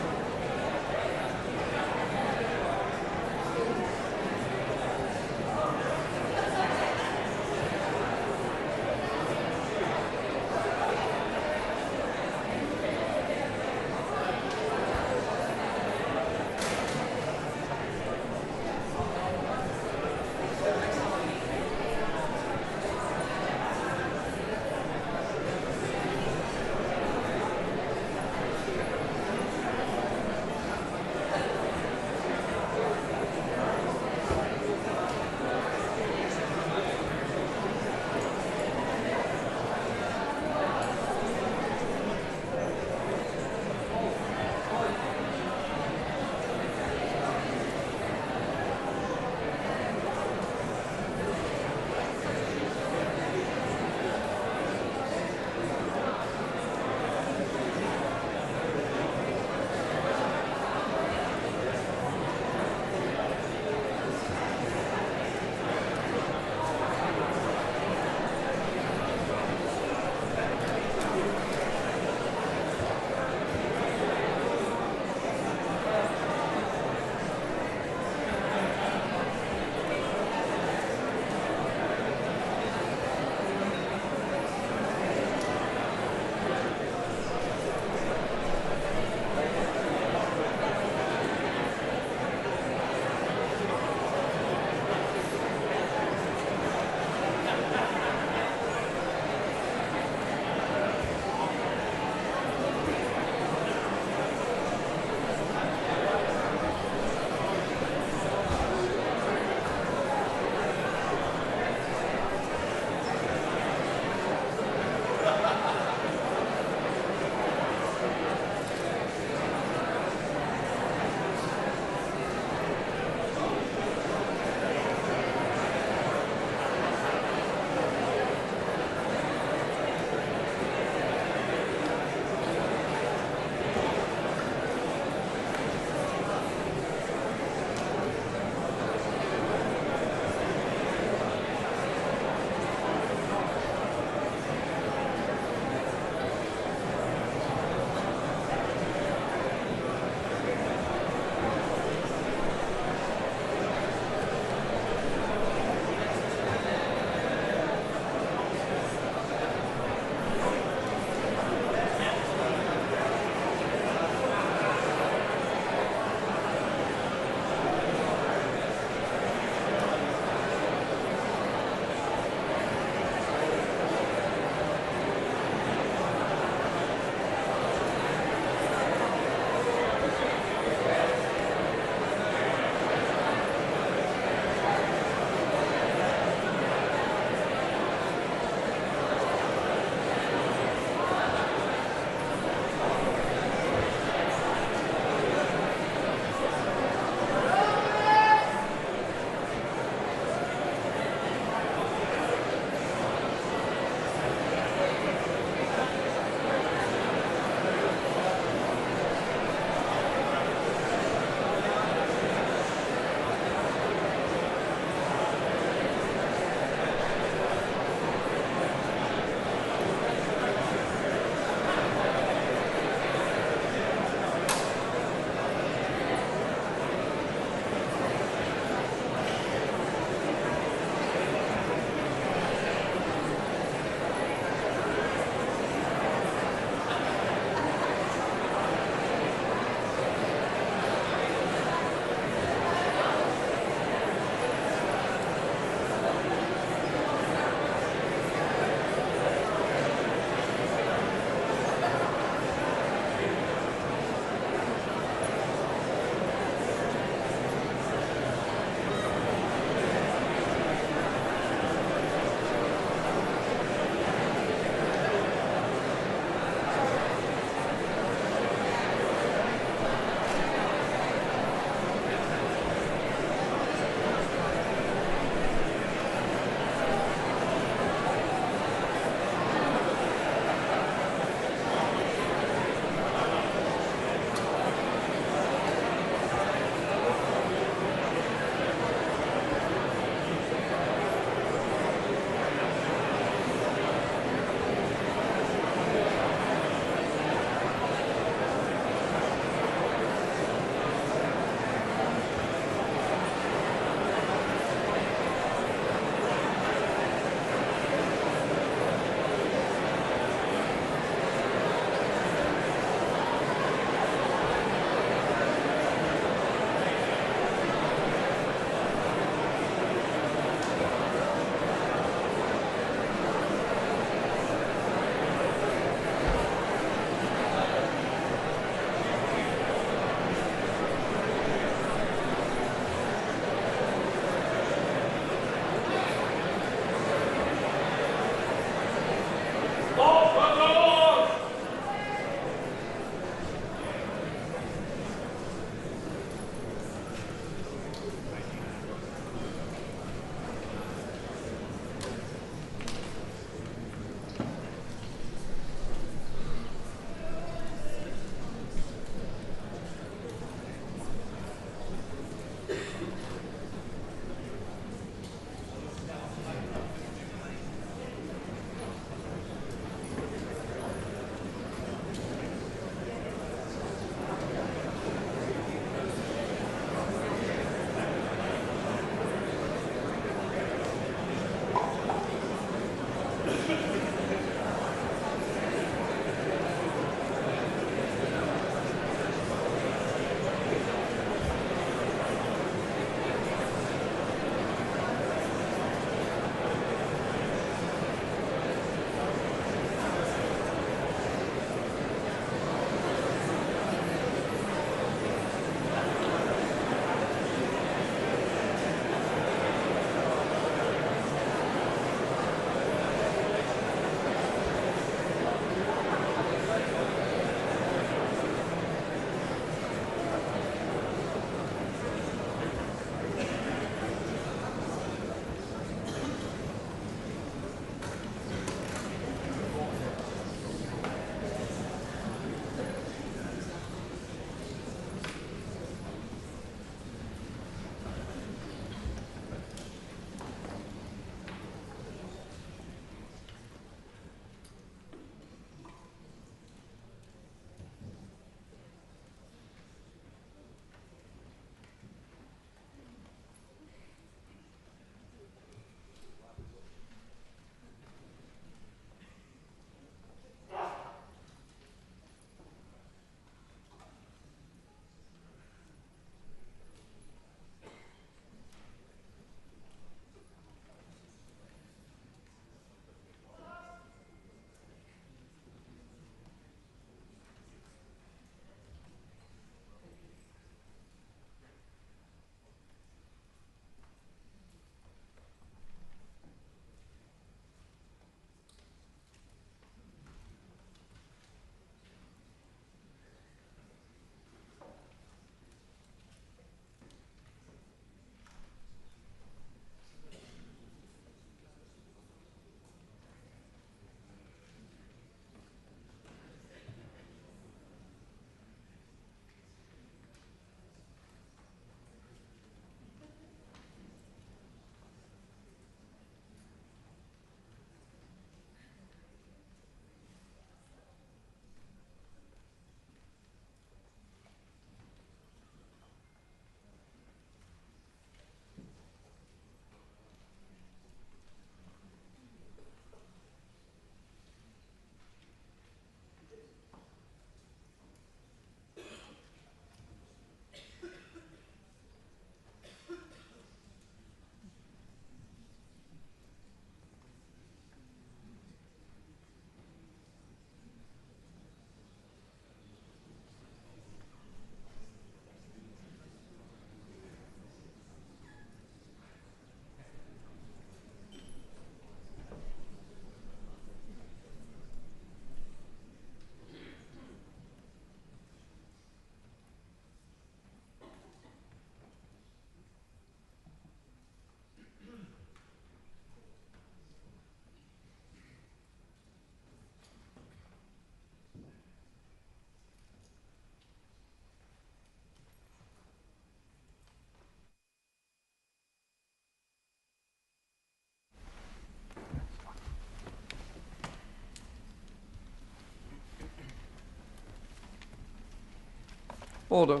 Order.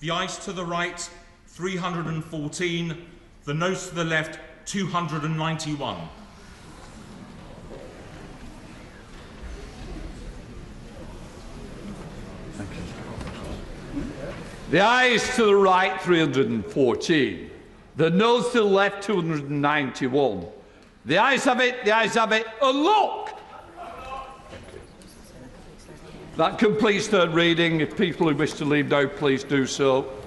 The ayes to the right, 314. The noes to the left, 291. The ayes to the right, 314. The noes to the left, 291. The ayes have it, the ayes have it. And look! That completes third reading. If people who wish to leave now, please do so.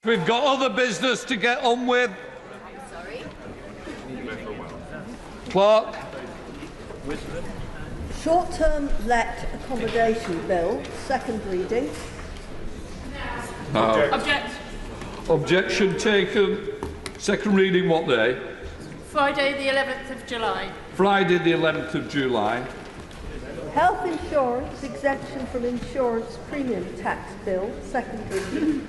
We've got other business to get on with. Clerk. Short-term let accommodation bill, second reading. No. Object. Objection taken. Second reading what day? Friday the 11th of July. Friday the 11th of July. Health insurance exemption from insurance premium tax bill, second reading.